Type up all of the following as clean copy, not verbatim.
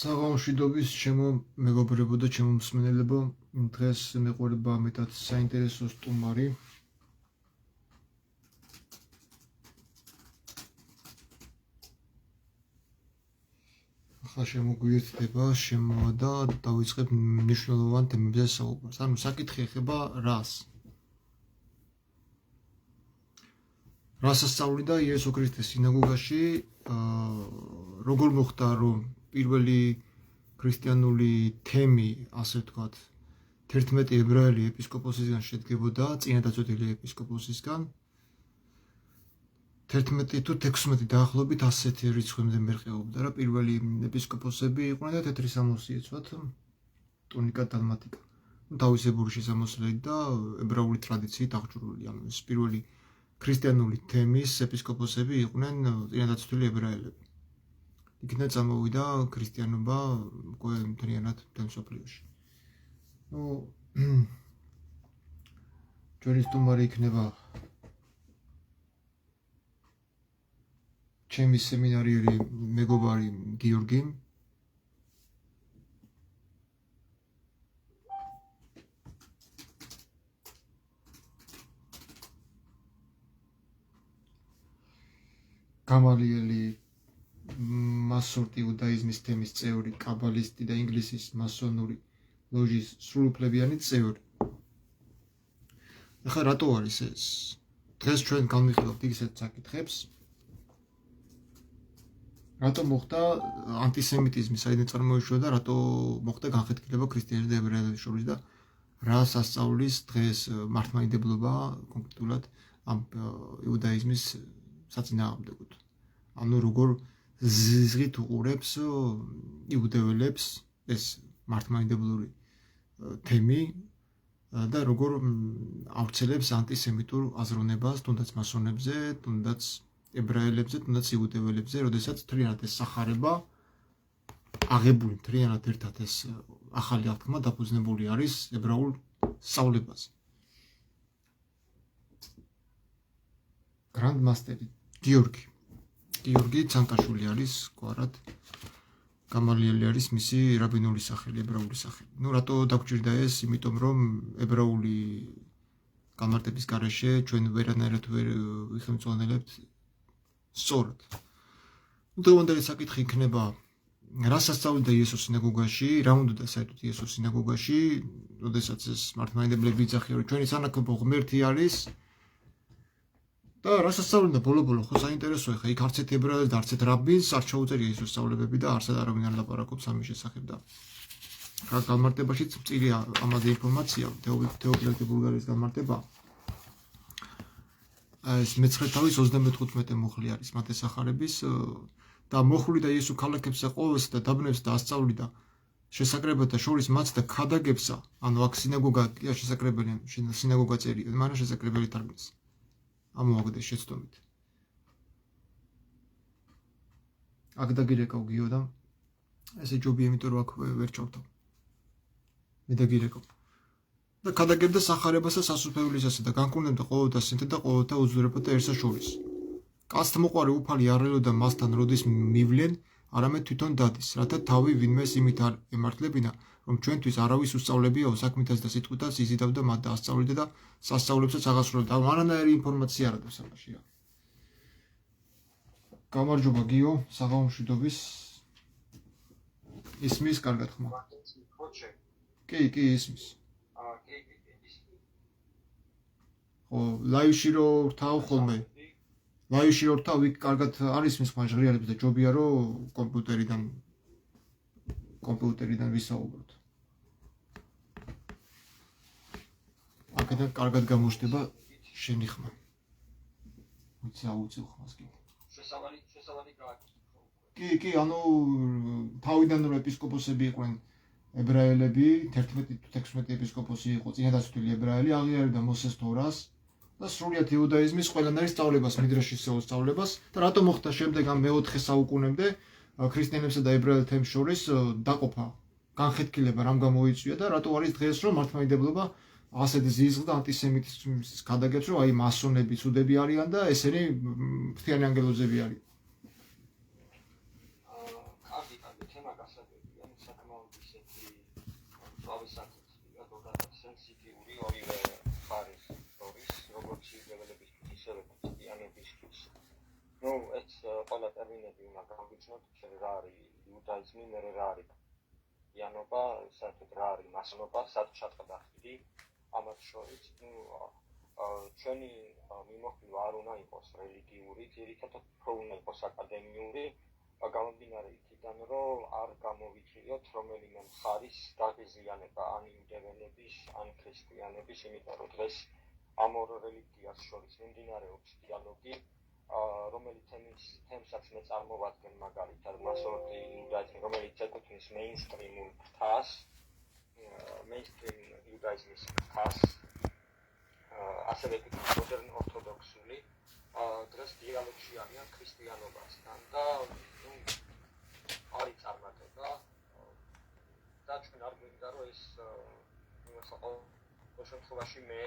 საღამოშვიდობის ჩემო მეგობრებო და ჩემო მსმენელებო, დღეს მეყვარება მეტად საინტერესო სტუმარი. ახლა შემოგვიერთდება და დავიწყებ მნიშვნელოვან თემებზე საუბარს. ანუ საკითხი ეხება რას. რას ასწავლიდა იესო ქრისტე სინაგოგაში, როგორ მოხდა რომ პირველი ქრისტიანული თემი, ასე ვთქვათ, 11 ებრაელი ეპისკოპოსისგან შედგებოდა, წინადაწყვეტილი ეპისკოპოსისგან. 11 თუ 16 დაახლოებით ასეთი რიცხვამდე მერყეობდა რა პირველი ეპისკოპოსები იყვნენ და თეთრი სამოსი ეცვათ ტუნიკა დალმატიკა. თავისებური შესამოსლელი და ებრაული ტრადიციით აღჭურვილი. ანუ ეს პირველი ქრისტიანული თემის ეპისკოპოსები იყვნენ წინადაწყვეტილი ებრაელები. იქიდან წამოვიდა ქრისტიანობა უკვე მთლიანად მთელ მსოფლიოში. ჩვენი სტუმარი იქნება ჩემი სემინარიერი მეგობარი გიორგი. გამალიელი მასორტი იუდაიზმის თემის წევრი, კაბალისტი და ინგლისის მასონური ლოჟის სრულუფლებიანი წევრი. ახლა რატო არის ეს? დღეს ჩვენ განვიხილავთ ისეთ საკითხებს. რატო მოხდა ანტისემიტიზმი საიდან წარმოიშვა და რატო მოხდა განხეთქილება ქრისტიანების და ებრაელების შორის და რას ასწავლის დღეს მართლმადიდებლობა კონკრეტულად ამ იუდაიზმის საწინააღმდეგოდ. ანუ როგორ ზიზღით უყურებს იუდეველებს ეს მართლმადიდებლური თემი და როგორ ავრცელებს ანტისემიტურ აზროვნებას თუნდაც მასონებზე, თუნდაც ებრაელებზე, თუნდაც იუდეველებზე, როდესაც მთლიანად ეს სახარება აღებული მთლიანად ერთად ეს ახალი აღთქმა დაფუძნებული არის ებრაულ სწავლებაზე. გრანდმასტერი გიორგი ცანკაშვილი არის, გვარად გამალიელი არის მისი რაბინული სახელი, ებრაული სახელი. რატო დაგვჭირდა ეს? იმიტომ რომ ებრაული გამარტების გარეშე ჩვენ ვერანაირად ვერ ვიხელმძღვანელებთ სწორად. დღევანდელი საკითხი იქნება რას ასწავლიდა იესო სინაგოგაში, რა უნდა საერთოდ იესო სინაგოგაში, როდესაც ეს მართლმადიდებლები იძახიან, რომ ჩვენი სანაკრებო ღმერთი არის და რას ასწავლიდა ბოლო-ბოლო, ხო საინტერესოა, ხა იქ არც ერთ ებრაელს და არც ერთ რაბინს არ ჩაუწერია იესოს სწავლებები და არც არავინ არ ლაპარაკობს ამის შესახებ და რა განმარტებაშიც მწირი ამაზე ინფორმაცია, თეოფილე ბულგარიის განმარტება. ეს მე-9 25 მოხლი არის მათესახარების და მოხვლიდა იესო ქალაქებსა ყოველსა და დაბნევსა და ასწავლიდა შესაკრებათა შორის მათ და ქადაგებსა, ანუ აქ სინაგოგა კი შესაკრებელი, სინაგოგა წერია, მაგრამ შესაკრებელი თარგმნის. ამოაგდეს შეცდომით. აქ დაგირეკავ გიო და ესე ჯობია, იმიტომ რომ აქ ვერ ჩავთავ. მე დაგირეკავ. და ქადაგებდა სახარებასა სასუფეველისასა და განკურნებდა ყოველთა სინთა და ყოველთა უძლურებათა ერთსა შორის. კაცთ მოყვარე უფალი არ ელოდა მასთან როდის მივლენ, არამედ თვითონ დადის, რათა თავი ვინმეს იმით არ ემართლებინა, რომ ჩვენთვის არავის უსწავლებიაო საქმითაც და სიტყვითაც იზიდავდა მათ და ასწავლიდა და სასწავლებსაც აღასრულებდა. ანუ არანაირი ინფორმაცია არ აქვს ამაში. გამარჯობა გიო, საღამოშვიდობის. ისმის კარგად ხმა? კი, ისმის. ლაივში რო რთავ ხოლმე. ლაივში რო რთავ, იქ კარგად არის მის ხმა ჟღერადებს და ჯობია რომ კომპიუტერიდან ვისაუბროთ. აქედან კარგად გამოჩნდება შენი ხმა. ვიცი აუწევ ხმას კი. შესავალი გააკეთე. კი, ანუ თავიდან რომ ეპისკოპოსები იყვნენ ებრაელები, 11 თუ 16 ეპისკოპოსი იყო წინადაწყვეტილი ებრაელი, აღიარებდა მოსეს თორას და სრულიად იუდაიზმის ყველანაირ სწავლებას, მიდრაშის სწავლებას და რატო მოხდა შემდეგ ამ მე-4 საუკუნემდე ქრისტიანებსა და ებრაელთა შორის დაყოფა, განხეთქილება რამ გამოიწვია და რატო არის დღეს რომ მართლმადიდებლობა ასეთ ზიზღ და ანტისემიტიზმის გადაგებს, რომ აი მასონები ცუდები არიან და ესენი ფრთიანი ანგელოზები არიან. კარგი თემა გასაგებია. ნუ ეს ყველა ტერმინები უნდა გავიჩნოთ, რა არის იუდაიზმი, მე რა არის იანობა, საერთოდ რა არის მასონობა, სად ჩატყდა ხიდი ამათ შორის, ნუ ჩვენი მიმოხილვა არ უნდა იყოს რელიგიური, ძირითადად უნდა იყოს აკადემიური, გამომდინარე იქიდან, რომ არ გამოვიწვიოთ რომელიმე მხარის გაღიზიანება ან იუდეველების, ან ქრისტიანების, იმიტომ რომ დღეს ამ ორ რელიგიას შორის მიმდინარეობს დიალოგი, რომელიც თემსაც მე წარმოვადგენ მაგალითად მასონური იუდაიზმი, რომელიც ეკუთვნის მეინსტრიმულ ფრთას, მეინსტრიმ იუდაიზმის ფრთას, ასევე მოდერნ ორთოდოქსული, დღეს დიალოგში არიან ქრისტიანობასთან და არის წარმატება და ჩვენ არ გვინდა რომ ეს შემთხვევაში მე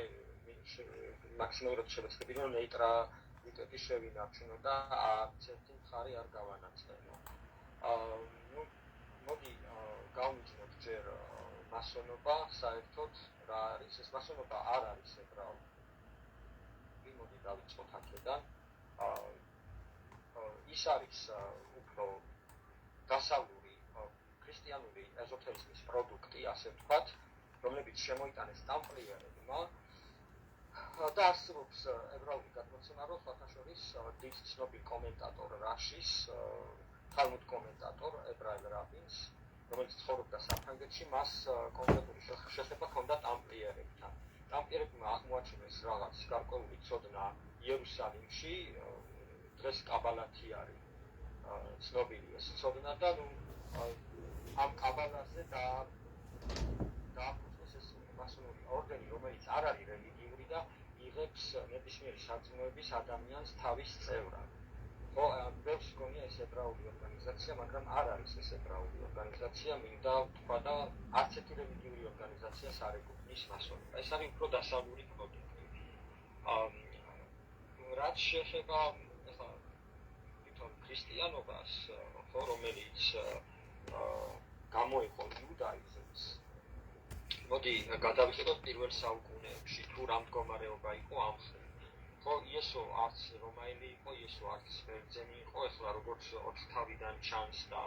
მაქსიმალურად შევეცდები რომ ნეიტრალიტეტი შევინარჩუნო და არცერთი მხარე არ გავანაცხენო. მოდი გავუჩინოთ ჯერ მასონობა საერთოდ რა არის, ეს მასონობა არ არის ებრაული. მოდი დავიწყოთ აქედან. ის არის უფრო დასავლური ქრისტიანული ეზოთერიზმის პროდუქტი, ასე ვთქვათ, რომლებიც შემოიტანეს ტამპლიერებმა და არსებობს ებრაული გადმოცემა, რომ სხვათა შორის დიდ ცნობილ კომენტატორ რაშის, თალმუდ კომენტატორ ებრაელ რაბინს, რომელიც ცხოვრობდა საფრანგეთში, მას კონკრეტული შეხება ჰქონდა ტამპლიერებთან. ტამპლიერებმა აღმოაჩინეს რაღაც გარკვეული ცოდნა იერუსალიმში, დღეს კაბალათი არის ცნობილი ეს ცოდნა და ამ კაბალაზე დააფუძნეს ეს მასონური ორდენი, რომელიც არ არის რელიგიური და იღებს ნებისმიერი სარწმუნოების ადამიანს თავის წევრად. ხო, ბევრს გონია ეს ებრაული ორგანიზაცია, მაგრამ არ არის ეს ებრაული ორგანიზაცია, მინდა ვთქვა და არც ერთი რელიგიური ორგანიზაციას არ ეკუთვნის მასონობა. ეს არის უფრო დასავლური პროდუქტი. რაც შეეხება ქრისტიანობას, რომელიც გამოიყო იუდაიზმს. მოდი გადავხედოთ პირველ საუკუნეებში, თუ რა მდგომარეობა იყო ამ ხრივ. ხო, იესო არც რომაელი იყო, იესო არც ბერძენი იყო, ეხლა როგორც ოთხთავიდან ჩანს და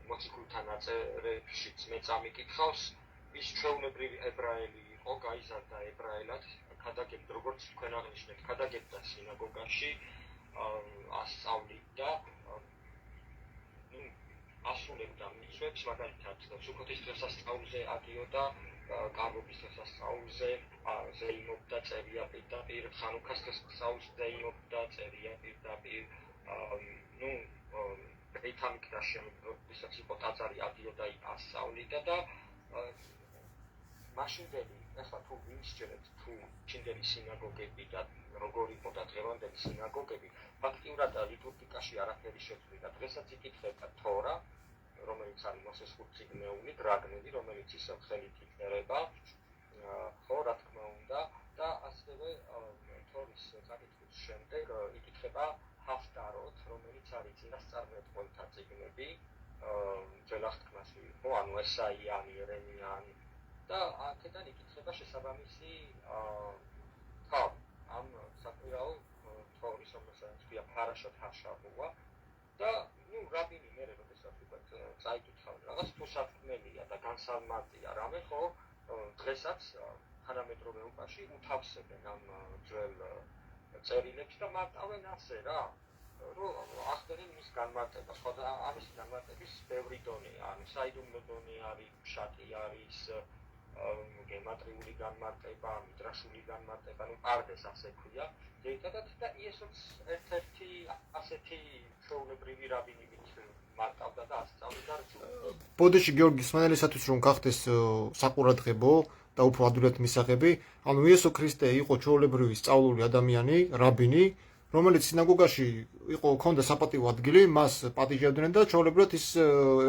მოციქულთა ნაწერებშიც მე წამიკითხავს, ის ჩვეულებრივი ებრაელი იყო, გაიზარდა ებრაელად, ქადაგებდა, როგორც თქვენ აღნიშნეთ, ქადაგებდა სინაგოგაში, ასწავლიდა, ასრულებდა მისვებს, მაგალითად, სუქოთის დღესასწაულზე ადიოდა, კარგობის დღესასწაულზე ზეიმობდა, წერია პირდაპირ, ხანუქას დღესასწაულზე ზეიმობდა, წერია პირდაპირ, ბeit ჰამიკდაში, როდესაც იყო ტაძარი, ადიოდა, ასწავლიდა და მაშინდელი, ეხლა თუ ვინც ჯერეთ, თუ ჩინდელი სინაგოგები და როგორ იყო და დღევანდელი სინაგოგები, ფაქტიურად ლიტურგიკაში არაფერი შეცვლიდა. დღესაც იკითხება თორა, რომელიც არის მოსეს ხუთწიგნეული, დრაგნელი, რომელიც ისევ ხელით იწერება, ხო, რა თქმა უნდა, და ასევე თორის წაკითხვის შემდეგ იკითხება ჰაფტაროთ, რომელიც არის წინასწარმეტყველთა წიგნები, ძველ აღთქმაში იყო, ანუ ესაიანი, ერემიანი და აქედან იკითხება შესაბამისი თავი ამ საკვირაო თორის, რომელსაც ქვია ფარაშათ ჰაშაბუა და რაბინი მერე როდესაც ვთქვათ წაიკითხავენ რაღაც თუ საფრთხმელია და განსალმარტია რამე, ხო, დღესაც თანამედროვე ეპოში უთავსებენ ამ ძველ წერილებს და მარტავენ ასე რა, რომ ახდენენ მის განმარტებას, ხო და ამის განმარტების ბევრი დონეა, ანუ საიდუმლო დონე არის, შატი არის, გემატრიული განმარტება, მიდრაშული განმარტება, პარდეს ასე ქვია, ძირითადად და იესოც ერთ-ერთი ასეთი ჩვეულებრივი რაბინივით მარტავდა და ასწავლიდა. ბოდიში გიორგი სმენელისათვის რომ გახდეს საყურადღებო და უფრო ადვილად მისაღები, ანუ იესო ქრისტე იყო ჩვეულებრივი სწავლული ადამიანი, რაბინი, რომელიც სინაგოგაში იყო ქონდა საპატიო ადგილი, მას პატიჟებდნენ და ჩვეულებრივად ის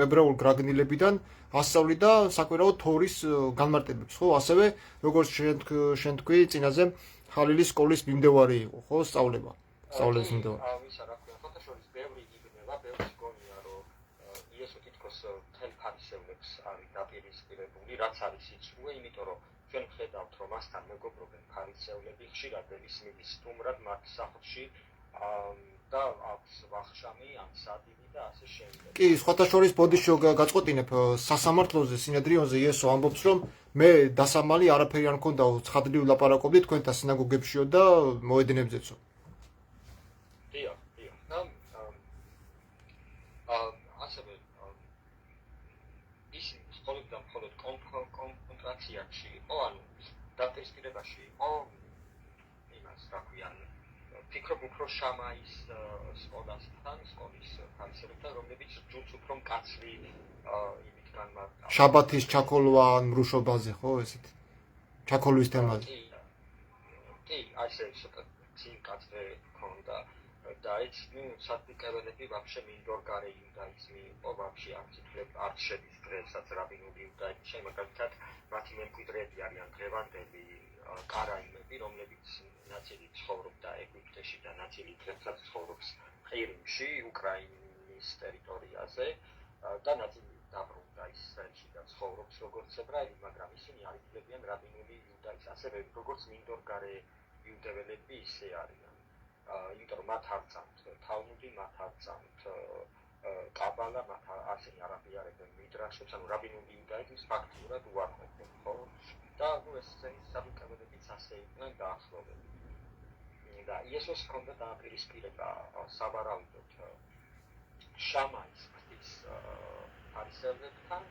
ებრაულ გრაგნილებიდან ასწავლიდა საკვირაო თორის განმარტებებს, ხო, ასევე როგორც შენ თქვი, წინაზე ხალილის სკოლის მიმდევარი იყო, ხო, სწავლების მიმდევარი. ვისა რა ქვია, ფოტოშოპის ბევრი იგნება, ბევრს გონია, რომ იესო თითქოს მთელ ფარისევლებს არის დაპირისპირებული, რაც არის სიცრუე, იმიტომ რომ ჩვენ ვხედავთ, რომ მასთან მეგობრობენ ფარისევლები, ხშირად ელის მიდის სტუმრად მათ სახლში და აქვს აქვს ვახშამი, ან სადილი და ასე შემდეგ. კი, სხვათა შორის ბოდიშო გაწყვეტინებ სასამართლოზე, სინედრიონზე იესო ამბობს, რომ მე დასამალი არაფერი არ მქონდა, ცხადლივ ლაპარაკობდი თქვენთან სინაგოგებშიო და მოედნებზეცო. დიახ. ასევე ისინი მხოლოდ კონტრაციაში იყო, ანუ დაპირისპირებაში იყო იმას, რა ქვიან, ფიქრობ უფრო შამაის სკოლასთან, სკოლის ფარისელებთან, რომლებიც ჯუს უფრო მკაცრი იმით განმარტა. შაბათის ჩაქოლვა მრუშობაზე, ხო, ესეთ? ჩაქოლვის თემაზე. კი, ასე ცოტა მკაცრი ქონდა. და ეს სადმიკეველები ვაფშე მინდორგარე იუდაიზმი იყო, ვაფშე არ შედის დღესაც რაბინული იუდაიზმში, მაგალითად მათი მემკვიდრეები არიან დღევანდელი კარაიმები, რომლებიც ნაწილი ცხოვრობდა ეგვიპტეში და ნაწილი დღესაც ცხოვრობს ყირიმში, უკრაინის ტერიტორიაზე და ნაწილი დაბრუნდა ისრაელში და ცხოვრობს როგორც ებრაელი, მაგრამ ისინი არ ითვლებიან რაბინული იუდაიზმს, ასევე როგორც მინდორგარე იუდეველები ისე არიან. იმიტომ რომ მათ არ წამთ თალმუდი, მათ არ წამთ კაბალა, მათ ასენი არ აღიარებენ მიდრაშებს, ანუ რაბინული იუდაიზმს ფაქტურად უარყოფენ, ხო? და ეს სადუკეველებიც ასე იყვნენ დაახლოებით. და იესოს ჰქონდა დაპირისპირება სავარაუდოდ შამაის ღვთის ფარისელებთან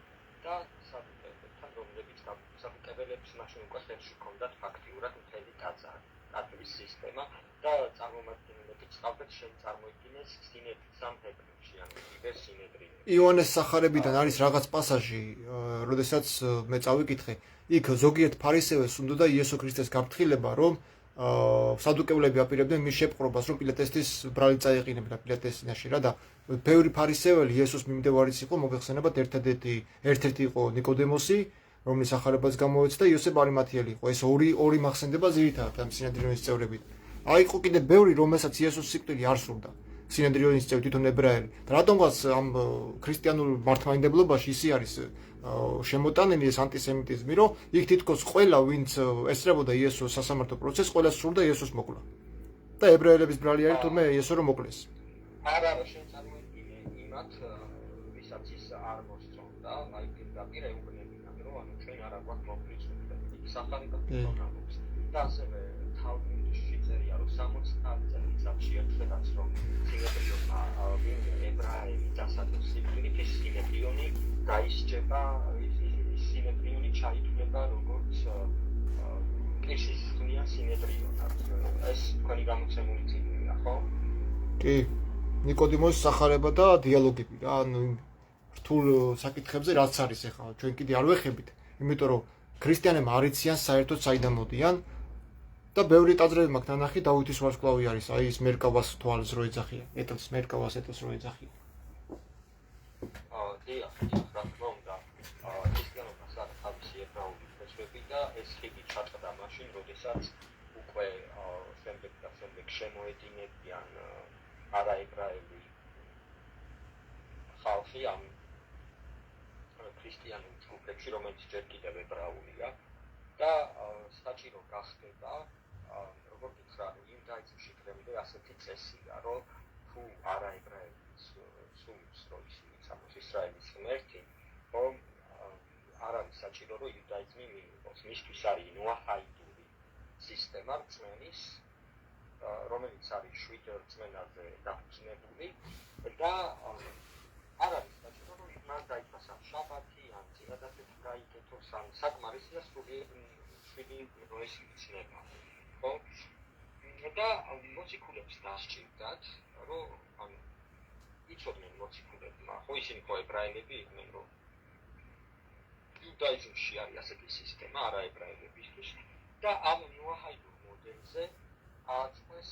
და სადუკეველებთან, რომლებიც სადუკეველებს მაშინ უკვე ხელში ჰქონდათ ფაქტურად მთელი ტაძარი, ტაძრის სისტემა და წარმომადგენლები წავდათ შენ წარმოიდგინეს სინედრიის სამფეთქებში, ანუ იბერ სინედრიო. იონეს სახარებიდან არის რაღაც პასაჟი, როდესაც მე წავიკითხე, იქ ზოგიერთ ფარისევეს უნდოდა იესო ქრისტეს გაფრთხილება, რომ სადუკევლები აპირებდნენ მის შეპყრობას, რომ პილატესის ბრალი წაეყინებდა პილატესინაში რა და ბევრი ფარისეველი იესოს მიმდევარიც იყო, მოგეხსენებათ ერთ-ერთი იყო ნიკოდემოსი, რომლის სახარებას გამოეცდა და იოსებ არიმათიელი იყო. ეს ორი მახსენდება ძირითადად ამ სინედრიონის წევრებით. აი იყო კიდე ბევრი, რომელსაც იესოს სიკვდილი არ სურდა. სინედრიონის წევრი თვითონ ებრაელი. და რატომღაც ამ ქრისტიანულ მართლმადიდებლობაში ისე არის შემოტანილი ეს ანტისემიტიზმი, რომ იქ თითქოს ყველა, ვინც ესწრებოდა იესოს სასამართლო პროცესს, ყველას სურდა იესოს მოკლა. და ებრაელების ბრალი არის თურმე იესო რომ მოკლეს. არა, შენ წარმოიდგინე იმათ, ვისაც ის არ მოსწონდა, აი პირდაპირ ეუბნებიან, რომ ანუ ჩვენ არ აგვაქვს მოკლის უფლება. სახარებად მოგამობს. და ასევე თალმუდში წერია, რომ 60 წელიწადში ერთხელაც რომ სინედრიონმა ებრაელი დასადოს სიკვდილით, ეს სინედრიონი გაისჯება, სინედრიონი ჩაითვლება როგორც კრისის ხმიან სინედრიონად. ეს თქვენი გამოცემული წიგნია, ხო? კი, ნიკოდიმოსის სახარება და დიალოგები რა, ანუ რთულ საკითხებზე რაც არის ახლა, ჩვენ კიდე არ ვეხებით, იმიტომ რომ ქრისტიანებმა არ იციან საერთოდ საიდან მოდიან და ბევრი ტაძრები მაქვს ნანახი, დავითის ვარსკვლავი არის, აი ეს მერკავას თვალს რო ეძახიან, ეტლს მერკავას ეტლს რო ეძახიან. დიახ, რა თქმა უნდა, ქრისტიანობას აქვს თავისი ებრაული ფესვები და ეს ხიდი ჩატყდა მაშინ, როდესაც უკვე შემდეგ შემოედინებიან არაებრაელი ხალხი ამ ქრისტიანულ ჯგუფებში, რომელიც ჯერ კიდევ ებრაულია და საჭირო გახდება, როგორც ითხრა, იუდაიზმში დღემდე ასეთი წესია, რომ თუ არაებრაელის სულს რო ისინი წამოს ისრაელის ღმერთი, რომ არ არის საჭირო, რომ იუდაიზმი მიიღოს. მისთვის არის ნოაჰაიდური სისტემა რწმენის, რომელიც არის 7 რწმენაზე დაფუძნებული და არ არის საჭირო, რომ მან დაითვალა შაბათი ან წინადადებით გაიკეთოს, ან საკმარისია სრულიად 7 დროის მცნება. ხო? და მოციქულებს დასჭირდათ, რომ ანუ იცოდნენ მოციქულებმა, ხო ისინი ხო ებრაელები იყვნენ, რომ იუდაიზმში არის ასეთი სისტემა არაებრაელებისთვის და ამ ნოაჰაიდურ მოდელზე აწყეს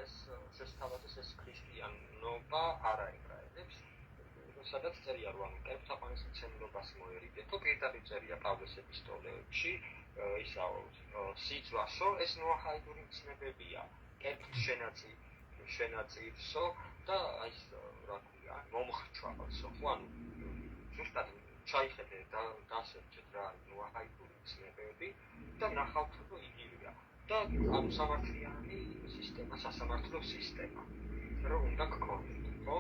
ეს შესთავაზეს ეს ქრისტიანობა არაებრაელებს, სადაც წერია, რომ ანუ კერძაყვანის მცემლობას მოერიდეთო, პირდაპირ წერია პავლეს ეპისტოლეებში, ისაო სიძვასო, ეს ნოაჰაიდური მცნებებია, კერძ შენაწირსო და აი რა ქვია, მომხრჩვალსო, ხო ანუ ზუსტად ჩაიხედე და დასერჩეთ რა არის ნოაჰაიდური მცნებები და ნახავთ, რომ იგივეა. და ამ სამართლიანი სისტემა, სასამართლო სისტემა. რომ უნდა გქონდეთ, ხო?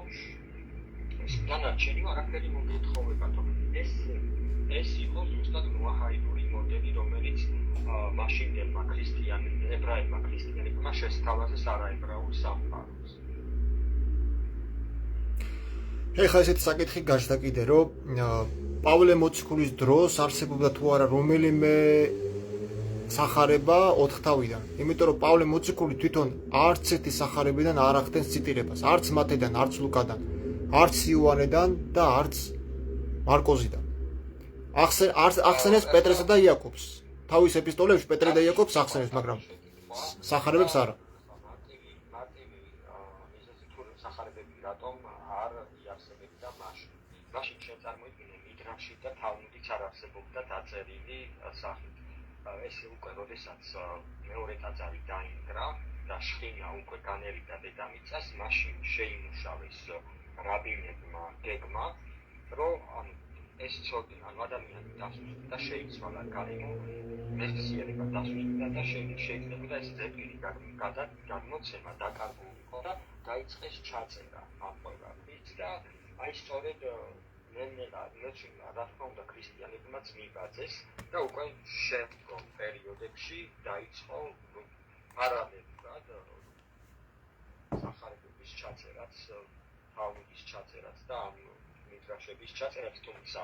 დანარჩენი არაფერი მოგეთხოვება, თქო. ეს იყო ზუსტად ნოაჰაიდური მოდელი, რომელიც მაშინდელმა ებრაელმა ქრისტიანებმა შესთავაზეს არაებრაულ სამყაროს. ეხლა ესეთი საკითხი გაჩნდა კიდე, რომ პავლე მოციქულის დროს არსებობდა თუ არა რომელიმე სახარება 4 თავიდან. იმიტომ რომ პავლე მოციქული თვითონ არც ერთი სახარებიდან არ ახდენს ციტირებას, არც მათედან, არც ლუკადან, არც იოანედან და არც მარკოზიდან. ახსენებს პეტრესა და იაკობს. თავის ეპისტოლეებში პეტრე და იაკობს ახსენებს, მაგრამ სახარებებს არა. მაშინ შეწარმოიდგინე მიდრაში და თალმუდიც არ არსებობდა დაწერილი სახით. ეს უკვე როდესაც მეორე ტაძარი დაინგრა და შხინა უკვე განერიდა დედამიწას, მაშინ შეიმუშავეს რაბინებმა გეგმა, რომ ეს ცოდნენ, ადამიანი დასუსტდა და შეიცვალა გარემო, მეხსიერება დასუსტდა და შეიძლება ეს ზეპირი გადმოცემა დაკარგულიყო და დაიწყეს ჩაწერა ამ ყველაფრის და აი სწორედ რა თქმა უნდა ქრისტიანებმაც მიბაძეს და უკვე შემდგომ პერიოდებში დაიწყო პარალელურად სახარებების ჩაწერაც, თალმუდის ჩაწერაც და ამ მიდრაშების ჩაწერაც, თუმცა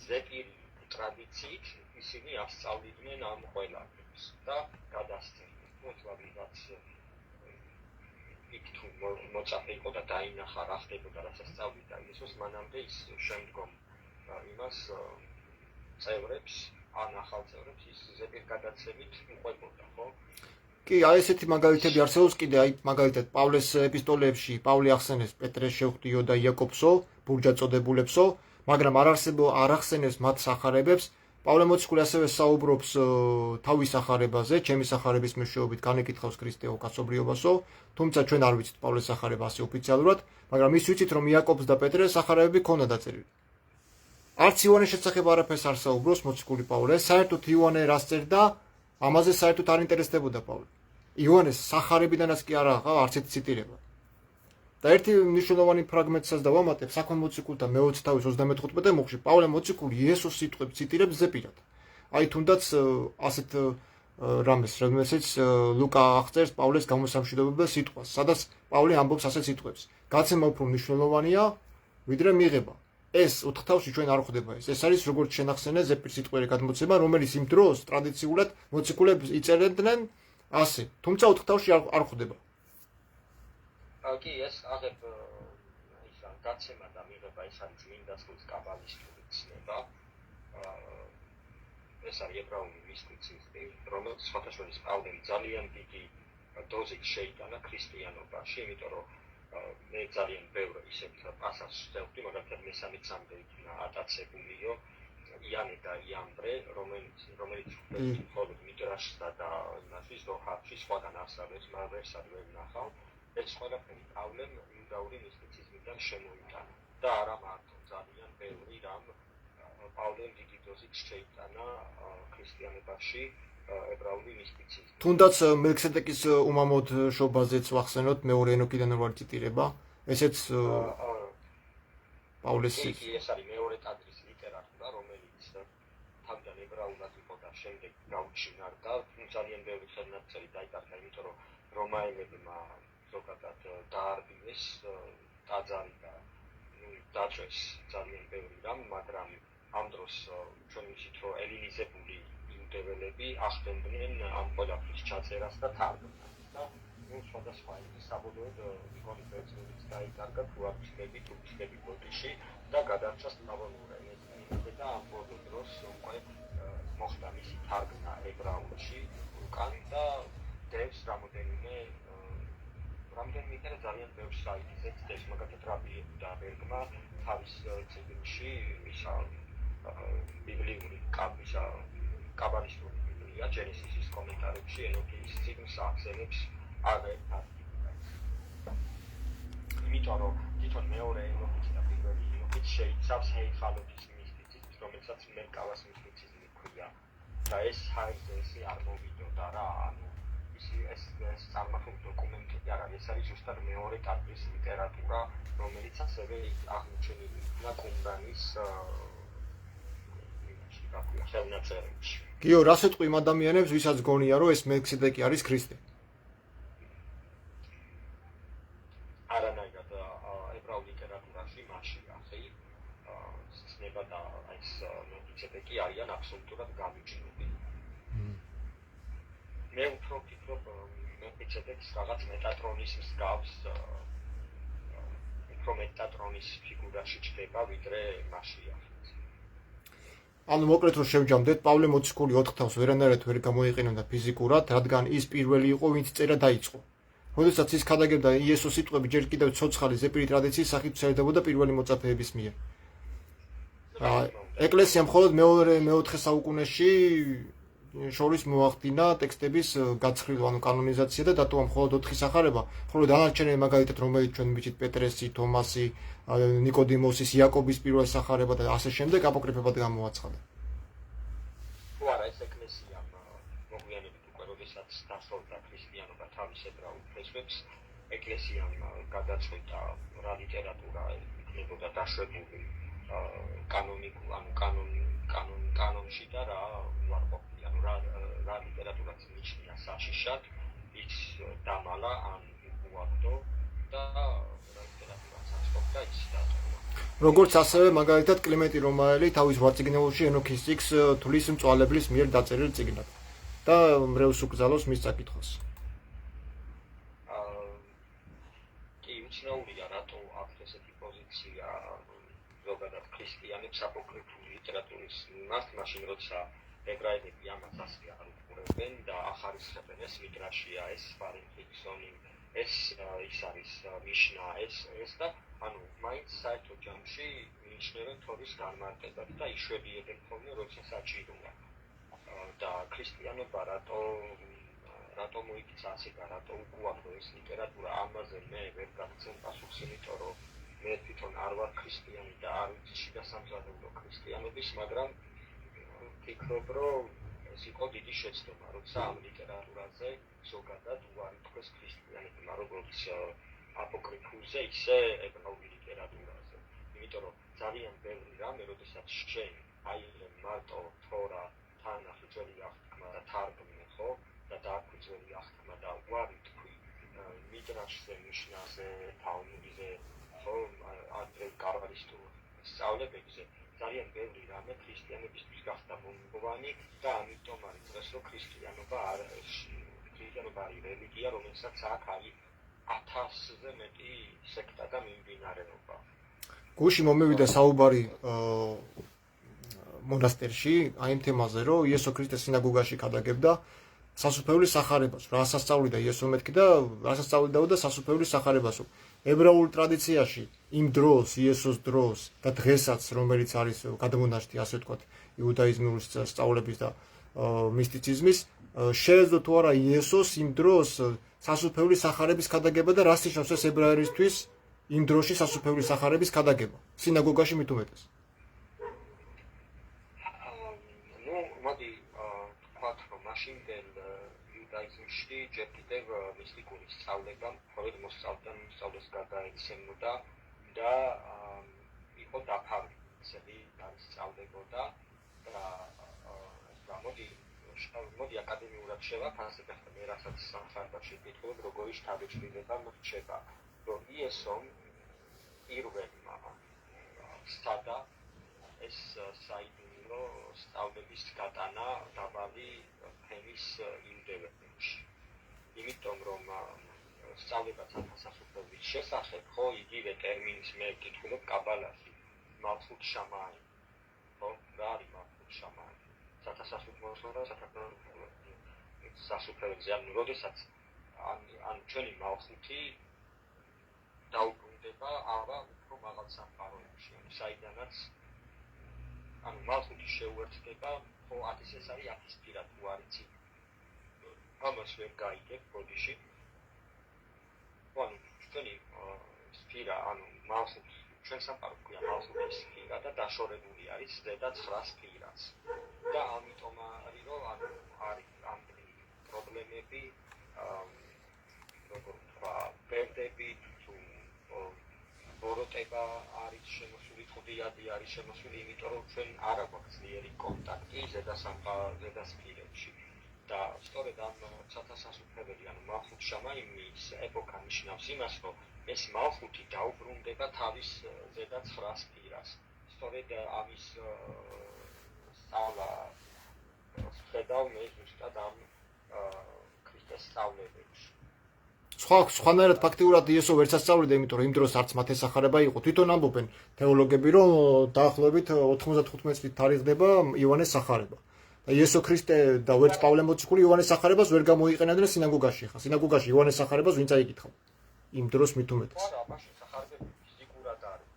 ზეპირი ტრადიციით ისინი ასწავლიდნენ ამ ყველაფერს და გადასცემდნენ. მოთვა ვიღაც იქ თუ მოწაფე იყო და დაინახა რა ხდებოდა, რასაც სწავლიდა იესოს, მანამდე ის შემდგომ იმას წევრებს, ან ახალ წევრებს ის ზეპირ გადაცემით უყვებოდა, ხო? კი, აი ესეთი მაგალითები არსებობს კიდე, აი მაგალითად პავლეს ეპისტოლეებში პავლე ახსენებს პეტრეს შევხვდიო და იაკობსო, ბურჯად წოდებულებსო, მაგრამ არ ახსენებს მათ სახარებებს. პავლე მოციქული ასევე საუბრობს თავის სახარებაზე, ჩემი სახარების მეშვეობით განეკითხავს ქრისტეო კაცობრიობასო, თუმცა ჩვენ არ ვიცით პავლეს სახარება ასე ოფიციალურად, მაგრამ ის ვიცით, რომ იაკობს და პეტრეს სახარებები ქონდა დაწერილი. არც იოანეს შესახებ არაფერს არ საუბრობს მოციქული პავლე, საერთოდ იოანე რას წერდა, ამაზე საერთოდ არ ინტერესდებოდა პავლე. იოანეს სახარებიდანაც კი არ აღარ არც ერთი ციტირება. და ერთი მნიშვნელოვანი ფრაგმენტსაც დავამატებ, საქმე მოციქულთა მე-20 თავის 34 მუხლში პავლე მოციქული იესოს სიტყვებს ციტირებს ზეპირად. აი თუნდაც ასეთ რამეს, რომელსაც ლუკა აღწერს პავლეს გამოსამშვიდობებელ სიტყვას, სადაც პავლე ამბობს ასეთ სიტყვებს. გაცემა უფრო მნიშვნელოვანია, ვიდრე მიღება. ეს 4 თავში ჩვენ არ ხვდება ეს. ეს არის როგორც შენახსენე ზეპირ სიტყვერი გადმოცემა, რომელიც იმ დროს ტრადიციულად მოციქულებს იწერდნენ ასე, თუმცა 4 თავში არ ხვდება. კი, ეს აღებ ისა გაცემა და მიღება ეს არის წმინდა სულს კაბალისტური ცნება. ეს არის ებრაული მისტიციზმი, რომელიც სხვათაშორის პავლემ ძალიან დიდი დოზით შეიტანა ქრისტიანობაში, იმიტომ რომ მე ძალიან ბევრ ისეთ პასაჟს ვხვდი, მაგალითად მესამე-ცამდე იქნა ატაცებულიო იანე და იამბრე, რომელიც მხოლოდ მიდრაშსა და იმაში ზოჰარში სხვაგან ასწავლებს, მაგრამ ეს არ ვნახავ. ეს ყველაფერი პავლემ იუდაური მისტიციზმიდან შემოიტანა და არა მარტო, ძალიან ბევრი რამ პავლემ დიდი დოზით შეიტანა ქრისტიანებაში ებრაული მისტიციზმი. თუნდაც მელქისედეკის უმამოდ შობაზეც ვახსენოთ, მეორე ენოქიდან ვარ ციტირება, ესეც პავლეს ეს არის მეორე ტაძრის ლიტერატურა, რომელიც თავიდან ებრაულად იყო და შემდეგ გაუჩინარდა, ძალიან ბევრი ხელნაწერი დაიკარგა, იმიტომ რომ რომაელებმა ზოგადად დაარბიეს ტაძარი და დაჭრეს ძალიან ბევრი რამ, მაგრამ ამ დროს ჩვენ ვიცით, რომ ელინიზებული იუდეველები ახდენდნენ ამ ყველაფრის ჩაწერას და თარგმნას და სხვადასხვა ის საბოლოოდ იგონი ბერძნულიც დაიკარგა, თუ არ ვჩნდები ბოდიში და გადარჩა სლავონურ და ამ ბოლო დროს უკვე მოხდა მისი თარგმნა ებრაულში უკან და დევს რამდენიმე ძალიან ბევრ საიტზე ცდებს, მაგალითად რაბი და ბერგმა თავის წიგნში ისა ბიბლიური კაბალისტური ბიბლია ჯენესისის კომენტარებში ენოქის წიგნს ახსენებს აღერ თარგმნას. იმიტომ რომ თვითონ მეორე ენოქის და პირველი ენოქის შეიცავს ჰეიხალოთის მისტიციზმს, რომელსაც მერკავას მისტიციზმი ქვია და ეს ჰაერზესი არ მოვიდოდა რა, ანუ ეს წარმართული დოკუმენტი არ არის, ეს არის ზუსტად მეორე ტაძრის ლიტერატურა, რომელიც ასევე აღმოჩენილია კუმრანის ხელნაწერებში. გიო, რას ეთქვი იმ ადამიანებს, ვისაც გონია, რომ ეს მელქისედეკი არის ქრისტე? არანაირად ებრაულ ლიტერატურაში მასია, ხე? ცნება და ეს მელქისედეკი არიან აბსოლუტურად გამიჯნული. მე უფრო ვფიქრობ, მელქისედეკს რაღაც მეტატრონის მსგავს უფრო მეტატრონის ფიგურაში ჩდება, ვიდრე მასია. ანუ მოკლედ რომ შევჯამდეთ, პავლე მოციქული 4 თავს ვერანაირად ვერ გამოიყენებდა ფიზიკურად, რადგან ის პირველი იყო, ვინც წერა დაიწყო. როდესაც ის ქადაგებდა იესოს სიტყვები ჯერ კიდევ ცოცხალი ზეპირი ტრადიციის სახით ვრცელდებოდა პირველი მოწაფეების მიერ. ეკლესია მხოლოდ მე-4 საუკუნეში შორის მოახდინა ტექსტების გაცხრილვა, ანუ კანონიზაცია და დატოვა მხოლოდ 4 სახარება, ხოლო დანარჩენები მაგალითად რომელიც ჩვენ მიჩით პეტრესი, თომასი, ნიკოდიმოსის, იაკობის პირველ სახარება და ასე შემდეგ აპოკრიფებად გამოაცხადა. თუ არა ეს ეკლესია მოგვიანებით უკვე როდესაც დასრულდა ქრისტიანობა თავის ებრაულ ფესვებს, ეკლესიამ გადაწყვიტა რა ლიტერატურა იქნებოდა დაშვებული კანონში და რა უარყოფილი, ანუ რა ლიტერატურაც მიჩნია საშიშად, ის დამალა ან უაგდო და რა ლიტერატურაც აწყობდა ის დატოვა. როგორც ასევე მაგალითად კლიმენტი რომაელი თავის ვარწიგნეულში ენოქის წიგნს თulis მწვალებლის მიერ დაწერილ წიგნად და მრევლს უკრძალავს მის წაკითხვას. კი, უცნაურია რატო აქვს ესეთი პოზიცია ზოგადად ქრისტიანებს აპოკრიფული ლიტერატურის მიმართ, მაშინ როცა ებრაელები ამას ასე არ უყურებენ და ახარისხებენ ეს მიდრაშია, ეს ფარინხიქსონი, ეს ის არის მიშნა, ეს და ანუ მაინც საერთო ჯამში მიიჩნევენ თორის განმარტებად და იშვებიებენ ხოლმე როცა საჭიროა. და ქრისტიანობა რატო მოიქცა ასე და რატო უყუაღდო ეს ლიტერატურა, ამაზე მე ვერ გაგცემ პასუხს, იმიტომ რომ მე თვითონ არ ვარ ქრისტიანი და არ ვიცი შიდა სამზარეულო ქრისტიანობის, მაგრამ ვფიქრობ, რომ ეს იყო დიდი შეცდომა, როცა ამ ლიტერატურაზე ზოგადად უარი თქვეს ქრისტიანებმა, როგორც აპოკრიფულზე, ისე ებრაული ლიტერატურაზე. იმიტომ რომ ძალიან ბევრი რამე, როდესაც შენ აიღებ მარტო თორა, თანახი, ძველი აღთქმა და თარგმნე, ხო? და დააკვირველი აღთქმა და უარი თქვი მიდრაშზე, მიშნაზე, თალმუდზე, ხო, ადრე კარვალისტურ სწავლებებზე, ძალიან ბევრი რამე ქრისტიანებისთვის გახდა მომგოვანი და ამიტომ არის დღეს რომ ქრისტიანობა არის რელიგია, რომელსაც აქვს 1000-ზე მეტი სექტა და მიმდინარეობა. გუში მომევიდა საუბარი მონასტერში აი ამ თემაზე, რომ იესო ქრისტე სინაგოგაში ქადაგებდა სასუფეულის სახარებას, რა სასწაულიდა იესო მეთქი და რა სასწაულიდაო და სასუფეულის სახარებასო. ებრაულ ტრადიციაში იმ დროს, იესოს დროს და დღესაც, რომელიც არის გადამონაშთი, ასე ვთქვათ, იუდაიზმის სწავლების და მისტიციზმის, შეეძლო თუ არა იესოს იმ დროს სასუფეულის სახარების ქადაგება და რას ნიშნავს ეს ებრაელისთვის იმ დროში სასუფეულის სახარების ქადაგება სინაგოგაში მით უმეტეს. ნუ მოდი ვთქვათ, რომ მაშინდელ იუდაიზმში ჯერ კიდევ მისტიკური სწავლება მხოლოდ მოსწავლეს გადაეცემოდა და იყო დაფარული სწავლებოდა და მოდი აკადემიურად შევაფასებ, ახლა მე რასაც სამხარდაში ვკითხულობ, როგორი შთაბეჭდილება მრჩება, რომ იესომ პირველმა სცადა ეს საიდუმლო სწავლების გატანა დაბალი ფენის იმდევნებში. იმიტომ რომ სწავლება სასუფეულის შესახებ, ხო, იგივე ტერმინის მე ვკითხულობ კაბალაში, მალხუტ შამაი. ხო, რა არის მალხუტ შამაი? სასუფეველზე, ანუ როდესაც ანუ ჩვენი მალხუთი დაუბრუნდება აბა უფრო მაღალ სამყაროებში, ანუ საიდანაც ანუ მალხუთი შეუერთდება, ხო, ეს არის ათისფირად თუ არ იცი. ამას ვერ გაიგებ ბოდიში. ანუ ჩვენი სფირა, ანუ მალხუთი ჩვენ სამყარო ქვია მალხუთის სფირა და დაშორებული არის ზედა 9 სფირაც. და ამიტომ არის რომ არის ამდენი პრობლემები როგორ ვთქვა, ბერდები თუ ბოროტება არის შემოსული, ხუდიადი არის შემოსული, იმიტომ რომ ჩვენ არ აქვს ძლიერი კონტაქტი ზედასფირებში. და სწორედ ამ ცათასასუფლებელი, ანუ მალხუთ შამაიმის ეპოქა ნიშნავს იმას, რომ ეს მალხუთი დაუბრუნდება თავის ზედა 9 სფირას. სწორედ ამის სწავლა ხედავ მე ზუსტად ამ ქრისტეს სწავლებებში. სხვანაირად ფაქტიურად იესო ვერც ასწავლიდა, იმიტომ რომ იმ დროს არც მათ ესახარება იყო. თვითონ ამბობენ თეოლოგები, რომ დაახლოებით 95 წლით თარიღდება იოანეს სახარება. და იესო ქრისტე და ვერც პავლე მოციქული იოანეს სახარებას ვერ გამოიყენებდნენ სინაგოგაში. ხა სინაგოგაში იოანეს სახარებას ვინ წაიკითხავ? იმ დროს მით უმეტეს. არა, მაშინ სახარებები ფიზიკურად არის.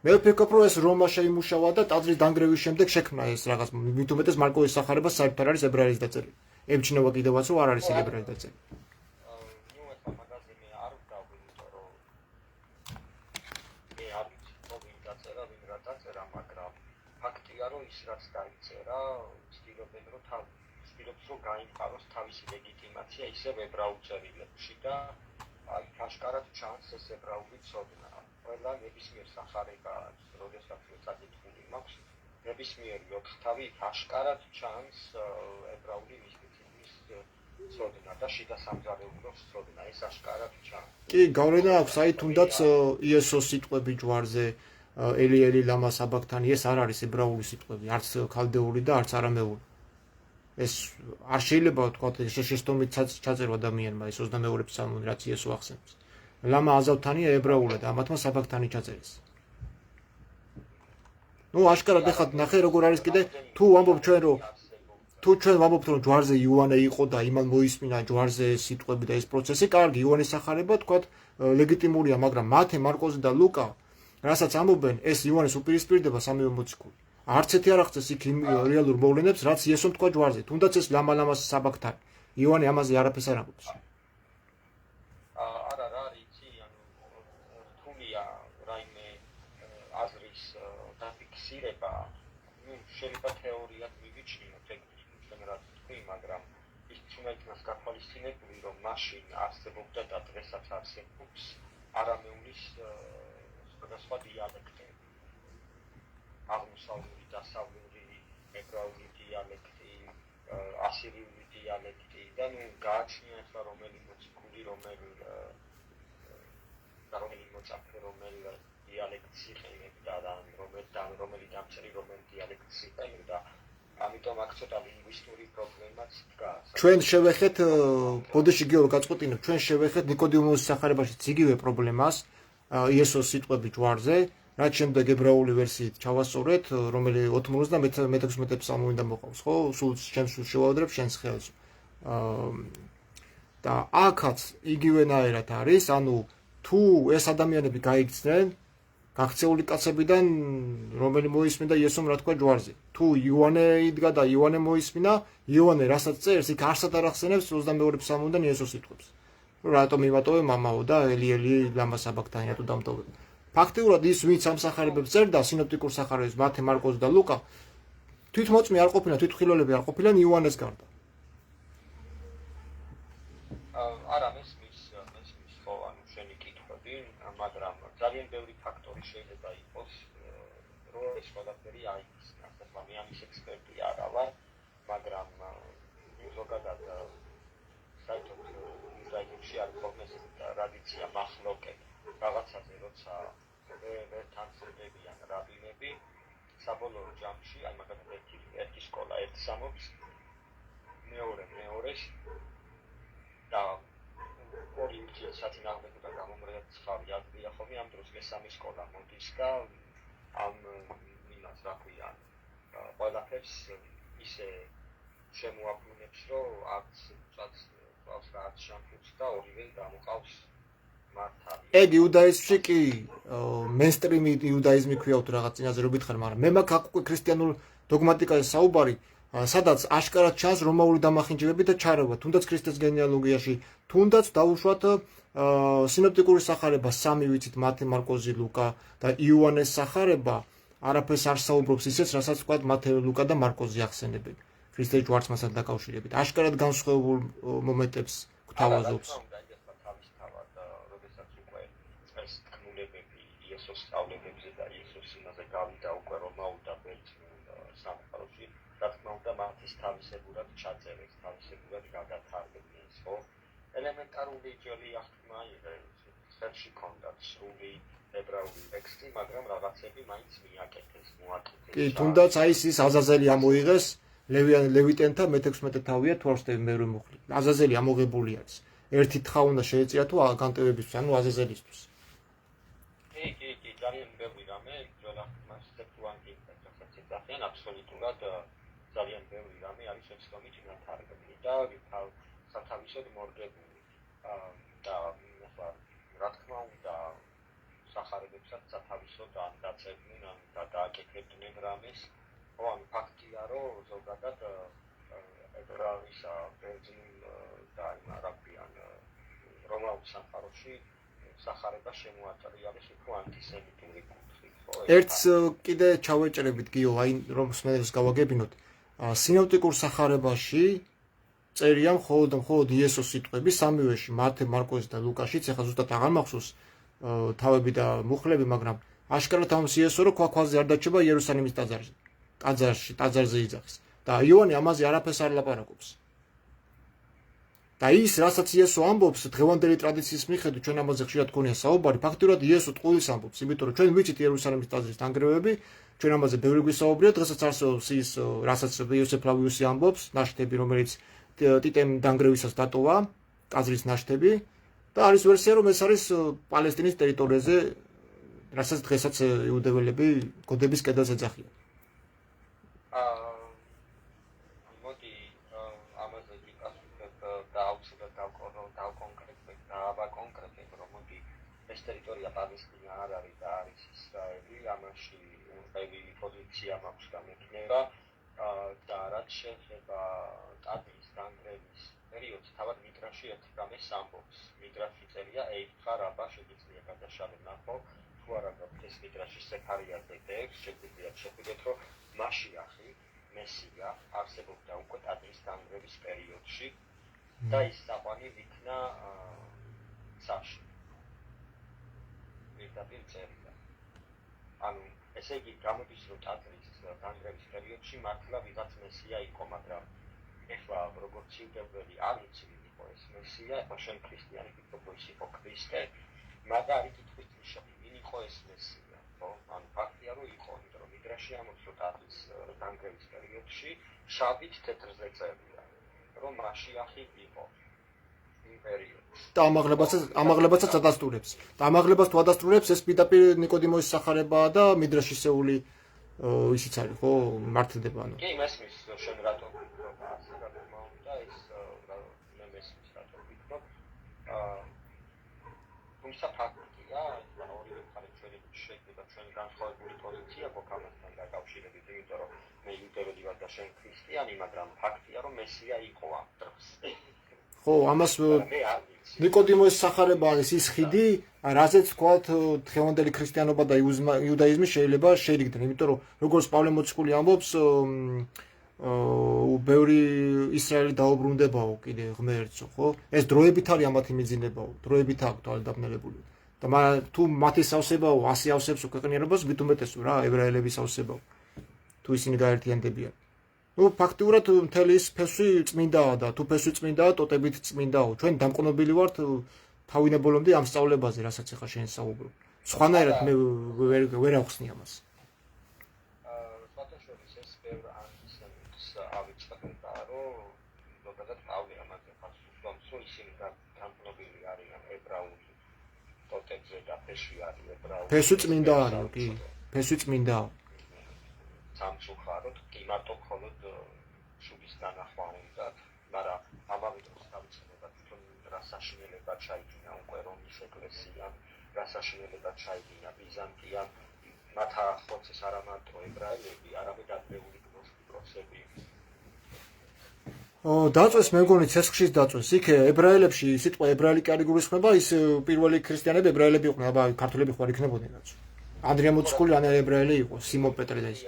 მე ვფიქრობ, რომ ეს რომა შეიმუშავა და ტაძრის დანგრევის შემდეგ შექმნა ეს რაღაც. მით უმეტეს მარკოვის სახარება საერთოდ არ არის ებრაელის დაწერილი. ემჩნევა კიდევაც, რომ არ არის ებრაელის დაწერილი. რაც დაიწერა, ცდილობენ რომ გაიმყაროს თავისი ლეგიტიმაცია ისევ ებრაულ წერილებში და აი ფაშკარად ჩანს ეს ებრაული ცოდნა. ყველა ნებისმიერ სახარება, როდესაც წაკითხული მაქვს, ნებისმიერი ოთხთავი ფაშკარად ჩანს ებრაული მისტიციზმის ცოდნა და შიდა სამზარეულოს ცოდნა, ეს აშკარად ჩანს. კი, გავლენა აქვს აი თუნდაც იესოს სიტყვები ჯვარზე ელი ელი ლამა საბაქთანი, ეს არ არის ებრაული სიტყვები, არც ქალდეული და არც არამეული. ეს არ შეიძლება ვთქვათ, შეშტომით ჩაწერვა ადამიანმა ეს 22 ფსალმი, რაც იესო ახსენებს. ლამა აზავთანია ებრაულად, ამათმა საბაქთანი ჩაწერეს. ნუ აშკარად ეხლა ნახე როგორ არის კიდე, თუ ვამბობ ჩვენ რომ რომ ჯვარზე იოანე იყო და იმან მოისმინა ჯვარზე სიტყვები და ეს პროცესი, კარგი, იოანეს სახარება ვთქვათ, ლეგიტიმურია, მაგრამ მათე, მარკოზი და ლუკა რასაც ამბობენ, ეს იოანეს უპირისპირდება სამივე მოციქული. არც ერთი არ აღწევს იქ რეალურ მოვლენებს, რაც იესომ თქვა ჯვარზე. თუნდაც ეს ლამას საბაქთანი. იოანე ამაზე არაფერს არ ამბობს. არა, რა იცი, ანუ რთულია რაიმე აზრის დაფიქსირება, ნუ შეიძლება თეორიად მივიჩნიოთ ეგ ჩვენ რაც თქვი, მაგრამ ის უნდა იქნას გათვალისწინებული, რომ მაშინ არსებობდა და დღესაც არსებობს არამეულის სხვადასხვა დიალექტები. აღმოსავლური, დასავლური, ებრაული დიალექტი, ასირიული დიალექტი და ნუ გააჩნია ახლა რომელი მოციქული, რომელი მოწაფე, რომელი დიალექტს იყენებდა და რომელი დამწერი რომელ დიალექტს იყენებდა. ამიტომ აქ ცოტა ლინგვისტური პრობლემაც დგას. ჩვენ შევეხეთ, ბოდიში გიორ გაწყვეტინებ, ჩვენ შევეხეთ ნიკოდიმოსის სახარებაშიც იგივე პრობლემას, იესოს სიტყვები ჯვარზე. რაც შემდეგ ებრაული ვერსიით ჩავასწორეთ, რომელი 90-მე ფსალმიდან მოყავს, ხო? სულ ჩემს შევადრებ შენს ხელს. და აქაც იგივენაირად არის, ანუ თუ ეს ადამიანები გაიქცნენ გაქცეული კაცებიდან, რომელი მოისმინა იესომ რა თქვა ჯვარზე. თუ იოანე იდგა და იოანე მოისმინა, იოანე რასაც წერს, იქ არსად არ ახსენებს 22 ფსალმიდან იესოს სიტყვებს. რატომ იმატოვე მამაო და ელი ლამა საბაქთანი რატო დამტოვე? ფაქტიურად ის ვინც ამ სახარებებს წერდა, სინოპტიკურ სახარებებს, მათე, მარკოზი და ლუკა, თვითმოწმე არ ყოფილა, თვითმხილველები არ ყოფილან იოანეს გარდა. არა, მესმის ხო, ანუ შენი კითხვები, მაგრამ ძალიან ბევრი ფაქტორი შეიძლება იყოს, რომ ეს ყველაფერი აიხსნას. ახლა მე ამის ექსპერტი არა ვარ, მაგრამ ზოგადად საერთოდ იუდაიზმში არ ყოფნის ტრადიცია მახლოკე რაღაცაზე, როცა ვერ თანხმდებიან რაბინები, საბოლოო ჯამში, აი მაგალითად ერთი სკოლა ერთს ამბობს, მეორეს და ორი საწინააღმდეგო და გამომრეცხავი ადრია ხოლმე, ამ დროს მესამე სკოლა მოდის და ამ იმას რა ქვია, ყველაფერს ისე შემოაბრუნებს, რომ არც წავს და არც შამფუთს და ორივე გამოყავს მართალი. ეგ იუდაიზმში კი მენსტრიმი იუდაიზმი ქვია თუ რაღაც წინაზე რო გითხარ, მაგრამ მე მაქვს აქ უკვე ქრისტიანულ დოგმატიკაზე საუბარი, სადაც აშკარად ჩანს რომაული დამახინჯებები და ჩარევა, თუნდაც ქრისტეს გენეალოგიაში, თუნდაც დაუშვათ სინოპტიკური სახარება, სამი ვიცით, მათე, მარკოზი, ლუკა და იოანეს სახარება, არაფერს არ საუბრობს ისეც, რასაც ვთქვათ, მათე, ლუკა და მარკოზი ახსენებენ. ქრისტეს ჯვარცმასთან დაკავშირებით. აშკარად განსხვავებულ მომენტებს გვთავაზობს. თავისთავად, როდესაც უკვე წელს თქმულებები იესოს სწავლებებზე და იესოს იმაზე გავიდა უკვე რომაულ და ბერძნულ სამყაროში, რა თქმა უნდა, მათთვის თავისებურად ჩაწერეს, თავისებურად გადათარგმნეს, ხო? ელემენტარული ძველი აღთქმა იღებს, ხელში ჰქონდათ სრული ებრაული ტექსტი, მაგრამ რაღაცები მაინც მიაკეთეს, მოაკეთეს. კი, თუნდაც აი ის აზაზელი ამოიღეს ლევიტენთა მე-16 თავია თუ არ ვშტები მე რომ მოხდი. აზაზელი ამოღებული არის. ერთი თხა უნდა შეეწირა თუ განტევებისთვის, ანუ აზაზელისთვის. კი, ძალიან ბევრი რამე ძველ აღთქმას სეპტუაგინტას რასაც ეძახიან, აბსოლუტურად ძალიან ბევრი რამე არის შეცდომით ნათარგმნი და სათავისოდ მორგებული. და რა თქმა უნდა, სახარებებსაც სათავისოდ ან დაწევდნენ, ან დააკეთებდნენ რამეს. ხო, ანუ ფაქტია, რომ ზოგადად ებრაულისა ბერძნულ და არაბიან რომაულ სამყაროში სახარება შემოაჭრიალეს უფრო ანტისემიტური კუთხით, ხო? ერთს კიდე ჩავეჭრებით გიო, აი რომ სმენელს გავაგებინოთ. სინოპტიკურ სახარებაში წერია მხოლოდ იესოს სიტყვები სამივეში, მათე, მარკოზი და ლუკაშიც, ეხლა ზუსტად აღარ მახსოვს თავები და მუხლები, მაგრამ აშკარად ამს იესო რომ ქვაზე არ დაჩება იერუსალიმის ტაძარზე იძახის. და იოანე ამაზე არაფერს არ ლაპარაკობს. და ის, რასაც იესო ამბობს, დღევანდელი ტრადიციის მიხედვით ჩვენ ამაზე ხშირად გქონია საუბარი, ფაქტურად იესო ტყუილს ამბობს, იმიტომ რომ ჩვენ ვიცით იერუსალიმის ტაძრის დანგრევები, ჩვენ ამაზე ბევრი გვისაუბრია, დღესაც არსებობს ის, რასაც იოსებ ფლავიუსი ამბობს, ნაშთები, რომელიც ტიტემ დანგრევისას დატოვა, ტაძრის ნაშთები, და არის ვერსია, რომ ეს არის პალესტინის ტერიტორიაზე, რასაც დღესაც იუდეველები გოდების კედელს ეძახიან. მოდი ამაზე ვიპასუხებ და აუცილებლად დავკონკრეტებ, რომ მოდი ეს ტერიტორია პალესტინა არ არის და არის ისრაელი, ამაში ყევი პოზიცია მაქვს გამექნება და რაც შეეხება ტაძრის დანგრევის პერიოდს, თავად მიდრაში ერთი რამეს ამბობს. მიდრაში წერია ეიფხა რაბა შეგიძლია გადაშალე ნახო, თუ არა გაქვთ ეს მიდრაში სეფარიაზე ტექს, შეგიძლიათ შეხვიდეთ, რომ მაშიახი მესია არსებობდა უკვე ტაძრის დანგრევის პერიოდში და ის საყვანი ვიქნა ცაში. პირდაპირ წერია. ანუ ესე იგი გამოდის, რომ ტაძრის დანგრევის პერიოდში მართლა ვიღაც მესია იყო, მაგრამ ეხლა როგორც იუდეველი არ იცი ვინ იყო ეს მესია, ეხლა შენ ქრისტიანი ვიქნებ, ის იყო ქრისტე, მაგარი კითხვის ნიშანი, ვინ იყო ეს მესია, ხო? ანუ ფაქტია, რომ იყო, იმიტომ რომ მიდრაში ამბობს, რომ ტაძრის დანგრევის პერიოდში შავით თეთრზე წერია, რომ მაშიახი იყო იმ პერიოდში. და ამაღლებასაც ადასტურებს. და ამაღლებას თუ ადასტურებს, ეს პირდაპირ ნიკოდიმოსის სახარებაა და მიდრაშისეული ისიც არის, ხო, მართლდება ანუ. კი, მესმის, შენ რატო ვიქნებ, ასე რა თქმა უნდა, ეს მე მესმის რატო ვიქნებ. თუმცა ფაქტია, ორივე მხარე ჩვენი შეიძლება ჩვენი განსხვავებული პოზიცია გვაქვს ამასთან დაკავშირებით, იმიტომ რომ მე იუდეველი ვარ და შენ ქრისტიანი, მაგრამ ფაქტია, რომ მესია იყო ამ დროს. ხო, ამას ნიკოდიმოსის სახარება არის ის ხიდი, რაზეც თქვათ დღევანდელი ქრისტიანობა და იუდაიზმი შეიძლება შეერიგდნენ, იმიტომ რომ როგორც პავლე მოციქული ამბობს, ბევრი ისრაელი დაუბრუნდებაო კიდე ღმერთსო, ხო? ეს დროებით არის ამათი მიძინებაო, დროებით აქვს თვალდაბნელებული. და მაგრამ თუ მათი სავსებაო 100 ავსებსო ქვეყნიერობას, ვით უმეტესო რა, ებრაელების სავსებაო. თუ ისინი გაერთიანდებიან. ფაქტიურად მთელი ის ფესვი წმინდაა და თუ ფესვი წმინდაა, ტოტებით წმინდაო. ჩვენ დამყნობილი ვართ თავინებოლომდე ამ სწავლებაზე, რასაც ახლა შენ საუბრობ. სხვანაირად მე ვერ ავხსნი ამას. სპატაშორის ეს ბევრ ანტისემიტს ავიწყდება, რომ ზოგადად პავლე ამაზე ხასუსობს, რომ ისინი დამყნობილი არიან ებრაული ტოტებზე და ფესვი არის ებრაული. ფესვი წმინდა არის, კი. ფესვი წმინდაა. სამწუხაროდ კი მარტო მხოლოდ შუბის დანახვა უნდა, მაგრამ ამავე დროს დავიწყება თვითონ რა საშინელება ჩაიდინა უკვე რომის ეკლესიამ, რა საშინელება ჩაიდინა ბიზანტიამ, მათ ახლოცეს არა მარტო ებრაელები, არამედ ადრეული გნოსტიკოსები. დაწვეს მე მგონი ცეცხლის დაწვეს. იქ ებრაელებში სიტყვა ებრაელი კი არ იგულისხმება, ის პირველი ქრისტიანები ებრაელები იყვნენ, აბა ქართველები ხო არ იქნებოდნენ რაც. ანდრია მოციქული ან ებრაელი იყო, სიმონ პეტრე და ის.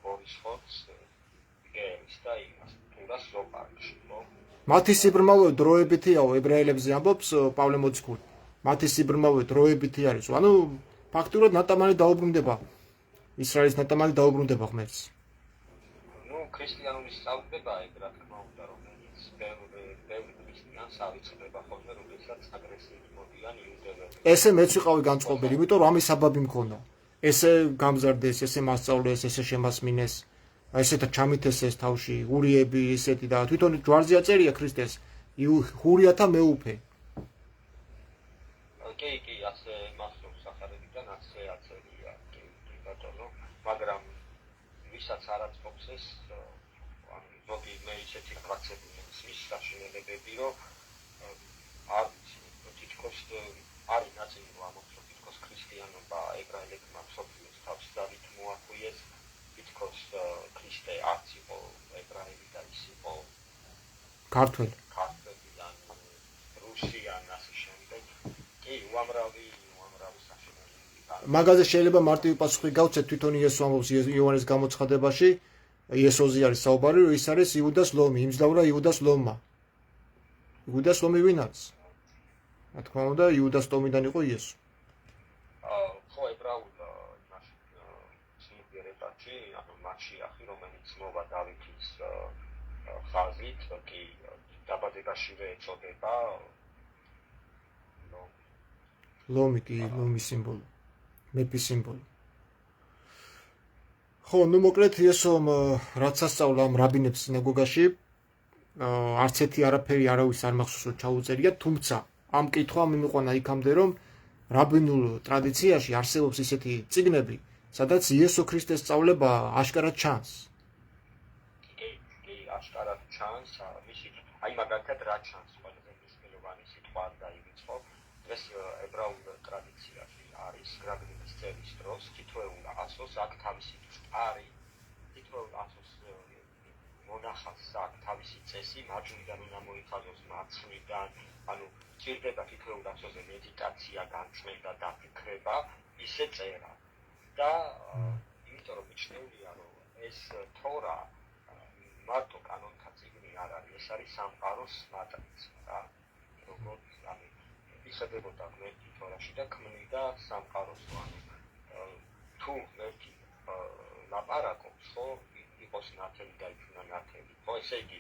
როგორც იხმარება ზოპარკში, ხო? მათი სიბრმავე დროებითიაო ებრაელებზე ამბობს პავლე მოციქული. მათი სიბრმავე დროებითი არის. ანუ ფაქტურად ნატამალი დაუბრუნდება. ისრაელის ნატამალი დაუბრუნდება ღმერთს. ნუ ქრისტიანული სწავლება ეგ რა თქმა უნდა, რომელიც ბევრი ქრისტიანს ავიწყდება ხოლმე, რომელსაც აგრესიით მოდიან იუდეველები. ესე მეც ვიყავი განწყობილი, იმიტომ რომ ამის საბაბი მქონდა. ესე გამზარდეს, ესე მასწავლეს, ესე შემასმინეს, ესეთა ჩამითესეს თავში, ურიები, ესეთი და თვითონ ჯვარზე აწერია ქრისტეს, ჰურიათა მეუფე. კი, ასე მასწავლს სახარებიდან ასე აწერია, კი ბატონო, მაგრამ ვისაც არ აწყობს ეს, ანუ ზოგი მე ისეთი კვაცები მის საშინელებები, რომ არ ვიცი, თითქოს არის ნაწილი ამბობს, რომ თითქოს ქრისტიანობა ებრაელებმა მსოფლიოს თავს დავით მოახვიეს, თითქოს ქრისტე არც იყო ებრაელი და ის იყო ქართველი ან რუსი ან ასე შემდეგ. კი, უამრავი საშინელებები. მაგაზე შეიძლება მარტივი პასუხი გავცეთ, თვითონ იესო ამბობს იოანეს გამოცხადებაში, იესოზე არის საუბარი, რომ ის არის იუდას ლომი, იმსდავრა იუდას ლომმა. იუდას ლომი ვინ არის? რა თქმა უნდა, იუდას ლომიდან იყო იესო. ხო, ებრაულ იმაში ცნობიერებაში, ანუ მათში ახი, რომელიც მოვა დავითის ხაზით, კი დაბადებაშივე ეწოდება ლომი კი, ლომის სიმბოლო. მეფის სიმბოლო. ხო, ნუ მოკლედ იესომ რაც ასწავლა ამ რაბინებს სინაგოგაში, არც ერთი არაფერი არავის არ მახსოვს რომ ჩაუწერია, თუმცა ამ კითხვამ მიმიყვანა იქამდე, რომ რაბინულ ტრადიციაში არსებობს ისეთი წიგნები, სადაც იესო ქრისტეს სწავლება აშკარად ჩანს. კი, აშკარად ჩანს, მისი აი მაგალითად რა ჩანს, ყველაზე მნიშვნელოვანი სიტყვა დაივიწყო. ეს ებრაულ ტრადიციაში არის რაბინის წერის დროს თითოეულ ასოს აქ თავისი წყარი, თითოეულ ასოს მონახავს აქ თავისი წესი, მარჯვნიდან უნდა მოიხაზოს მარცხნიდან, ანუ ჭირდება თითოეულ ასოზე მედიტაცია, განწმენდა, დაფიქრება, ისე წერა. და იმიტომ რომ მიჩნეულია, რომ ეს თორა მარტო კანონთა წიგნი არ არის, ეს არის სამყაროს მატრიცა რა. როგორც ანუ იხდებოდა ღმერთი თორაში და ქმნიდა სამყაროს, ანუ თუ ღმერთი ლაპარაკობს, ხო, იყოს ნათელი და იქნა ნათელი, ხო, ესე იგი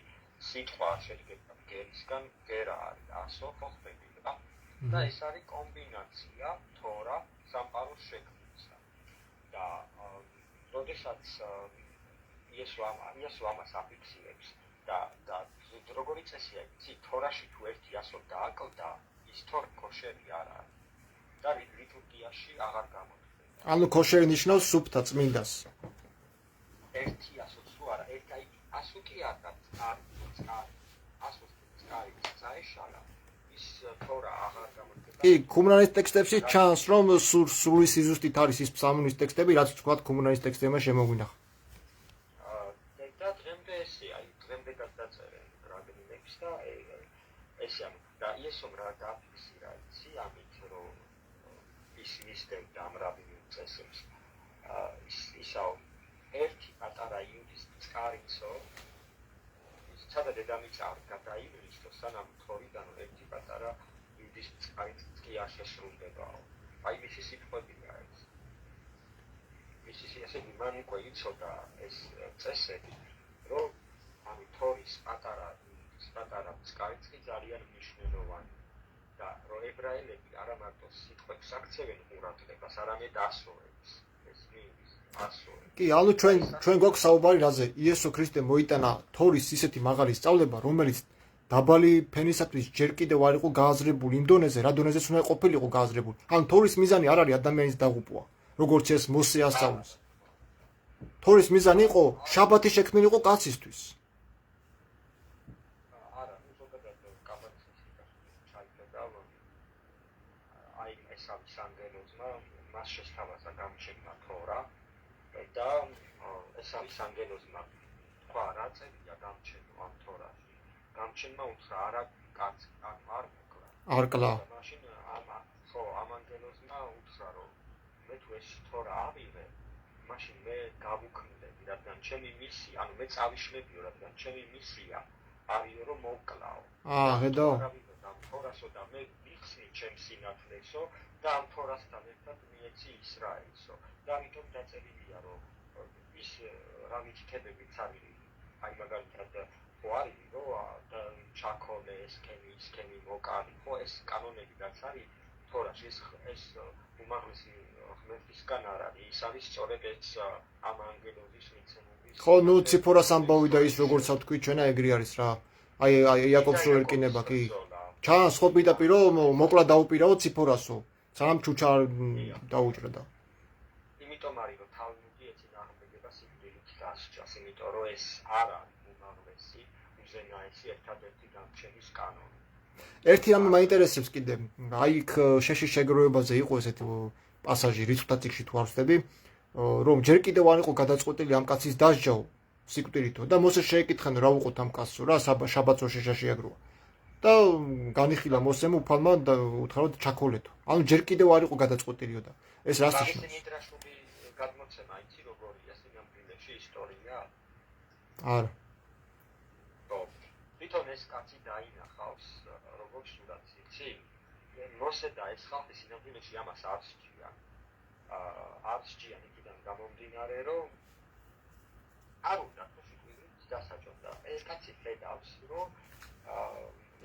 სიტყვა შედგება გერისგან, გერა არის ასო, ხო ხმები რა. და ეს არის კომბინაცია თორა სამყაროს შექმნისა. და როდესაც იესო ამას აფიქსირებს და როგორი წესია, იცი, თორაში თუ ერთი ასო დააკლდა, ის თორ ქოშერი არ არის. და ლიტურგიაში აღარ გამოიხდება. ანუ ქოშერი ნიშნავს სუფთა წმინდას. ერთი ასოც თუ არა, ერთი ასო კი არ არის, ასოს წყარი წაეშალა, ის თორა აღარ გამოიხდება. კი, ქუმრანის ტექსტებში ჩანს, რომ სრული სიზუსტით არის ის ფსალმუნის ტექსტები, რაც თქვა ქუმრანის ტექსტებმა შემოგვინახა. და დღემდე ესეა, დღემდე გადაწერენ რაბინებს და ესე და იესომ რა დააფიქსირა, იცი, ამით რომ ის მისდევდა ამ რაბინულ წესებს. ისაო ერთი პატარა იუდის წყარიცო, ის ცადა დედამიწა არ გადაივლისო, სანამ თორიდან ერთი პატარა იუდის წყარიც კი არ შესრულდებაო. აი მისი სიტყვებია ეს. მისი ესე მან უკვე იცოდა ეს წესები, რომ ანუ თორის პატარა წყარიც კი ძალიან მნიშვნელოვანი და რომ ებრაელები არა მარტო სიტყვებს აქცევენ ყურადღებას, არამედ ასოებს. ეს მიდის ასოებს. კი, ანუ ჩვენ გვაქვს საუბარი რაზე? იესო ქრისტე მოიტანა თორის ისეთი მაღალი სწავლება, რომელიც დაბალი ფენისათვის ჯერ კიდევ არ იყო გააზრებული იმ დონეზე, რა დონეზეც უნდა ყოფილიყო გააზრებული. ანუ თორის მიზანი არ არის ადამიანის დაღუპვა, როგორც ეს მოსე ასწავლის. თორის მიზანი იყო შაბათი შექმნილიყო კაცისთვის. არა, ზოგადად კაბალისტიკა ჩაიწერა, აი ესავის ანგელოზმა მას შესთავაზა გამოჩენა თორა და ესავის ანგელოზმა თქვა რა წერია გამოჩენო ამ თორაში. გამჩენმა უთხრა არა კაც არ მოკლა. არ კლა. მაშინ ამ ანგელოზმა უთხრა რომ მე თუ ეს თორა ავიღე, მაშინ მე გავუქმდები რადგან ჩემი მისია, ანუ მე წავიშლებიო, რადგან ჩემი მისია არისო რომ მოვკლაო. ხედავ. ამ თორასო და მე ვიხსნი ჩემს სინათლესო და ამ თორასთან ერთად მიეცი ისრაელსო. და ამიტომ დაწერილია რომ ის რა მითითებებიც არის, აი მაგალითად ხო არის რომ ჩაქოლე სქემი მოკალი, ხო ეს კანონები რაც არის თორაში ეს უმაღლესი ღმერთისგან არ არის, ის არის სწორედ ეს ამ ანგელოზის მიცემების. ხო, ნუ ციფორას ამბავი და ის როგორც თქვი ჩვენა ეგრე არის რა. აი იაკობს რო ერკინება კი. ჩანს ხო პირდაპირ რომ მოკლა დაუპირაო ციფორასო. სანამ ჩუჩა დაუჭრა და. იმიტომ არის რომ თალმუდი ეწინააღმდეგება სიკვდილით დასჯას, იმიტომ რომ ეს არ არის უმაღლესი, უზენაესი ერთადერთი დამრჩენის კანონი. ერთი რამე მაინტერესებს კიდე. აი იქ შეშის შეგროვებაზე იყო ესეთი პასაჟი რიცხვთა წიგნში თუ არ ვსწრები, რომ ჯერ კიდევ არ იყო გადაწყვეტილი ამ კაცის დასჯაო სიკვდილითო და მოსეს შეეკითხენ რა უყოთ ამ კაცსო რა შაბათს რო შეშაშიაგროა. და განიხილა მოსემ უფალმა და უთხრა რომ ჩაქოლეთო. ანუ ჯერ კიდევ არ იყო გადაწყვეტილიო და ეს რას ნიშნავს? მიდრაშული გადმოცემა იცი როგორია სინამდვილეში ისტორია? არა. ხო. თვითონ ეს კაცი დაინახავს როგორც სურათს იცი? მოსე და ეს ხალხი სინამდვილეში ამას არ სჯიან. არ სჯიან იქიდან გამომდინარე რომ არ უნდა სიკვდილით დასაჯონ და ეს კაცი ხედავს რომ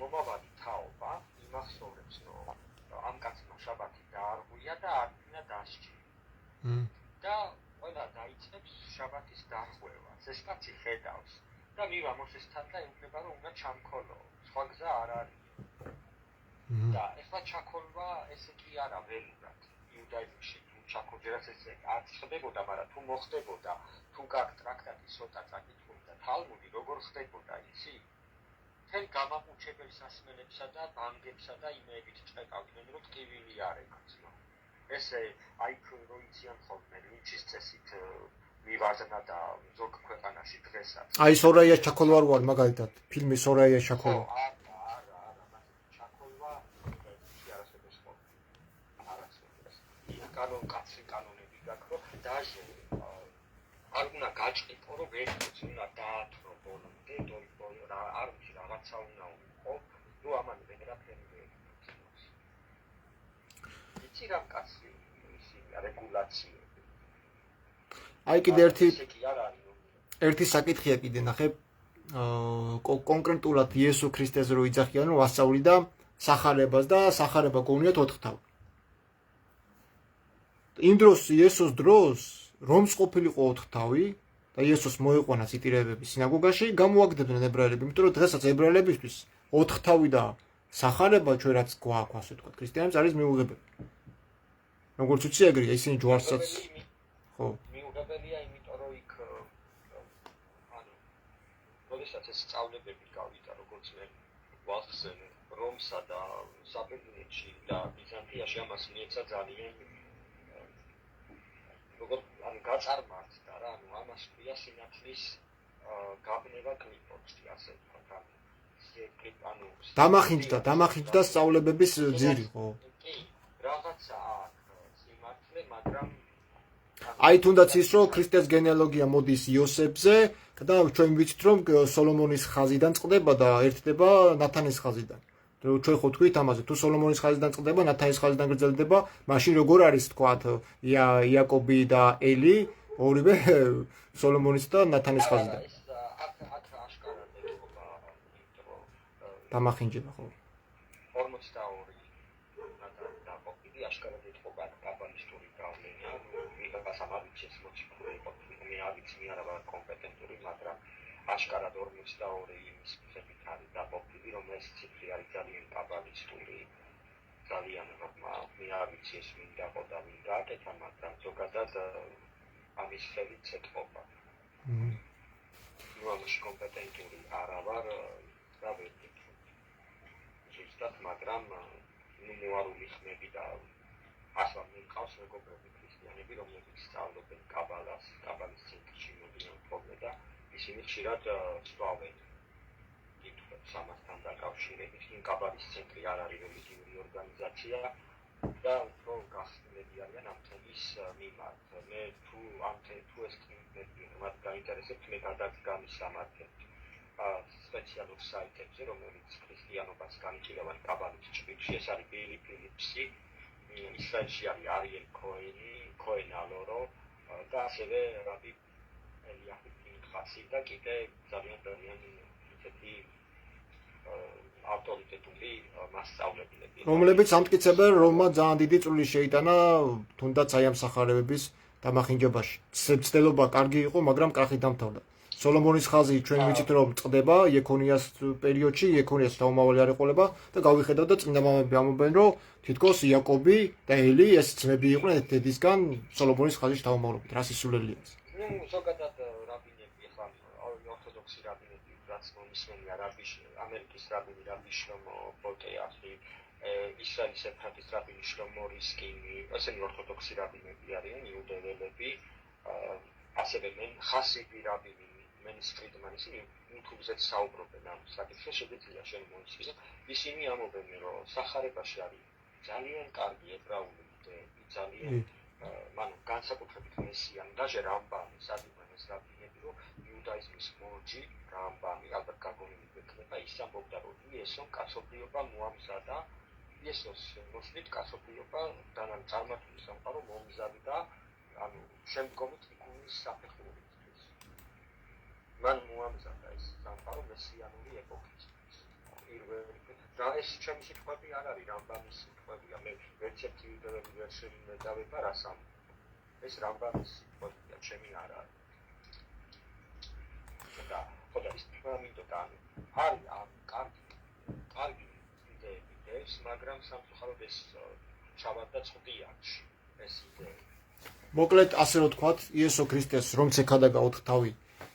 მომავალი თაობა იმახსოვრებს რომ ამ კაცმა შაბათი დაარღვია და არ უნდა დასჯი. და ყველა დაიწყებს შაბათის დახვევას. ეს კაცი ხედავს და მივა მოსესთან და ეუბნება რომ უნდა ჩამქოლო. სხვა გზა არ არის. და ეხლა ჩაქოლვა ესე კი არა ველურად. იუდაიზმში თუ ჩაქოლჯერაც ესე არ ხდებოდა, მაგრამ თუ მოხდებოდა, თუ გაქვს ტრაქტატი ცოტა წაკითხულდა თალმუდი როგორ ხდებოდა იცი? თელ გამაყუჩებელ სასმელებსა და ბანგებსა და იმეებით ჭყეკავდნენ რომ ტკივილი არ ეკაცნო. ესე აი რო იციან ხოლმე ლინჩის წესით მივაზნა და ზოგ ქვეყანაში დღესაც. აი სორაია ჩაქოლვა ვარ მაგალითად ფილმი სორაია ჩაქოლვა. არა, ჩაქოლვა არასოდეს ხო. არასოდეს. კანონ კაცი კანონები გაქვს რომ დაჟე არ უნდა გაჭყიყო რომ ვერც უნდა დაათრო ბოლომდე დოიბოლო რა არ ვიცი რაღაცა უნდა იყო ნუ ამან ვერაფერი ვერ იქნებს. იცი რა კაცი ისი რეგულაციები. აი კიდე ერთი საკითხია კიდე ნახე კონკრეტულად იესო ქრისტეზე რო იძახიან რომ ასწავლიდა სახარებას და სახარება გონიათ 4 თავი. იმ დროს იესოს დროს რომს ყოფილიყო 4 თავი და იესოს მოეყვანა ციტირებები სინაგოგაში გამოაგდებდნენ ებრაელები, იმიტომ რომ დღესაც ებრაელებისთვის 4 თავი და სახარება ჩვენ რაც გვაქვს ასე ვთქვათ ქრისტიანებს არის მიუღებელი. როგორც უცი ეგრეა ისინი ჯვარსაც ხო მიუღებელია იმიტომ რომ იქ ანუ როდესაც ეს სწავლებები გავიდა როგორც მე ვახსენე რომსა და საბერძნეთში და ბიზანტიაში ამას მიეცა ძალიან როგორც ანუ გაწარმართდა რა ანუ ამას ქვია სინათლის გაბნება კლიპოქსი ასე ვთქვათ ანუ დამახინჯდა სწავლებების ძირი ხო კი რაღაცა აქვს სიმართლე მაგრამ აი თუნდაც ის რომ ქრისტეს გენეალოგია მოდის იოსებზე და ჩვენ ვიცით რომ სოლომონის ხაზიდან წყდება და ერთდება ნათანის ხაზიდან ჩვენ ხო თქვით ამაზე თუ სოლომონის ხაზიდან წყდება ნათანის ხაზიდან გრძელდება მაშინ როგორ არის თქვათ იაკობი და ელი ორივე სოლომონის და ნათანის ხაზიდან დამახინჯება ხო 42 ნათანი და ყოფილი აშკარად ეთყობა კაბალისტური გავლენა ვიღაც ამავიჩეს მოციქული იყო მე არ ვიცი მე არა ვარ კომპეტენტური მაგრამ აშკარად 42 იმის მიხედვით არის დაყოფილი რომ ეს ციფრი არის ძალიან კაბალისტური ძალიან მე არ ვიცი ეს ვინ დაყო და ვინ გააკეთა მაგრამ ზოგადად ამის ხელით ეთყობა ამაში კომპეტენტური არა ვარ რა ვიცი ზუსტად მაგრამ ნუმერალური ხმები და ასლა მიყავს მეგობრები ქრისტიანები რომლებიც სწავლობენ კაბალას კაბალის ცენტრში მოდიან ხოლმე და ისინი ხშირად სწავლენ კითხებს ამასთან დაკავშირებით იმ კაბალის ცენტრი არ არის რელიგიური ორგანიზაცია და უფრო გახსნილები არიან ამ თემის მიმართ. მე თუ ეს თემები მათ გაინტერესებთ, მე გამისამართებთ სპეციალურ საიტებზე, რომელიც ქრისტიანობას განიხილავენ კაბალის ჭრილში. ეს არის ბილი ფილიპსი, ისრაელში არის არიელ ქოენ ალორო და ასევე რაბი ელიაჰი პინხასი და კიდე ძალიან ისეთი ავტორიტეტული მასწავლებლები, რომლებიც ამტკიცებენ, რომმა ძალიან დიდი წვლილი შეიტანა თუნდაც აი ამ სახარებების დამახინჯებაში. ცდელობა კარგი იყო, მაგრამ კახი დამთავრდა. სოლომონის ხაზი ჩვენ ვიცით რომ წდება იეკონიას პერიოდში, იეკონიას თავმავალი არ ეყოლება და გავიხედავ და წმინდა მამები ამბობენ რომ თითქოს იაკობი და ელი ეს ძმები იყვნენ დედისგან სოლომონის ხაზის თავმავლობით. რა სისულელია ეს? ნუ ზოგადად რაბინები ხან ორთოდოქსი რაბინები რაც მომისმენია ამერიკის რაბინი რაბი შლომო ბოტეახი ისრაელის ეფრატის რაბინი შლომო რისკინი ესენი ორთოდოქსი რაბინები არიან იუდეველები ასევე ხასიდი რაბინი მენის ფრიდმანი ისინი YouTube-ზე საუბრობენ ამ საკითხზე შეგვიძლია შენ მოიცისო ისინი ამობენ რომ სახარებაში არის ძალიან კარგი ებრაული ძალიან მანუ განსაკუთრებით მესიანი და ჟერამბანი სადიმენ ეს რაბინები რომ იუდაიზმის მოჯი რამბანი ალბათ გაგონილი იქნება ის ამბობდა რომ იესო კაცობრიობა მოამზადა იესოს მოსვლით კაცობრიობა დანამ წარმართული სამყარო მომზადდა ანუ შემდგომი ტიკუნის საფეხურისთვის მან მოამზადა ეს სამყარო მესიანური ეპოქისთვის პირველი და ეს ჩემი სიტყვები არ არის რამბანის სიტყვებია მე ერთ-ერთი იუდეველური ვერსიები დავება რას ამბობ ეს რამბანის სიტყვებია ჩემი არ არის და ხოდა ის მინდოდა არის ამ კარგი იდეების მაგრამ სამწუხაროდ ეს ჩავარდა წვდიანში ეს იდეები მოკლედ ასე რომ თქვათ იესო ქრისტეს რომც ეკადაგა 4 თავი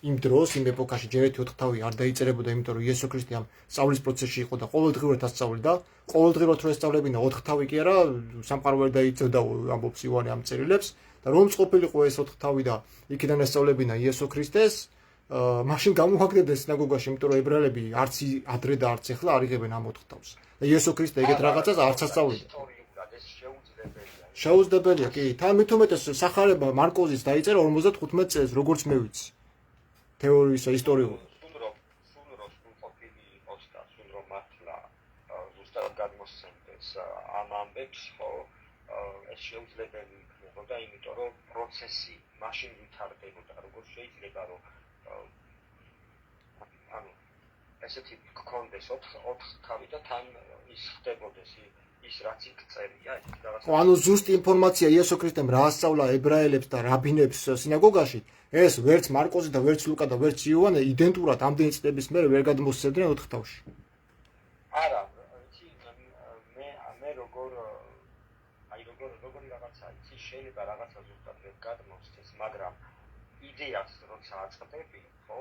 იმ დროს იმ ეპოქაში ჯერ ერთი 4 თავი არ დაიწერებოდა იმიტომ რომ იესო ქრისტე ამ სწავლის პროცესში იყო და ყოველდღიურად ასწავლიდა ყოველდღიურად რო ესწავლებინა 4 თავი კი არა სამყარო ვერ დაიწერდა ამბობს იოანე ამ წერილებს და რომც ყოფილიყო ეს 4 თავი და იქიდან ესწავლებინა იესო ქრისტეს მაშინ გამოაგდებდნენ სინაგოგაში იმიტომ რომ ებრაელები არც ადრე და არც ახლა არ იღებენ ამ 4 თავს და იესო ქრისტე ეგეთ რაღაცას არც ასწავლიდა შეუძლებელია კი თან მით უმეტეს სახარება მარკოზის დაიწერა 55 წელს როგორც მე ვიცი თეორიისა ისტორიული ამ ამბებს ხო ეს შეუძლებელი იქნება და იმიტომ რომ პროცესი მაშინ ვითარდებოდა როგორც შეიძლება რომ ანუ ესეთი გქონდეს 4 თავი და თან ის ხდებოდეს ის რაც იქ წერია ეს ანუ ზუსტი ინფორმაცია იესო ქრისტემ რა ასწავლა ებრაელებს და რაბინებს სინაგოგაში ეს ვერც მარკოზი და ვერც ლუკა და ვერც იოანე იდენტურად ამდენი წლების მერე ვერ გადმოსცემდნენ 4 თავში არა მე როგორი რაღაცა იცი შეიძლება რაღაცა ზუსტად ვერ გადმოსცეს მაგრამ იდეას როცა აწყდები ხო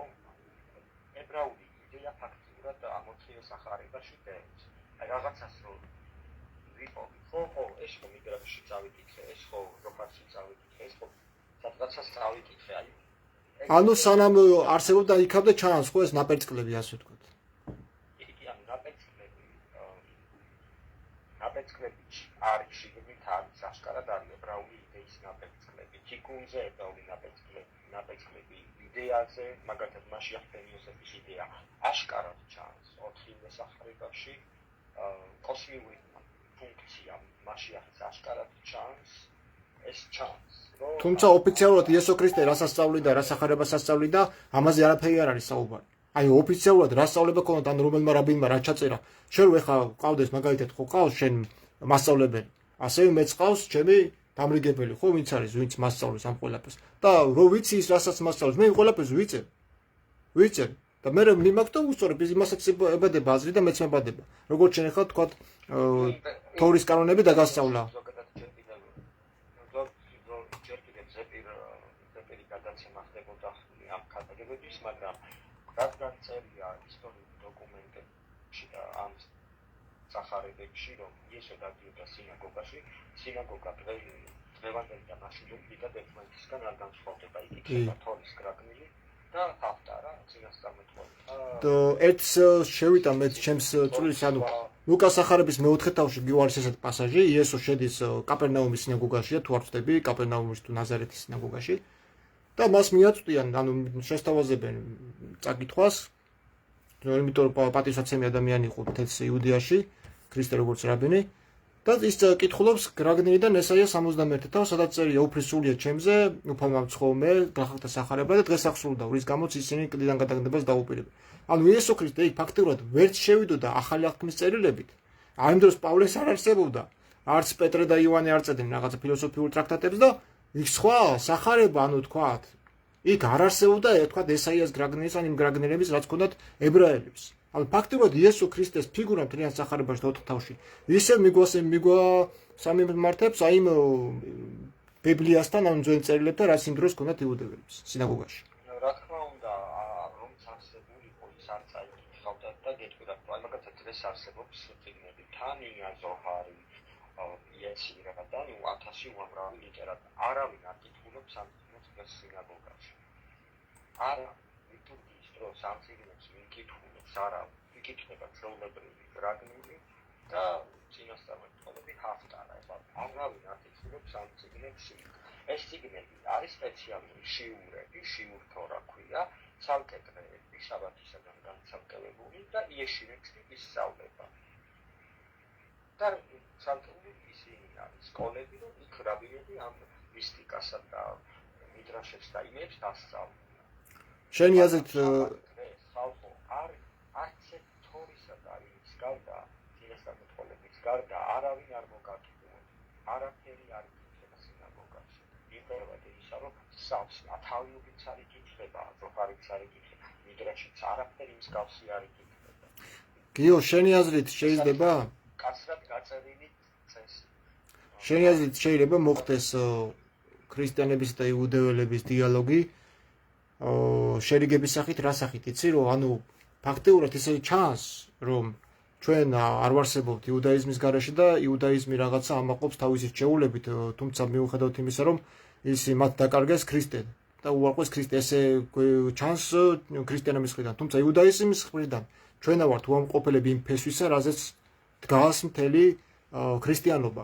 ებრაული იდეა ფაქტიურად ამ 4 სახარებაში დევს აი რაღაცას რომ ვიპოვი ხო ეს ხო მიგრაციაში წავიკითხე ეს ხო როფარში წავიკითხე ეს ხო სადღაცას წავიკითხე აი ანუ სანამ არსებობდა იქამდე ჩანს ხო ეს ნაპერწკლები ასე ვთქვათ იგი ამ ნაპერწკლები არის შიგნით არის აშკარად არის ებრაული იდეის ნაპერწკლები თიკუნზე ებრაული ნაპერწკლები იდეაზე მაგალითად მასიახ ფენიოსების იდეა აშკარად ჩანს 4 სახარებაში კოსმიური ფუნქცია მასიახის აშკარად ჩანს ეს ჩანს თუმცა ოფიციალურად იესო ქრისტე რას ასწავლიდა რა სახარებას ასწავლიდა ამაზე არაფერი არ არის საუბარი აი ოფიციალურად რა სწავლება ქონდა ან რომელმა რაბინმა რა ჩაწერა შენ ხა ყავდეს მაგალითად ხო ყავს შენ მასწავლებელი ასევე მეც ყავს ჩემი დამრიგებელი ხო ვინც არის ვინც მასწავლის ამ ყველაფერს და რო ვიცი ის რასაც მასწავლის მე ყველაფერს ვიწერ და მე მიმაქვს და უსწორებ იმასაც ებადება აზრი და მეც მებადება როგორც შენ ხა თქვა თორის კანონები დაგასწავლა მაგრამ რადგან წერია ისტორიულ დოკუმენტებში და ამ სახარებებში რომ იესო დადიოდა სინაგოგაში სინაგოგა დღევანდელი და მაშინდელი ერთმანეთისგან არ განსხვავდება იქ იქნება თორის კრაკნილი და ავტარა წინასწარმეტყველი. ერთს შევიტა მე ჩემს წვლის ანუ ლუკას ახარების მეოთხე თავში გიوارის ესეთ პასაჟი იესო შედის კაპერნაუმის სინაგოგაში თუ არ ვწდები კაპერნაუმის თუ ნაზარეთის სინაგოგაში და მას მიაწვდიან ანუ შესთავაზებენ წაკითხვას იმიტომ რომ პატივსაცემი ადამიანი იყო მთელს იუდეაში ქრისტე როგორც რაბინი და ის კითხულობს გრაგნეიდან ესაია 61 თავს სადაც წერია უფლისულია ჩემზე უფალმა მცხოვმე გახახთა სახარება და დღეს აღსრულდა რის გამოც ისინი კლდიდან გადაგდებას დაუპირებენ ანუ იესო ქრისტე იქ ფაქტობრივად ვერც შევიდოდა ახალი აღთქმის წერილებით აი იმ დროს პავლეს არ არსებობდა არც პეტრე და იოანე არ წერდნენ რაღაცა ფილოსოფიურ ტრაქტატებს და იქ სხვა სახარება ანუ თქვათ იქ არ არსებობდა თქვათ ესაიას გრაგნეის ან იმ გრაგნერების რაც ჰქონდათ ებრაელებს ანუ ფაქტობრივად იესო ქრისტეს ფიგურა მთლიან სახარებაში 4 თავში ისევ მიგვა სამი მართებს აი იმ ბიბლიასთან ან ძველ წერილებთან რაც იმ დროს ჰქონდათ იუდეველებს სინაგოგაში რა თქმა უნდა რომც არსებული იყო ის არც აიკითხავდა და გეტყვით აი მაგალითად დღეს არსებობს წიგნები თანია ზოჰარი იესირა და ნუ 1000 უამრავი ლიტერატურა არავინ არ კითხულობს ამ წიგნებს სინაგოგაში არა ლიტურგიის დროს ამ წიგნებს მიკითხულობს არა იკითხება ჩვეულებრივი გრაგნული და წინასწარმეტყველები ჰაფტარა ეხლა არავინ არ კითხულობს ამ წიგნებს ეს წიგნები არის სპეციალური შიურები შიურთორა ქვია ცალკე დღეები შაბათისაგან განცალკევებული და იეშივექსი ისწავლება და ცალკეული ისინი არის სკოლები რომ იქ რაბინები ამ მისტიკასა და მიდრაშებს და იმებს დასწავლენ შენი აზრით ხალხო არც თორისა და იმის გარდა წინასწარმეტყველების გარდა არავინ არ მოგაკითხულობ არაფერი არ იკითხება სინაგოგაში იმპერატორი ისა რომ სავს ათავიობიც არ იკითხება ზოჰარიც არ იკითხება მიდრაშიც არაფერი მსგავსი არ იკითხება გიო შენი აზრით შეიძლება კაცრად გაწერილი წესი შენი აზრით შეიძლება მოხდეს ქრისტიანების და იუდეველების დიალოგი შერიგების სახით რა სახით იცი რომ ანუ ფაქტობრივად ისე ჩანს რომ ჩვენ არ ვარსებობთ იუდაიზმის გარეშე და იუდაიზმი რაღაცა ამაყობს თავისი რჩეულებით თუმცა მიუხედავად იმისა რომ ის მათ დაკარგეს ქრისტე და უარყვეს ქრისტე ესე ჩანს ქრისტიანების მხრიდან თუმცა იუდაიზმის მხრიდან ჩვენა ვართ უამყოფელები იმ ფესვისა რაზეც დგას მთელი ქრისტიანობა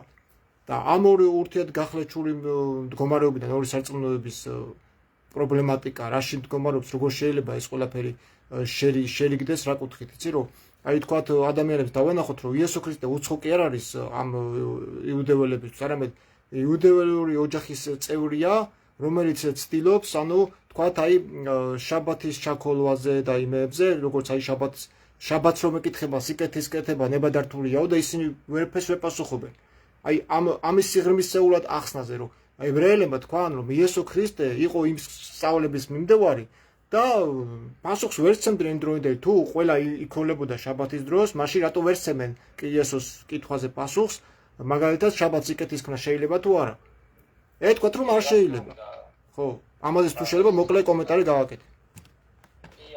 და ამ ორი ურთიერთგახლეჩული მდგომარეობიდან ორი სარწმუნოების პრობლემატიკა რაში მდგომარეობს როგორ შეიძლება ეს ყველაფერი შერიგდეს რა კუთხით იცი რომ აი თქვათ ადამიანებს დავანახოთ რომ იესო ქრისტე უცხო კი არ არის ამ იუდეველებისთვის არამედ იუდეველური ოჯახის წევრია რომელიც ცდილობს ანუ თქვათ აი შაბათის ჩაქოლვაზე და იმებზე როგორც აი შაბათს რომ ეკითხება სიკეთის კეთება ნებადართულია და ისინი ვერაფერს ვერ პასუხობენ აი ამის სიღრმისეულად ახსნაზე რომ ებრაელებმა თქვან რომ იესო ქრისტე იყო იმ სწავლების მიმდევარი და პასუხს ვერ სცემდნენ დროინდელი თუ ყველა იქოლებოდა შაბათის დროს მაშინ რატო ვერ სცემენ იესოს კითხვაზე პასუხს მაგალითად შაბათს იკეთისქნა შეიძლება თუ არა ეთქვათ რომ არ შეიძლება ხო ამაზე თუ შეიძლება მოკლე კომენტარი გავაკეთე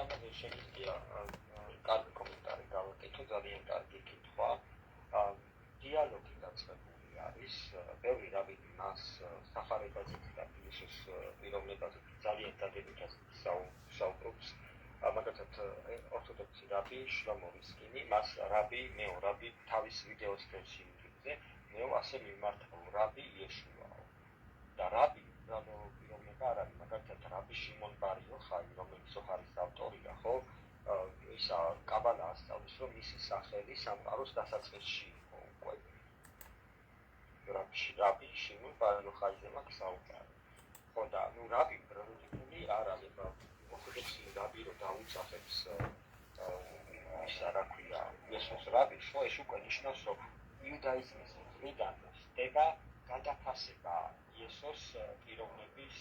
ამაზე შეიძლება კარგი კომენტარი გავაკეთო ძალიან კარგი კითხვა დიალოგი დაწყებული არის ბევრი რაბინი მას სახარებაზე და იესოს პიროვნებაზე ძალიან დადებითად საუბრობს მაგალითად ორთოდოქსი რაბი შლომო რისკინი მას რაბი მეო რაბი თავის ვიდეოს ფენში YouTube-ზე მეო ასე მიმართავ რაბი იეშუაო და რაბი პიროვნება არ არის მაგალითად რაბი შიმონ ბარ იოხაი რომელიც ზოჰარის ავტორია ხო ისა კაბალა ასწავლის რომ მისი სახელი სამყაროს დასაწყისში იყო უკვე რაბი შიმონ ბარ იოხაიზე მაქვს საუბარი ხო და ნუ რაბი პროდუქტული არ არის ორთოდოქსი რაბი რომ დაუწახებს ისა რა ქვია იესოს რაბი ხო ეს უკვე ნიშნავს რომ იუდაიზმის მხრიდან ხდება გადაფასება იესოს პიროვნების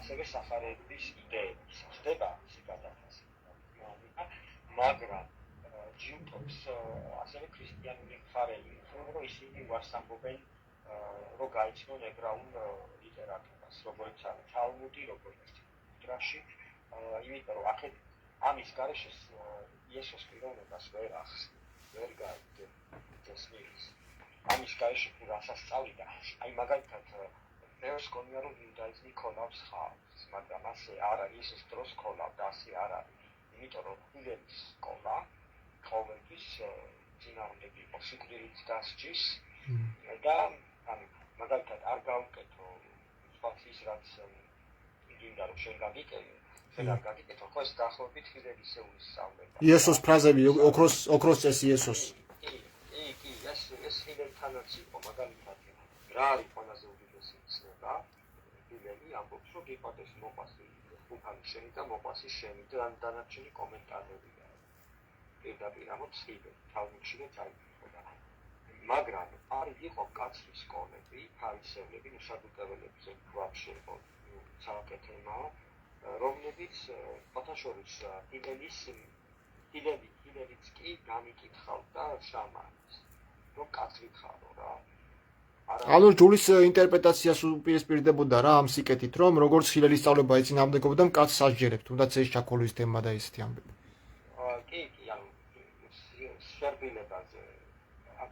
ასევე სახარების იდეების ხდება ის გადაფასება მაგრამ ჯიუტობს ასევე ქრისტიანული მხარეები რომ ისინი უარს ამბობენ რომ გაიცნონ ებრაულ ლიტერატურას როგორც არის თალმუდი როგორც მიდრაში იმიტომ რომ აქეთ ამის გარეშე იესოს პიროვნებას ვერ გაიგებს ამის გარეშე თუ რასაც სწავლიდა აი მაგალითად ბევრს გონია რომ იუდაიზმი ქონავს ხალხს, მაგრამ ასე არ არის, ისის დროს ქონავდა, ასე არ არის. იმიტომ რომ ფილელის სკოლა ყოველთვის წინააღმდეგ იყო სიკვდილით დასჯის და ანუ მაგალითად არ გავუკეთო სხვაც ის რაც გინდა რომ შენ გაგიკეთე, შენ არ გაგიკეთო, ხო ეს დაახლოებით ფილელის სწავლება. იესოს ფრაზები, ოქროს წესი იესოს. კი, ეს ფილელთანაც იყო, მაგალითად რა არის ყველაზე უდიდესი ცნება? ფილელი ამბობს რომ გიყვარდეს მოყვასი ხუფანი შენი და მოყვასი შენი და დანარჩენი კომენტარებია. პირდაპირ ამბობს ფილელი, თავმოჩინე წაიკითხა. მაგრამ არის იყო კაცრის სკოლები, ფარისევლები, მშობლებელებზე ვაფშე იყო საკეთემა, რომლებიც ფათაშორის ფილელიც კი განიკითხავდა შამანს, რომ კაცრი ხარო რა. ანუ ჯულის ინტერპრეტაციას უპირისპირდებოდა რა ამ სიკეთით, რომ როგორც ფილელის სწავლება ეწინააღმდეგებოდა კაცს ასჯერებთ, თუნდაც ეს ჩაქოლის თემა და ესეთი ამბები. კი, ანუ სერბილებაზე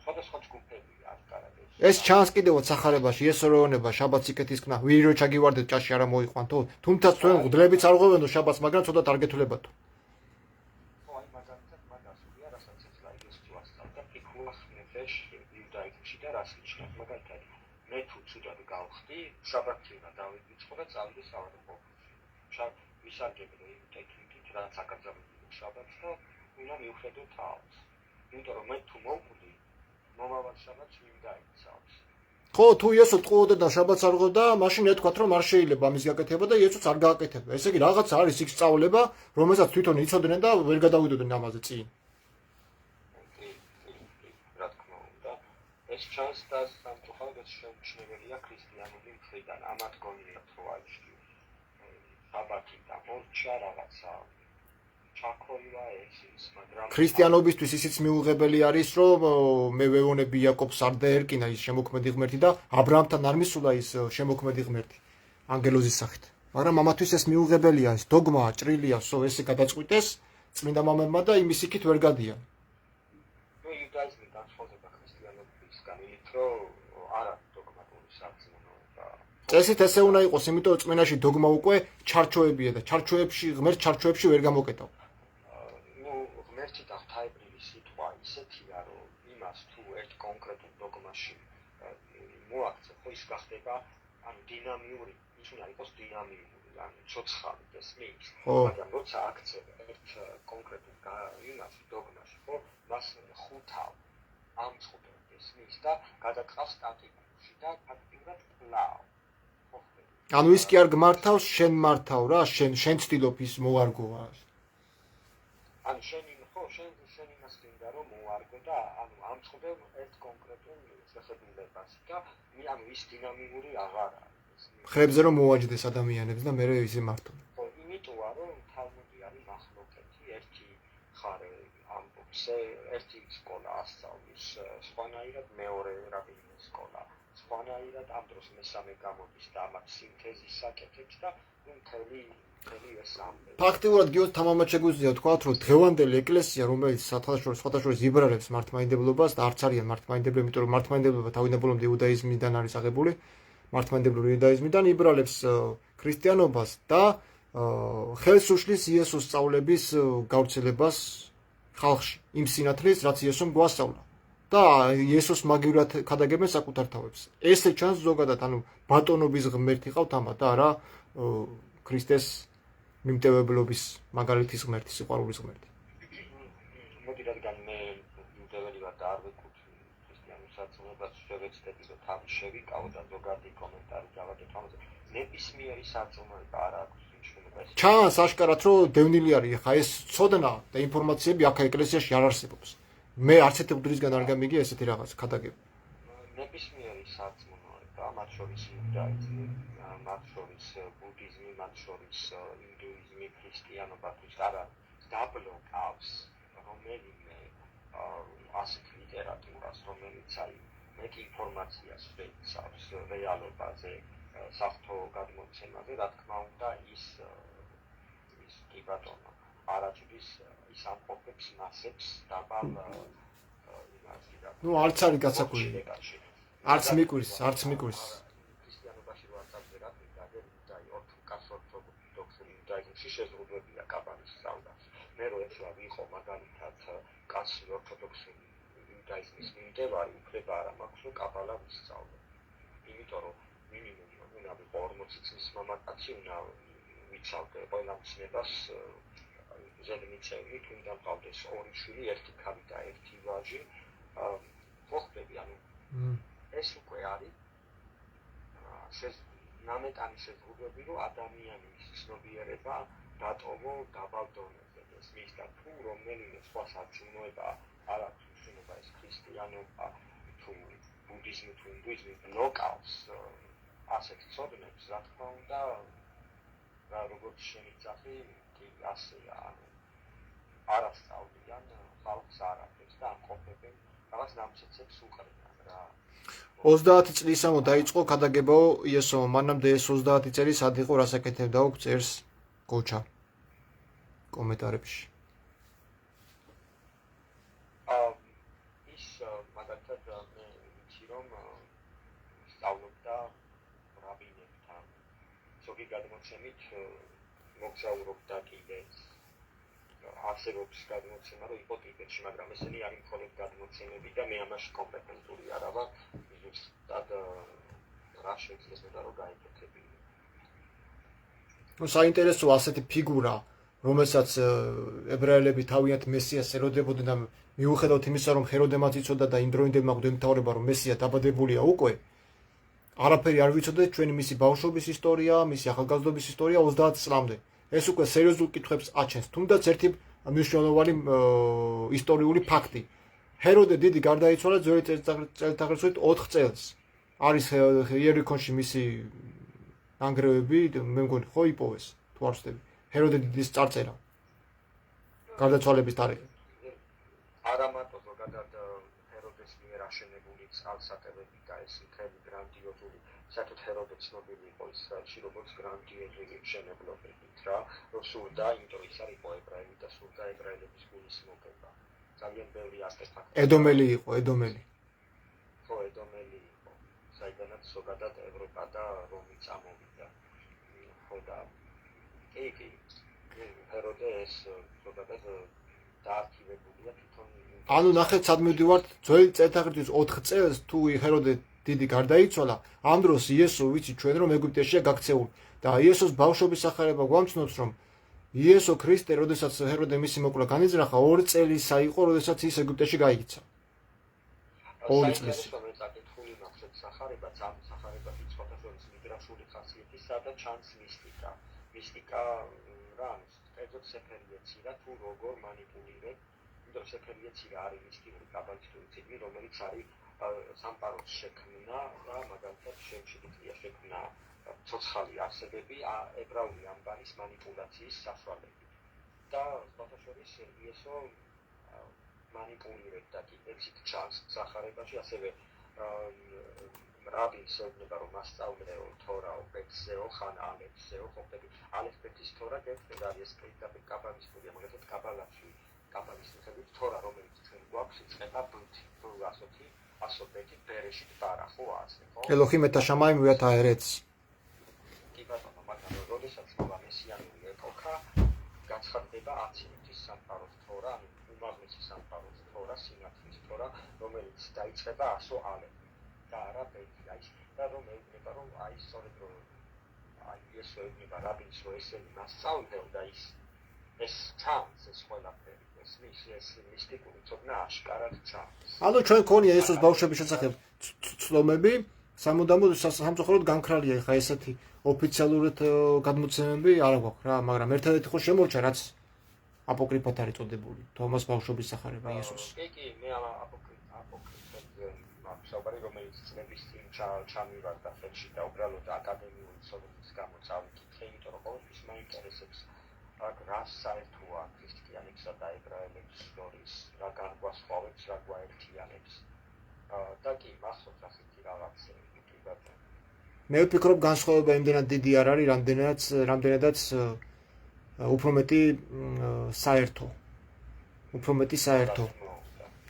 სხვადასხვა ჯგუფებია ასკარად. ეს ჩანს კიდევაც სახარებაში, ესორეონება, შაბათ სიკეთის ქნა, ვირი რო ჩაგივარდეთ ჭაში არა მოიყვანთო, თუმცა თქვენ ღდლებით არ ღვევენო შაბათს, მაგრამ ცოტათ არ გეთვლებათო. ხო, აი მაგალითად მაგასულია, რასაც ეცლაიდეს თუ ასწავლდა ფიქულახნეთეშ იუდაიზმში და რას ნიშნავს მაგალითად მე თუ ცუდად გავხდი, შაბათი უნდა დავიწყო და წავიდე საავადმყოფოში. ვისარგებლო იმ ტექნიკით, რაც აკრძალულია შაბათს და უნდა მივხედო თავს. იმიტომ რომ მე თუ მომკვდი, მომავალ შაბათს მინდა იცავს. ხო, თუ იესო ტყუოდა და შაბათს არ ღვევდა, მაშინ ეთქვათ რომ არ შეიძლება ამის გაკეთება და იესოც არ გააკეთება. ესე იგი რაღაც არის იქ სწავლება, რომელსაც თვითონ იცოდნენ და ვერ გადავიდოდნენ ამაზე წინ. რა თქმა უნდა, ეს ჩანს და სამწუხაროდ შეუმჩნეველია ქრისტიანული მხრიდან. ამათ გონიათ რომ აიჩქი საბათი და მორჩა რაღაცა ჩაქოლა ეს, მაგრამ ქრისტიანობისთვის ისიც მიუღებელი არის, რომ მე ვეუბნები იაკობს არ დაერკინა ის შემოქმედი ღმერთი და აბრაამთან არ მისულა ის შემოქმედი ღმერთი ანგელოზის სახით. მაგრამ ამათვის ეს მიუღებელია, ეს დოგმა ჭრილია, ესე გადაწყვიტეს წმინდა მამებმა და იმის იქით ვერ გადიან. ნუ იუდაიზმი განსხვავდება ქრისტიანობისგან, იმით რომ არ არის დოგმატური სარწმუნოება. წესით ესე უნდა იყოს, იმიტომ რომ წმენაში დოგმა უკვე ჩარჩოებია და ღმერთ ჩარჩოებში ვერ გამოკეტავ. ღმერთი და ღვთაებრივი სიტყვა ისეთია, რომ იმას თუ ერთ კონკრეტულ დოგმაში მოაქცევ, ხო ის გახდება ანუ დინამიური, ის უნდა იყოს დინამიური, ანუ ცოცხალი ესმის, მაგრამ როცა აქცევ ერთ კონკრეტულ იმას დოგმაში, ხო, მას ხუთავ ამწყობ ესმის და გადაწყავს სტატიკურში და ფაქტიურად კლავ. ანუ ის კი არ გმართავს, შენ მართავ რა, შენ ცდილობ ის მოარგოა. ანუ შენ იმას გინდა რომ მოარგო და ანუ ამწყობ ერთ კონკრეტულ შეხედულებას და ანუ ის დინამიური აღარ არის. ხრებზე რომ მოაჯდეს ადამიანებს და მე ისე მართო. ხო, იმიტომა რომ თალმუდი არის მახლოკეთი, ერთი ხარ ამბობს, ერთი სკოლა ასწავლის, სხვანაირად მეორე რაბინის სკოლა, სხვანაირად ამ დროს მესამე გამოდის და ამათ სინთეზის საკეთებს და მთელი ეს ამბები. ფაქტიურად გიოს თამამად შეგვიძლია ვთქვათ, რომ დღევანდელი ეკლესია, რომელიც სხვადასხვა იბერალებს მართლმადიდებლობას და არც არიან მართლმადიდებლები, იმიტომ რომ მართლმადიდებლობა თავიდანვე იუდაიზმიდან არის აღებული, მართლმადიდებლური იუდაიზმიდან იბერალებს ქრისტიანობას და ხელს უშლის იესოს სწავლების გავრცელებას ხალხში, იმ სინათლის, რაც იესომ გვასწავლა. და იესოს მაგივრად ქადაგებენ საკუთარ თავებს. ესე ჩანს ზოგადად, ანუ ბატონობის ღმერთი ყავთ ამათ და არა ქრისტეს მიმტევებლობის მაგალითის ღმერთი, სიყვარულის ღმერთი. მოდი რადგან მე იუდეველი ვარ და არ ვეკუთვნი ქრისტიანულ სარწმუნოებას, შევეცდები რომ თან შევიკავო და ზოგადი კომენტარი გავაკეთო ამაზე. ნებისმიერი სარწმუნოება არ აქვს მნიშვნელობას. ჩანს აშკარად, რომ დევნილი არის ხა ეს ცოდნა და ინფორმაციები აქ ეკლესიაში არ არსებობს. მე არც ერთი მღვდლისგან არ გამიგია ესეთი რაღაც ქადაგება. ნებისმიერი სარწმუნოება, მათ შორის იუდაიზმი, მათ შორის ბუდიზმი, მათ შორის ინდუიზმი, ქრისტიანობა თვითონ არა დაბლოკავს რომელიმე ასეთ ლიტერატურას, რომელიც აი მეტ ინფორმაციას შეიცავს რეალობაზე, საფრთხო გადმოცემაზე, რა თქმა უნდა ის კი ბატონო არაჯდის ის ამყოფებს მასებს დაბალ იმაში და ნუ არც არის გასაკვირი. არც მიკვირს. ქრისტიანობაში რო არც შეზღუდვებია კაბალის სწავლას. მე რო ეხლა ვიყო მაგალითად კაცი ორთოდოქსული იუდაიზმის მიმდევარი, უფლება არ მაქვს რომ კაბალა ვისწავლო. იმიტომ რომ მინიმუმ უნდა ვიყო 40 წლის მამაკაცი, უნდა ვიცავდე ყველა მცნებას ზედმიწევრი, თუ უნდა მყავდეს 2 შვილი, 1 ქალი და 1 ვაჟი. ხო ხდები, ანუ ეს უკვე არის ნამეტანი შეზღუდვები, რომ ადამიანის ცნობიერება დატოვო დაბალ დონეზე. ეს მისდა თუ რომელიმე სხვა სარწმუნოება არ აქვს შენობა ეს ქრისტიანობა თუ ბუდიზმი თუ ინდუიზმი ბლოკავს ასეთ ცოდნებს, რა თქმა უნდა, რა როგორც შემიწახი, კი ასეა, ანუ არ ასწავლიან ხალხს არაფერს და ამყოფებენ რაღაც ნამცეცებს უყრიან რა. 30 წლისამო დაიწყო ქადაგებაო იესო, მანამდე ეს 30 წელი სად იყო, რას აკეთებდა, აქვს წერს გოჩა კომენტარებში. ის მაგალითად მე ვიცი რომ სწავლობდა რაბინებთან, ზოგი გადმოცემით მოგზაურობდა კიდეც, არსებობს გადმოცემა რომ იყო ტიბეტში, მაგრამ ესენი არის მხოლოდ გადმოცემები და მე ამაში კომპეტენტური არ ვარ, ზუსტად რა შეიძლება რომ გაიგეთები. ნუ საინტერესო ასეთი ფიგურა, რომელსაც ებრაელები თავიანთ მესიას ელოდებოდნენ და მიუხედავად იმისა, რომ ჰეროდემაც იცოდა და იმ დროინდელმა გვემთავრება, რომ მესია დაბადებულია უკვე, არაფერი არ ვიცოდეთ ჩვენი მისი ბავშვობის ისტორია, მისი ახალგაზრდობის ისტორია 30 წლამდე. ეს უკვე სერიოზულ კითხვებს აჩენს, თუნდაც ერთი მნიშვნელოვანი ისტორიული ფაქტი. ჰეროდე დიდი გარდაიცვალა ძველი წელთაღრიცხვით 4 წელს. არის იერიქონში მისი ნანგრევები, მე მგონი ხო იპოვეს, თუ არ ვცდები. ჰეროდე დიდის წარწერა. გარდაცვალების თარიღი. არა მარტო ზოგადად ჰეროდეს მიერ აშენებული წყალსატევები და ეს მთელი გრანდიოზული, საერთოდ ჰეროდე ცნობილი იყო ისრაელში როგორც გრანდიოზული მშენებლობებით რა, რომ სურდა, იმიტომ ის არის ებრაელი და სურდა ებრაელების გულის მოგება. ძალიან ბევრი ასეთ ფაქტი. ედომელი იყო, ედომელი. ხო, ედომელი იყო, საიდანაც ზოგადად ევროპა და რომი წამოვიდა. ხო და კი, ჰეროდე ეს ზოგადად დაარქივებულია თვითონ. ანუ ნახეთ სად მივდივართ, ძველი წელთაღრიცხვის 4 წელს თუ ჰეროდე დიდი გარდაიცვალა, ამ დროს იესო ვიცი ჩვენ რომ ეგვიპტეშია გაქცეული და იესოს ბავშვობის სახარება გვამცნობს რომ იესო ქრისტე, როდესაც ჰეროდე მისი მოკლა განიზრახა, 2 წელისა იყო, როდესაც ის ეგვიპტეში გაიქცა. 2 წლის. საკითხული მაქვს სახარებაც, ამ სახარებაში სხვადასხვა მიგრაციული ხასიათისა და ჩანს მისტიკა. მისტიკა რა არის? კერძოდ სეფერიეცირა თუ როგორ მანიპულირებ, იმიტომ სეფერიეცირა არის მისტიკური კაბალისტური წიგნი, რომელიც არის სამყაროს შექმნა და მაგალითად შემჩნევია შექმნა ცოცხალი არსებები ებრაული ამბანის მანიპულაციის საშუალებით. და სხვადასხვა იესო მანიპულირებდა კიდეც ჩანს სახარებაში, ასევე რაბინს ეუბნება რომ მასწავლეო თორაო, ბეთსეო, ხან ალექსეო, ხობები ალექსბეთის თორა გეტყვი არის პირდაპირ კაბალისტურია, მაგალითად კაბალაში კაბალის მიხედვით თორა რომელიც ჩვენ გვაქვს იწყება ბუთი, ასოთი, ასობეთი, ბერეშით ბარა, ხო ასე, ხო? ელოჰიმ ეტა შამაიმ ვეთა ერეც. კი ბატონო, მაგრამ როდესაც მოვა მესიანური ეპოქა, გაცხადდება აცილების სამყაროს თორა, ანუ უმაღლესი სამყაროს თორა, სინათლის თორა, რომელიც დაიწყება ასო ალე და არა ბეთი, აი და რომ ეუბნება რომ აი სწორედ რომ აი ეს ეუბნება რაბინს რომ ესენი მასწავლდეო და ეს ჩანს ეს ყველაფერი. ეს მისტიკური ცოდნა აშკარად ჩანს. ანუ ჩვენ ქონია იესოს ბავშვების შესახებ ცნობები, სამუდამოდ სამწუხაროდ განხრალია ხა ესეთი ოფიციალურად გადმოცემები არ აქვს რა, მაგრამ ერთადერთი ხო შემორჩა რაც აპოკრიფად არის წოდებული, თომას ბავშვობის სახარება იესოს. კი, მე აპოკრიფებზე საუბარი რომელიც წლების წინ ჩამივარდა ხელში და უბრალოდ აკადემიური ცოდნის გამო წავიკითხე, იმიტომ რომ ყოველთვის მაინტერესებს რა საერთოა ქრისტიანებსა და ებრაელების შორის, რა განგვასხვავებს, რა გვაერთიანებს. და კი, მახსოვს ასეთი რაღაცები, კი ბატონო. მე ვფიქრობ განსხვავება იმდენად დიდი არ არის, რამდენადაც უფრო მეტი საერთო. უფრო მეტი საერთო.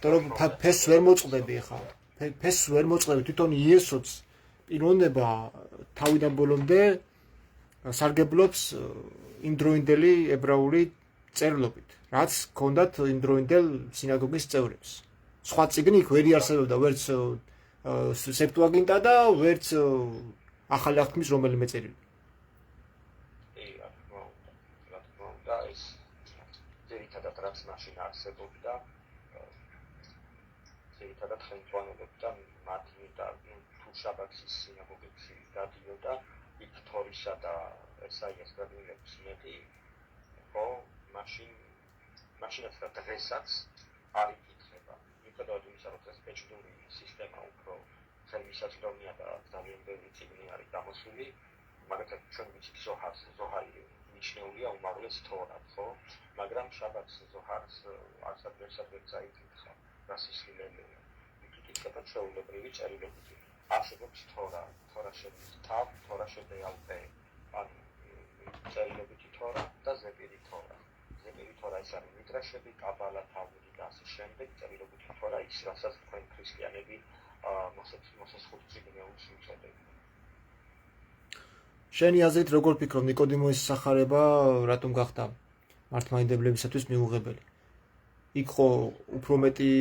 იმიტომ რომ ფესს ვერ მოწყდები ხა. ფესს ვერ მოწყდები, თვითონ იესოც პიროვნება თავიდან ბოლომდე სარგებლობს იმდროინდელი ებრაული წერილობით, რაც ჰქონდათ იმდროინდელ სინაგოგის წევრებს. სხვა წიგნი იქ ვერ იარსებობდა ვერც სეპტუაგინტა და ვერც ახალი აღთქმის რომელიმე წერილი. და ეს ძირითადად რაც მაშინ არსებობდა, ძირითადად ხელმძღვანელობდა მათი და თუ შაბათის სინაგოგებში გადიოდა, იქ თორისა და ესაიას გადმილებს მეტი, ხო, მაშინაც და დღესაც არ იკითხება. მიუხედავად იმისა, რომ ეს ბეჭდური სისტემა უფრო ხელმისაწვდომია და ძალიან ბევრი წიგნი არის გამოსული, მაგალითად ჩვენ ვიცით ზოჰარი მიჩნეულია უმაღლეს თორად, ხო? მაგრამ შაბათს ზოჰარს არცად ვერ წაიკითხა, გასისხლელია. იკითხება ჩვეულებრივი წერილობით. არსებობს თორა შედის თავ, თორა შედეალპე, ანუ წერილობითი თორა და ზეპირი თორა. ზეპირი თორა ის არის მიდრაშები, კაბალა, თალმუდი და ასე შემდეგ. წერილობითი თორა ის, რასაც თქვენ ქრისტიანები მოსეს ხუთ წიგნეულს უწოდებთ. შენი აზრით როგორ ფიქრობ, ნიკოდიმოსის სახარება რატომ გახდა მართლმადიდებლებისათვის მიუღებელი? იქ ხო უფრო მეტი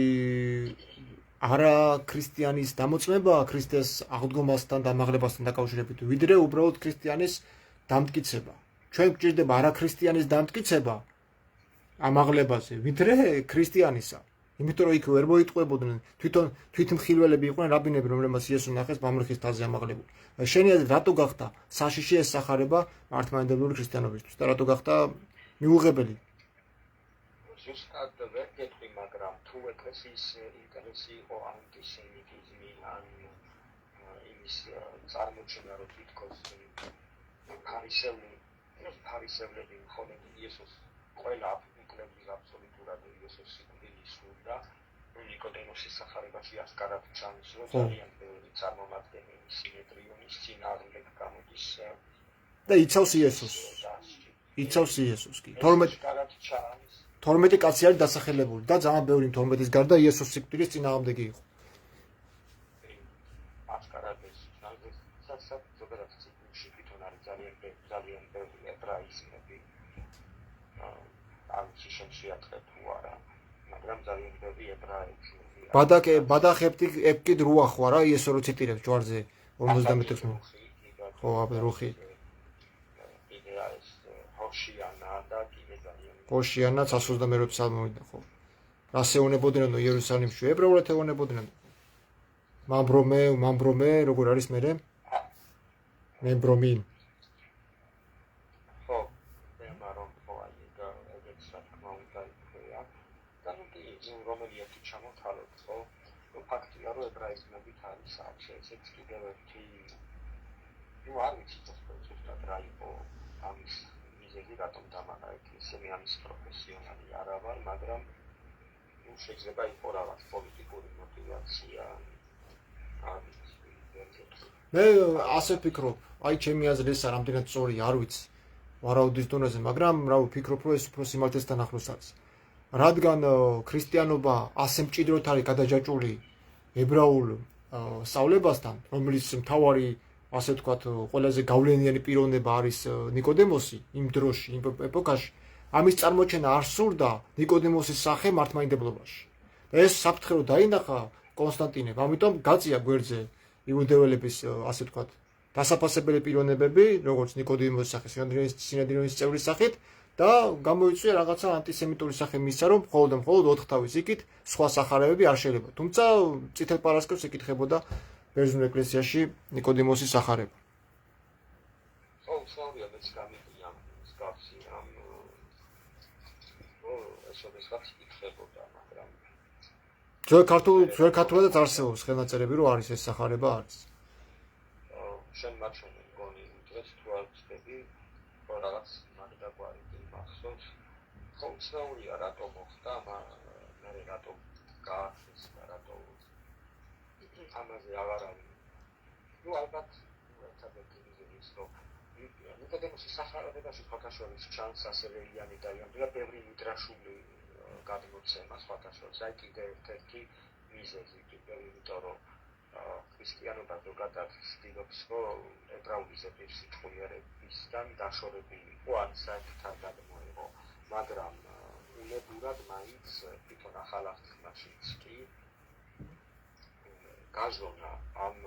არა ქრისტიანის დამოწმება ქრისტეს აღდგომასთან და ამაღლებასთან დაკავშირებით, ვიდრე უბრალოდ ქრისტიანის დამტკიცება. ჩვენ გვჭირდება არა ქრისტიანის დამტკიცება ამაღლებაზე, ვიდრე ქრისტიანისა. იმიტომ რომ იქ ვერ მოიტყვებოდნენ, თვითმხილველები იყვნენ რაბინები, რომლებმაც იესო ნახეს ბამრიხის თაზე ამაღლებული. შენი აზრით რატო გახდა საშიში ეს სახარება მართლმადიდებლური ქრისტიანობისთვის და რატო გახდა მიუღებელი? ზუსტად ვერ გეტყვი, მაგრამ თუ ეკლესიის ინტერესი იყო ანტისემიტიზმი ან იმის წარმოჩენა, რომ თითქოს ფარისევლები მხოლოდ იესოს ყველა აკლებდნენ აბსოლუტურად იესოს სიკვდილის სურდა, ნიკოდემოსის სახარებაში ასკარად ჩანს, რომ ძალიან ბევრი წარმომადგენელი სინედრიონის წინააღმდეგ გამოდის და იცავს იესოს. იცავს იესოს კი. 12 კაცი არის დასახელებული და ძალიან ბევრი 12-ის გარდა იესოს სიკვდილის წინააღმდეგი იყო. ასკარად ეს საერთოდ ზოგადად ციკლში თვითონ არის ძალიან ბევრი ებრაიზმები. ამის შემშიატრე თუ არა, მაგრამ ძალიან ბევრი ებრაიზმები. ბადახებტი რუა ხო არა იესო რო ციტირებს ჯვარზე 56 მო. ხო, რუხი. ჰოშიანა 122 ფსალმოვიდა ხო. რას ეუნებოდნენ იერუსალიმში? ებრაულად ეუნებოდნენ. მამბრომე, როგორ არის მერე? მემბრომინ. ხო, მემარო ხო აიგა, ეგეც რა თქმა უნდა იქია. და ნუ კი რომელი ერთი ჩამოთვალოთ, ხო? ფაქტია, რომ ებრაიზმებით არის საჭე, ესეც კიდევ ერთი ნუ არ ვიცი ზუსტად რა იყო ამის მიზეზი, რატომ დამაყა ეკლესია ამის პროფესიონალი არა ვარ, მაგრამ ნუ შეიძლება იყო რაღაც პოლიტიკური მოტივაცია. მე ასე ვფიქრობ, აი ჩემი აზრი ეს რამდენად სწორია, არ ვიცი. ვარაუდის დონეზე, მაგრამ რა ვფიქრობ, რომ ეს უფრო სიმართლესთან ახლოს არის. რადგან ქრისტიანობა ასე მჭიდროდ არის გადაჯაჭვული ებრაულ სწავლებასთან, რომელიც მთავარი, ასე ვთქვათ, ყველაზე გავლენიანი პიროვნება არის ნიკოდემოსი იმ დროში, იმ ეპოქაში, ამის წარმოჩენა არ სურდა ნიკოდემოსის სახე მართლმადიდებლობაში. ეს საფრთხე რომ დაინახა კონსტანტინემ, ამიტომ გაწია გვერდზე იუდეველების, ასე ვთქვათ, დასაფასებელი პიროვნებები, როგორც ნიკოდემოსის სახე, სინედრიონის წევრის სახით და გამოიწვია რაღაცა ანტისემიტური სახე მისცა, რომ მხოლოდ 4 თავის იქით სხვა სახარებები არ შეიძლება. თუმცა წითელ პარასკევს ეკითხებოდა ბერძნულ ეკლესიაში ნიკოდემოსის სახარება. ხო, სწორია, მეც გამიგია მსგავსი ამ ეს ეკითხებოდა, მაგრამ ძველ ქართულადაც არსებობს ხელნაწერები, რომ არის ეს სახარება არის. შენ მაჩვენე მგონი დღეს თუ არ ვწდები, ხო რაღაც მაგდაგვარი მახსოვს. ხო, სწორია, რატომ მოხდა, მე რატომ გაახსნა და რატომ ამაზე აღარ არის. ნუ ალბათ ერთადერთი მიზეზი ის, რომ ნიკოდემოსის სახარებაში ფათაშორის ჩანს ასევე იანი და იანდა ბევრი მიდრაშული გადმოცემა სხვათა შორის. აი კიდე ერთ-ერთი მიზეზი კიდევ, იმიტომ რომ ქრისტიანობა ზოგადად ცდილობს, რომ ებრაული ზეპირსიტყვიერებისგან დაშორებული იყო, ან საერთოდ არ გადმოეღო, მაგრამ უნებურად მაინც თვითონ ახალ აღთქმაშიც კი გაზონა ამ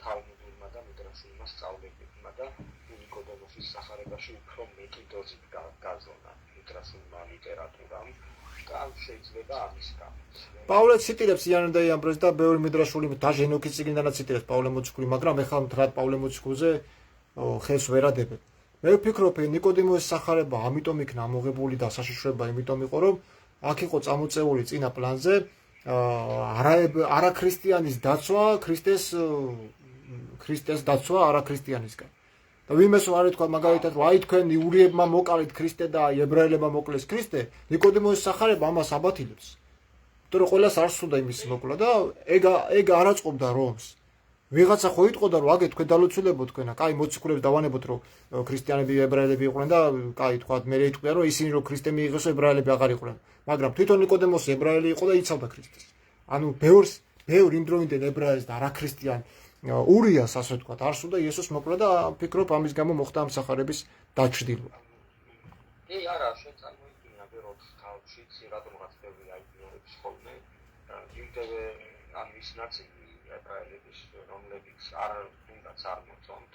თალმუდურმა და მიდრაშულმა სწავლებებმა და ნიკოდემოსის სახარებაში უფრო მეტი დოზით გაზონა მიდრაშულმა ლიტერატურამ და შეიძლება ამის გამო. პავლე ციტირებს იანოდაი ამბროს და ბევრი მიდრაშული დაჟენოქის წიგნიდანაც ციტირებს პავლე მოციქული, მაგრამ ეხლა მთლად პავლე მოციქულზე ხელს ვერ ადებენ. მე ვფიქრობ, ნიკოდემოსის სახარება ამიტომ იქნა ამოღებული და საშიშროება იმიტომ იყო, რომ აქ იყო წამოწეული წინა პლანზე არაქრისტიანის დაცვა, ქრისტეს დაცვა არაქრისტიანისგან. და ვიმეს არ ითქვა მაგალითად, რომ აი თქვენ იურიებმა მოკალით ქრისტე და ებრაელებმა მოკლეს ქრისტე, ნიკოდემოსის სახარება ამას აბათილებს. იმიტომ რომ ყველას არ სურდა იმის მოკლა და ეგ არ აწყობდა რომს. ვიღაცა ხო იტყოდა, რომ აგე თქვენ დალოცულებო თქვენა, კაი მოციქულებს დავანებოთ, რომ ქრისტიანები ებრაელები იყვნენ და კაი თქვა, მე იტყვია, რომ ისინი რომ ქრისტე მიიღეს, ებრაელები აღარ იყვნენ. მაგრამ თვითონ ნიკოდემოსი ებრაელი იყო და იცავდა ქრისტეს. ანუ ბევრ იმ დროინდელ ებრაელს და არაქრისტიან ურიას, ასე ვთქვათ, არ სურდა იესოს მოკლა და ფიქრობ ამის გამო მოხდა ამ სახარების დაჩრდილვა. კი, არა, შეწარმოიდგინა ბეროც თავშიც რატომღაც ბევრი აიგნორებს ხოლმე. იმდევე ამის ნაწილი ებრაელების, რომლებიც არ უნდაც არ მოწონთ,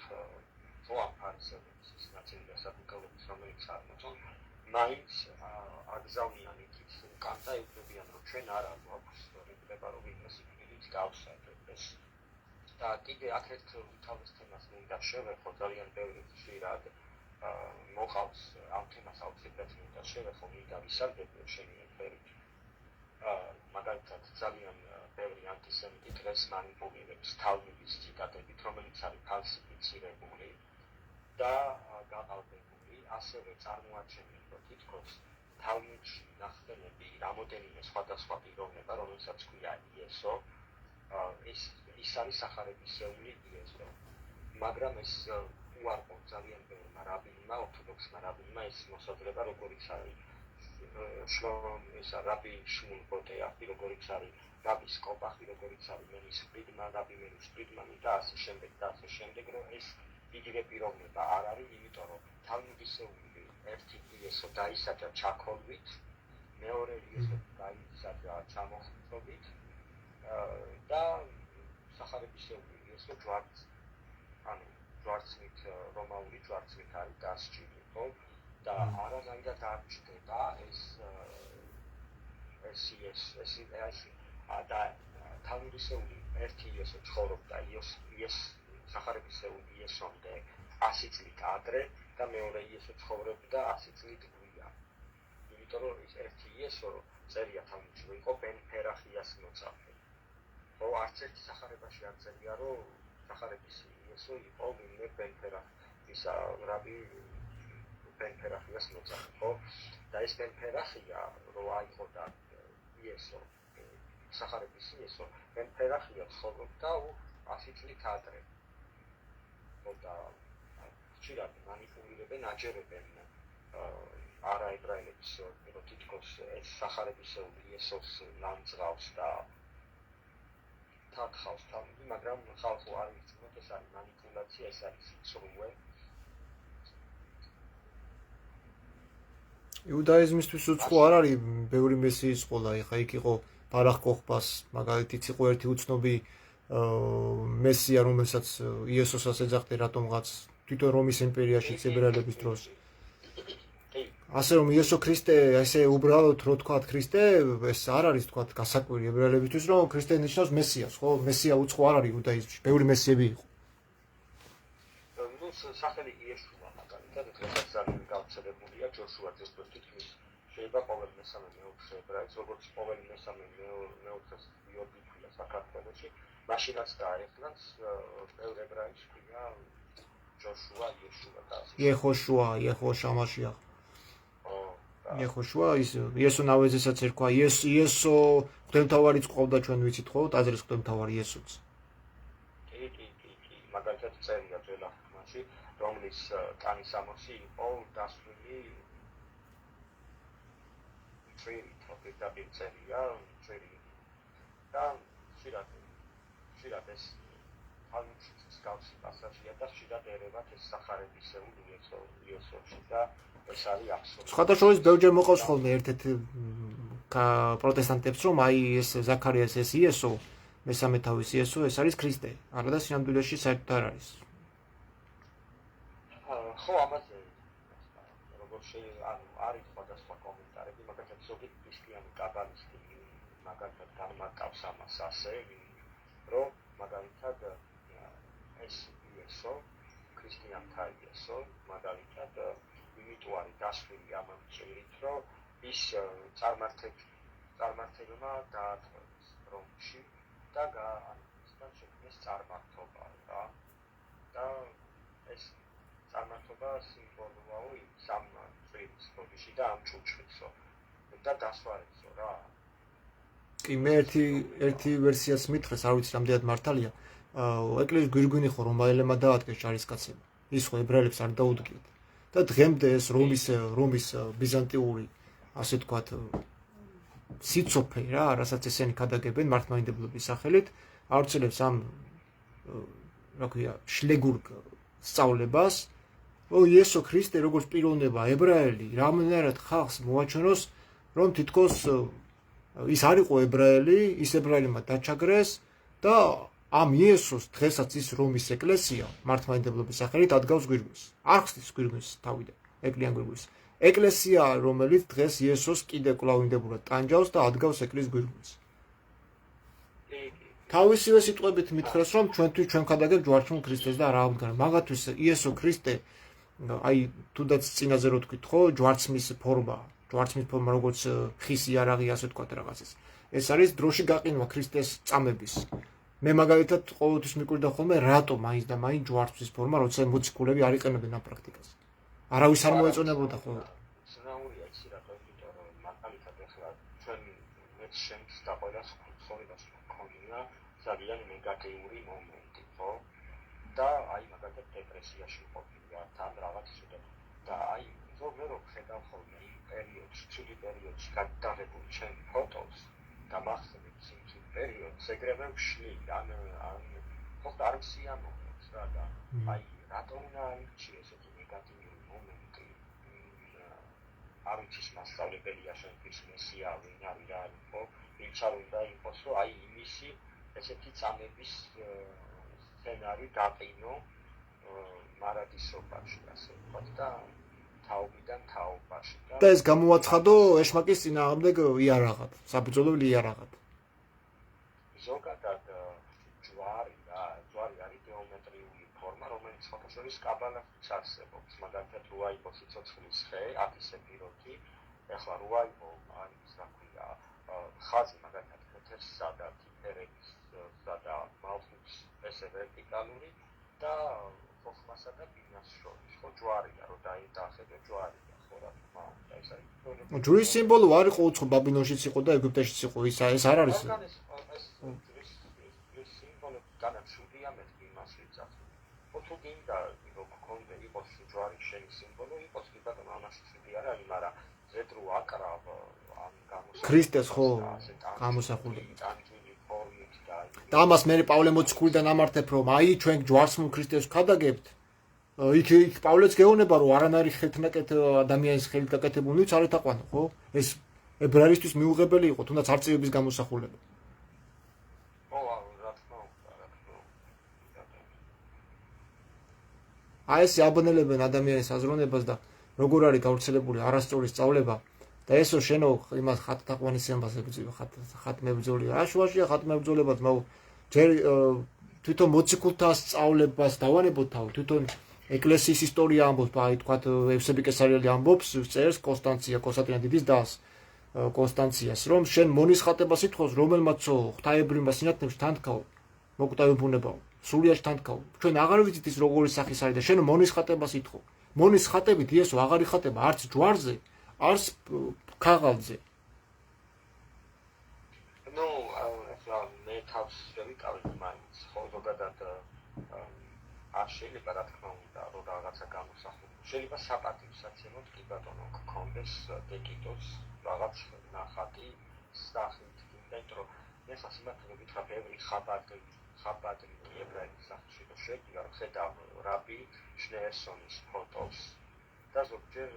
ხო ამ ფარისევლების ის ნაწილი და საკუთრების, რომელიც არ მოწონთ, მაინც აგზავნიან იქით უკან და ეუბნებიან, რომ ჩვენ არა გვაქვს რეკრება, რომ იმას იქნებით გავსაჯოთ ეს. და კიდე აქეთ თავის თემას მინდა შევეხო, ძალიან ბევრი ხშირად მოყავს ამ თემას აუცილებლად მინდა შევეხო, მინდა ვისარგებლო შენი ფერით. მაგალითად ძალიან ბევრი ანტისემიტი დღეს მანიპულირებს თალმუდის ციტატებით, რომელიც არის ფალსიფიცირებული და გაყალბებული, ასევე წარმოაჩენს, რომ თითქოს თალმუდში ნახსენები რამოდენიმე სხვადასხვა პიროვნება, რომელსაც ქვია იესო, ის არის სახარებისეული იესო. მაგრამ ეს უარყო ძალიან ბევრმა რაბინმა, ორთოდოქსმა რაბინმა ეს მოსაზრება, როგორიც არის რაბი შმულ ბოტეახი, როგორიც არის რაბი სკოპახი, როგორიც არის მენის ფრიდმან, რაბი მენის ფრიდმანი და ასე შემდეგ, რომ ეს იგივე პიროვნება არ არის, იმიტომ რომ თალმუდისეული ერთი იესო დაისაჯა ჩაქოლვით, მეორე იესო დაისაჯა ჩამოხრობით და სახარებისეული იესო ჯვარცმით რომაული ჯვარცმით არის დასჯილი, ხო? და არანაირად არ ჩდება ეს და თალმუდისეული ერთი იესო ცხოვრობდა სახარებისეული იესომდე 100 წლით ადრე და მეორე იესო ცხოვრობდა 100 წლით გვიან. იმიტომ რომ ეს ერთი იესო წერია თალმუდში იყო ბენ ფერახიას მოწაფე. ხო, არც ერთი სახარებაში არ წერია, რომ სახარების იესო იყო ვინმე ბენ ფერახის რაბი ბენ ფერახიას მოწაფე, ხო? და ეს ბენ ფერახია, რომ აიღო და იესო, სახარების იესო, ბენ ფერახია ცხოვრობდა 100 წლით ადრე. ხო და ხშირად მანიპულირებენ, აჯერებენ არაებრაელების, რომ თითქოს ეს სახარებისეული იესოს ლანძღავს და თხავს თალმუდი, მაგრამ ხალხო არ იცნობს, ეს არის მანიპულაცია, ეს არის სრულე. იუდაიზმისთვის უცხო არ არის ბევრი მესიის ყოლა, ეხა იქ იყო ბარახ კოხბას, მაგალითად იყო ერთი უცნობი მესია, რომელსაც იესოსაც ეძახდნენ რატომღაც თვითონ რომის იმპერიაში ებრაელების დროს. ასე რომ იესო ქრისტე, ესე უბრალოდ რო თქვათ ქრისტე, ეს არ არის თქვათ გასაკვირი ებრაელებისთვის, რომ ქრისტე ნიშნავს მესიას, ხო? მესია უცხო არ არის იუდაიზმში, ბევრი მესიები იყო. ნუ სახელი იესოა მაგალითად დღესაც ძალიან გავრცელებულია ჯოშუა ძესთვის თითქმის შეიძლება ყოველ მესამე მეოთხე ებრაელს, როგორც ყოველ მესამე მეოთხეს იორგი ქვია საქართველოში, მაშინაც დაეხლას ბევრი ებრაელი ქვია ჯოშუა, იესოა და ასე. იეხოშუა მასიახ. იეხოშუა ის იესო ნავეზესაც ერქვა იესო ღვთისმთავარიც ყავდა ჩვენ ვიცით ხო? ტაძრის ღვთისმთავარი იესოც. კი, მაგალითად წერია ძველ აღთქმაში, რომლის კანის ამოსი იყო დასვილი წერით, პირდაპირ წერია, წერილი. და ხშირად ხშირად ეს თავისუფლების მსგავსი პასაჟია და ხშირად ერევათ ეს სახარებისეული იესოში და ეს არის აბსოლუტურად. სხვადასხვა ბევრჯერ მოყავს ხოლმე ერთ-ერთ პროტესტანტებს, რომ აი ეს ზაქარიას ეს იესო, მესამე თავის იესო, ეს არის ქრისტე. არა და სინამდვილეში საერთოდ არ არის. ხო, ამაზე როგორც არის სხვადასხვა კომენტარები, მაგალითად ზოგი ქრისტიანი კაბალისტი მაგალითად განმარტავს ამას ასე, რომ მაგალითად ეს იესო, ქრისტიანთა იესო, მაგალითად იმიტომ არის დასვილი ამ ჭირით, რომ ის წარმართებმა დაატყვევეს რომში და ისთან შექმნეს წარმართობა რა. და ეს წარმართობა სიმბოლოა სამ წრის ბოდიში და ამ ჩუჩხისო და დასვარեցო რა. კი მე ერთი ვერსიას მითხრეს, არ ვიცი რამდენად მართალია. ეკლესიის გვირგვინი ხო რომაელებმა დაადგეს ჯარისკაცებმა. ის ხო ებრაელებს არ დაუდგიათ. და დღემდე ეს რომის ბიზანტიური ასე თქვათ სიცოფე რა, რასაც ესენი ქადაგებენ მართლმადიდებლობის სახელით, აუცილებს ამ რა ქვია, შლეგურ სწავლებას, იესო ქრისტე როგორც პიროვნება ებრაელი, რამდენად ხალხს მოაჩვენოს, რომ თითქოს ის არ იყო ებრაელი, ის ებრაელებმა დაჩაგრეს და ამ იესოს დღესაც ის რომის ეკლესია მართლმადიდებლობის სახელით ადგავს გვირგვინს. არ ხსნის გვირგვინს თავიდან, ეკლიან გვირგვინს. ეკლესია, რომელიც დღეს იესოს კიდე კვლავინდებურად ტანჯავს და ადგავს ეკლესიის გვირგვინს. თავისივე სიტყვებით მითხრეს, რომ ჩვენ ქადაგებთ ჯვარცმულ ქრისტეს და რა ამდგარ. მაგათთვის იესო ქრისტე, აი თუნდაც წინაზე რო თქვით, ხო, ჯვარცმის ფორმა, როგორც ხის იარაღი, ასე თქვათ რაღაცას. ეს არის დროში გაყინვა ქრისტეს წამების. მე მაგალითად ყოველთვის მიკვირდა ხოლმე, რატომ მაინც და მაინც ჯვარცმის ფორმა, როცა მოციქულები არ იყენებენ ამ პრაქტიკას. არავის არ მოეწონებოდა ხო? ცნაურია იცი რატო, იმიტომ რომ მაგალითად ახლა ჩვენ მეც შენს და ყველას ცხოვრებას მქონია ძალიან ნეგატიური მომენტი, ხო? და აი მაგალითად დეპრესიაში ყოფილია, თან რაღაც ცუდად. და აი ზოგადად რო ხედავ ხოლმე იმ პერიოდში, ცუდი პერიოდში გადაღებული ჩემ ფოტოს და მახსენებ იმ ცუდ პერიოდს, ეგრევე ვშლი, ან ხო არ მსიამოვნებს რა და აი რატო უნდა არჩი ესეთი ნეგატიური მომენტი? არ ვიცი მასშტაბებელია შენთვის მესია ვინ არის რა არის ხო? ვინც არ უნდა იყოს, რომ აი იმისი ესეთი წამების სცენარი გაყინო მარადისობაში, ასე ვთქვათ და თაობიდან თაობაში. და ეს გამოაცხადო ეშმაკის წინააღმდეგ იარაღად, საბრძოლო იარაღად. ზოგადად ჯვარი არის გეომეტრიული ფორმა, რომელიც ფოტოშოპის კაბალაში არსებობს. მაგალითად, როა იყო სიცოცხლის ხე, ათისე პიროთი, ეხლა როა იყო არის რა ქვია, ხაზი მაგალითად ქეთერსა და თიფერებისა და მალხის ესე ვერტიკალური და ხოხმასა და ბინას შორის. ხო ჯვარია, რომ დაიდახებე ჯვარია, ხო რა თქმა უნდა, ეს არის. ჯვრის სიმბოლო არ იყო უცხო ბაბილონშიც იყო და ეგვიპტეშიც იყო, ეს არ არის. ეს სიმბოლო განაცუდია მე იმას ვიწახ. თუ გინდა რომ გქონდე იყოს ჯვარი შენი სიმბოლო, იყოს კი ბატონო ამაში ცუდი არ არის, მაგრამ ზედრო აკრავ ამ გამოსახულებას. ქრისტეს ხო გამოსახულებით. და ამას მე პავლე მოციქულიდან ამართებ, რომ აი ჩვენ ჯვარცმულ ქრისტეს ვქადაგებთ. იქ პავლეც გეუბნება, რომ არანაირი ხელთნაკეთ ადამიანის ხელით გაკეთებული ნიც არ ეთაყვანო, ხო? ეს ებრაელისთვის მიუღებელი იყო, თუნდაც არწივების გამოსახულება. აი ეს აბნელებენ ადამიანის აზროვნებას და როგორ არის გავრცელებული არასწორი სწავლება და ესო შენო იმას ხატთაყვანისებას ებრძვი ხატმებრძოლი რა შუაშია ხატმებრძოლებად მაგ ჯერ თვითონ მოციქულთა სწავლებას დავანებოთ თავ თვითონ ეკლესიის ისტორია ამბობს აი თქვათ ევსები კესარიელი ამბობს წერს კონსტანტინე დიდის დას კონსტანციას რომ შენ მონისხატებას ითხოვს რომელმაცო ღვთაებრივ სინათლეში თანთქაო მოკვდავებუნებაო სულიაში თანთქაო ჩვენ აღარ ვიცით ის როგორი სახის არის და შენ მონისხატებას ითხოვ მონისხატებით იესო აღარ იხატება არც ჯვარზე არც ქაღალდზე ნუ ახლა მე თავს შევიკავებ მაინც ხო ზოგადად არ შეიძლება რა თქმა უნდა რომ რაღაცა გამოსახულო შეიძლება საპატივსაც ემოთ კი ბატონო გქონდეს დეკიტოს რაღაც ნახატი სახით იმიტომ რომ მე სასიმართლე გითხრა ბევრი ხაბარდი ხაბადნიკი ებრაელის სახლში რომ შედიო, ხედავ რაბი შნეერსონის ფოტოს და ზოგჯერ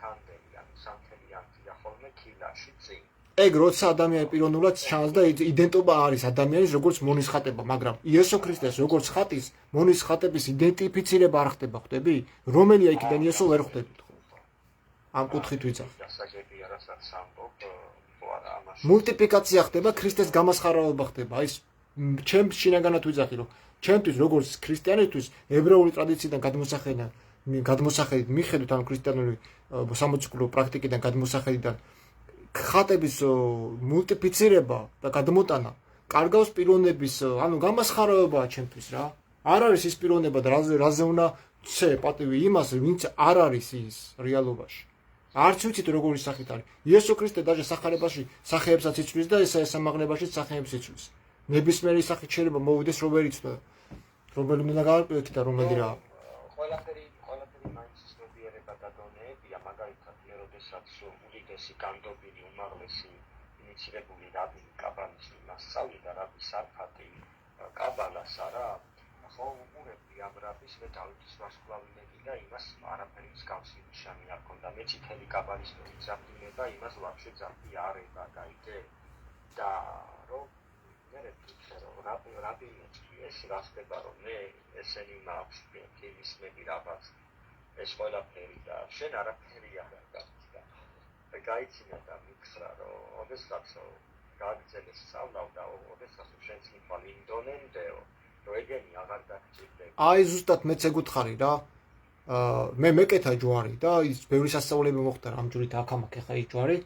კანდელი, ანუ სანთელიანია ხოლმე კილაში წინ. ეგ როცა ადამიანი პიროვნულად ჩანს და იდენტობა არის ადამიანის როგორც მონისხატება, მაგრამ იესო ქრისტეს როგორც ხატის მონისხატების იდენტიფიცირება არ ხდება, ხვდები? რომელია იქიდან იესო ვერ ხვდებით ხო? ამ კუთხით ვიცახ. დასაგებია, რასაც ამბობ, ხო არა, ამაში. მულტიპლიკაცია ხდება, ქრისტეს გამასხარავება ხდება. აი ჩემ შინაგანად ვიძახი, რომ ჩემთვის როგორც ქრისტიანისთვის ებრაული ტრადიციიდან გადმოსახედით მიხედვით ან ქრისტიანული სამოციქულო პრაქტიკიდან გადმოსახედიდან ხატების მულტიფიცირება და გადმოტანა კარგავს პიროვნების, ანუ გამასხარავებაა ჩემთვის რა. არ არის ის პიროვნება და რაზე უნდა ცე პატივი იმას, ვინც არ არის ის რეალობაში. არც ვიცით როგორი სახით არის. იესო ქრისტე დაჟე სახარებაში სახეებსაც იცვლის და ესაა სამაღლებაში სახეებს იცვლის. ნებისმიერი სახით შეიძლება მოვიდეს რომელიც რომელი უნდა გავაკეთოთ და რომელი რა. ყველაფერი მაინც ცნობიერება და დონეებია, მაგალითად, მე როდესაც უდიდესი კანდობილი უმაღლესი ინიცირებული რაბინი კაბალისტი მასწავლი და რაბი სარფატი კაბალას არა, ხო უყურებდი ამ რაბის მე დავითის ვარსკვლავინები და იმას არაფერი მსგავსი ნიშანი არ ქონდა. მე წითელი კაბალისტური ძაფინება იმას ვაფშე ძაფი არ ება, გაიგე? და რომ მე რაბი ეს რა ხდება, რომ მე ესენი მაქვს ფილმისები რაღაც ეს ყველაფერი და შენ არაფერი არ გაგწია. და გაიცინა და მიქრა, რომ ოდესღაც გააგრძელეს სწავლა და ოდესღაც შენ წითვალ ინდონენდეო, რომ ეგენი აღარ დაგჭირდება. აი ზუსტად მეც ეგ უთხარი რა. მე მეკეთა ჯვარი და ის ბევრი სასწაულები მოხდა ამ ჯვრით აქ-ამაკ ხა ის ჯვარი.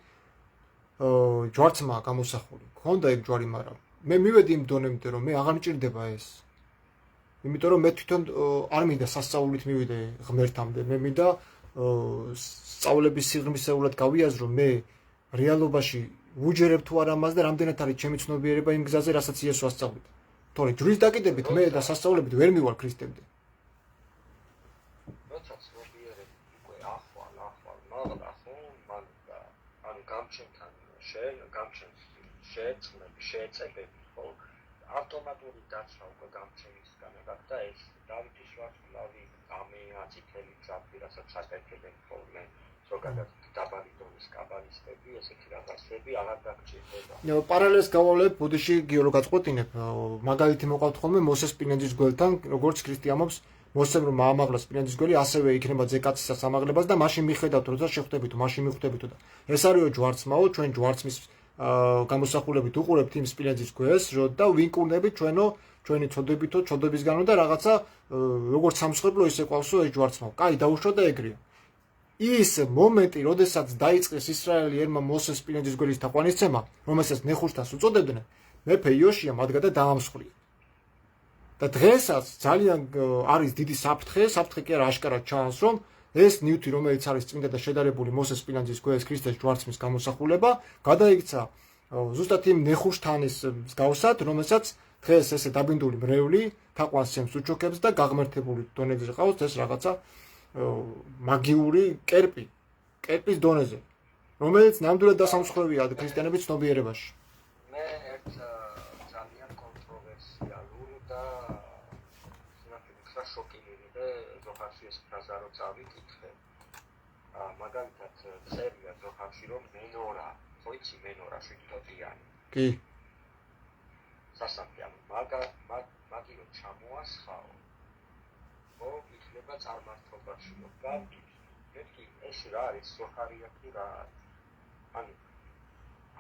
ჯვარცმა გამოსახული. ქონდა ეგ ჯვარი, მაგრამ მე მივედი იმ დონემდე, რომ მე აღარ მჭირდება ეს. იმიტომ რომ მე თვითონ არ მინდა სასწაულით მივიდე ღმერთამდე, მე მინდა სწავლების სიღრმისეულად გავიაზრო მე რეალობაში ვუჯერებ თუ არა მას და რამდენად არის ჩემი ცნობიერება იმ გზაზე, რასაც იესო ასწავლიდა. თორე ჯვრის დაკიდებით მე და სასწავლებით ვერ მივარ ქრისტემდე. როცა ცნობიერები უკვე ახვალ მაღლა ხო, მან და ანუ გამჩენთან შეეწმები, შეეწებები, ხო, ავტომატური დაცვა უკვე გამჩენისგან გახდა ეს დავითის ვარსკვლავი, გამეა, წითელი ძაფი, რასაც აკეთებენ ხოლმე ზოგადად დაბალი დონის კაბალისტები, ესეთი რაღაცები აღარ დაგჭირდება. პარალელს გავავლებ ბუდიში გიორგ გაწყვეტინებ, მაგალითი მოყავთ ხოლმე მოსეს სპილენძის გველთან, როგორც ქრისტე ამბობს, მოსემ რომ აამაღლა სპილენძის გველი, ასევე იქნება ზეკაცისას ამაღლებას და მაშინ მიხედავთ, როცა შეხვდებითო, მაშინ მიხვდებითო და ეს არისო ჯვარცმაო, ჩვენ ჯვარცმის გამოსახულებით უყურებთ იმ სპილენძის გველს და ვინკურნებით ჩვენი ცოდებითო, ჩოდებისგანო და რაღაცა როგორც სამსხვერპლო ისე ყავსო ეს ჯვარცმაო. კაი, დაუშვა და ეგრეა. ის მომენტი, როდესაც დაიწყეს ისრაელი ერმა მოსეს სპილენძის გველის თაყვანისცემა, რომელსაც ნეხუშთას უწოდებდნენ, მეფე იოშია მათგადა დაამსხვრია. და დღესაც ძალიან არის დიდი საფრთხე კი არა აშკარად ჩანს, რომ ეს ნივთი, რომელიც არის წმინდა და შედარებული მოსეს სპილენძის გველის ქრისტეს ჯვარცმის გამოსახულება, გადაიქცა ზუსტად იმ ნეხუშთანის მსგავსად, რომელსაც დღეს ესე დაბინდული მრევლი თაყვანს ცემს უჩოქებს და გაღმერთებული დონეზე ყავს ეს რაღაცა მაგიური კერპის დონეზე, რომელიც ნამდვილად დასამსხვევია ქრისტიანების ცნობიერებაში. მე ერთ ძალიან კონტროვერსიალურ და შოკირებდა ზოხარში ეს ფრაზა რო წავიკითხე. მაგალითად წერია ზოხარში რომ მენორა, ხო იცი მენორა შვიდდოდიანი. კი. სასამთი ანუ მაგი რომ ჩამოასხაო, ხო იქნება წარმართობაში რომ გავდის. მეთქი ეს რა არის ზოხარია თუ რა არის? ანუ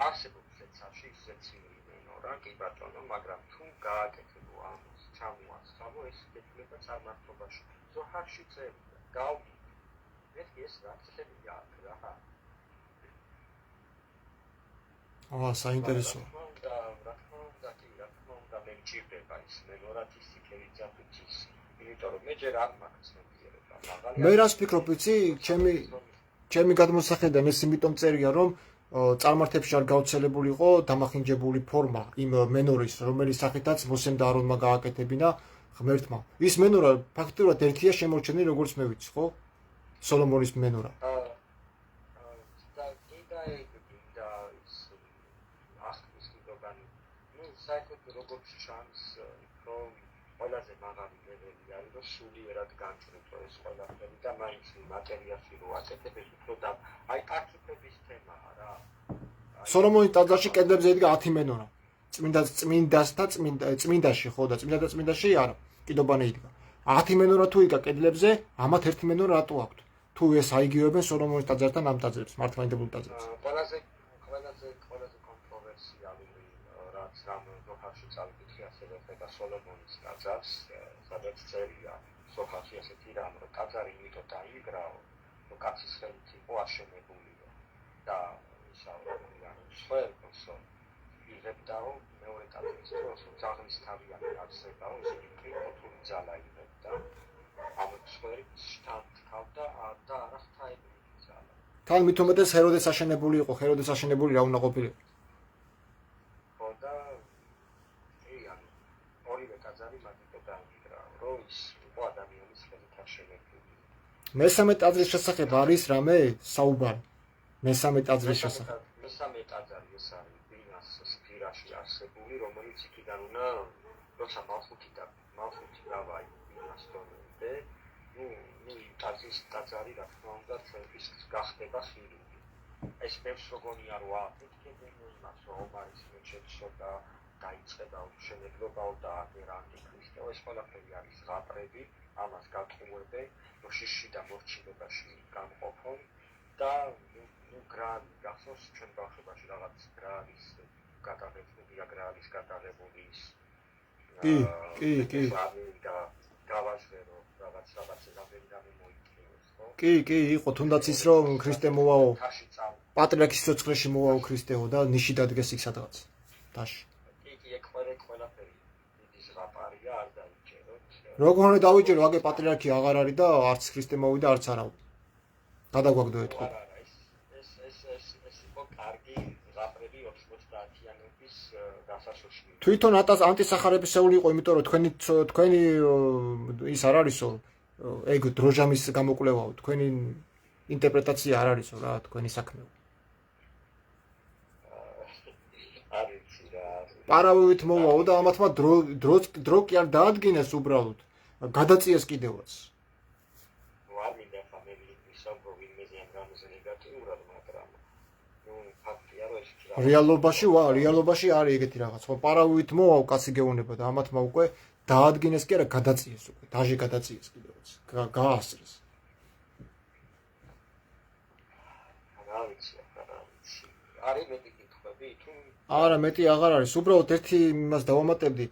არსებობს ეცაში ისეთი მენორა, კი ბატონო, მაგრამ თუ გააკეთებო ამას, ჩამოასხავო, ეს იქნება წარმართობაში. ზოხარში წერია, გავდის. მეთქი ეს რა ხდება რა? საინტერესოა. მემჭირდება ის მენორათის ციფერი ძაფის, იმიტომ რომ მე ჯერ არ მაქვს ცნობიერება. მე რას ვფიქრობ, იცი, ჩემი გადმოსახედიდან ეს იმიტომ წერია, რომ წარმართებში არ გავრცელებული იყო დამახინჯებული ფორმა იმ მენორის, რომელიც სახითაც მოსემ და არონმა გააკეთებინა ღმერთმა. ის მენორა ფაქტურად ერთია შემორჩენილი, როგორც მე ვიცი, ხო? სოლომონის მენორა. როგორც ჩანს, რომ ყველაზე მაღალი ლეველი არის, რომ სულიერად განჭრითო ეს ყველაფერი და მაინც მატერიაში რო აკეთებ, ეს უფრო და აი პარტიფების თემაა რა. სოლომონის ტაძარში კედლებზე იდგა 10 მენორა. წმინდაში ხო და წმინდაში არა. კიდობანი იდგა. 10 მენორა თუ იდგა კედლებზე, ამათ 1 მენორა რატო აქვთ? თუ ეს აიგივებენ სოლომონის ტაძართან ამ ტაძრებს, მართლმადიდებლურ ტაძრებს. ყველაზე კონტროვერსიალური რაც რამ ზოხარში წავიკითხე ასევე ხება სოლომონის ტაძარს, სადაც წერია ზოხარში ასეთი რამ, რომ ტაძარი იმიტომ დაინგრაო, რომ კაცის ხელით იყო აშენებულიო და სვერკოსო იღებდაო მეორე ტაძრის დროს ძაღლის თავიანი არსებაო, ისინი პრიფოტული ძალა იღებდა. ამ სვერკს შთანთქავდა და არა ღვთაებრივი ძალა. თან მით უმეტეს ჰეროდეს აშენებული იყო, ჰეროდეს აშენებული რა უნდა ყოფილიყო? ხო და ორივე ტაძარი მაგიტო დაინგრა, რომ ის იყო ადამიანის ხელით აშენებული. მესამე ტაძრის შესახებ არის რამე საუბარი? მესამე ტაძრის შესახებ. მესამე ტაძარი ეს არის ბინას სფირაში არსებული, რომელიც იქიდან უნდა როცა მალხუთი გავაი ბინას დონემდე, ტაძარი რა თქმა უნდა ჩვენთვის გახდება ხილული. ეს ბევრს როგორია რო აფეთქებენ იმას, რომ ომარის მეჩეთსო და დაიწყება მშენებლობაო და აგერა ანტიქრისტეო, ეს ყველაფერი არის ზღაპრები, ამას გატყუებენ, რომ შიში და მორჩილებაში გამყოფონ და გრალი გახსოვს ჩვენ ბავშვობაში რაღაც გრალის გადაღებულია გრალის გადაღებული ის კი და გავაჟღერო რაღაც რამდენი მოიწვიოს ხო კი იყო თუნდაც ის რომ ქრისტე მოვაო პატრიარქის სიცოცხლეში მოვაო ქრისტეო და ნიში დადგეს იქ სადღაც თაში კი ყველაფერი დიდი ზღაპარია არ დაიჭეროთ როგორ უნდა დავიჭერო აგე პატრიარქი აღარ არის და არც ქრისტე მოვიდა არც არავინ გადაგვაგდო ეთქო თვითონ ანტისახარებისეული იყო, იმიტომ რომ თქვენი ის არ არისო, ეგ დროჟამის გამოკვლევაო, თქვენი ინტერპრეტაცია არ არისო რა, თქვენი საქმეო. არიცი რა. პარავით მოვაო და ამათმა დრო კი არ დაადგინეს უბრალოდ. გადაწიეს კიდევაც. არ მინდა ხამელი ვისაუბრო ვინმეზე ამ რამზე ნეგატიურად, მაგრამ ფაქტია რომ ეს რეალობაში არის ეგეთი რაღაც. ხო, პარავით მოვაო კაცი გეუბნება და ამათმა უკვე დაადგინეს კი არა, გადაწიეს უკვე. დაჟე გადაწიეს კიდევაც. გაასწრეს. რა ვიცი. არის მეტი კითხვები თუ არა, მეტი აღარ არის. უბრალოდ ერთი იმას დავამატებდი.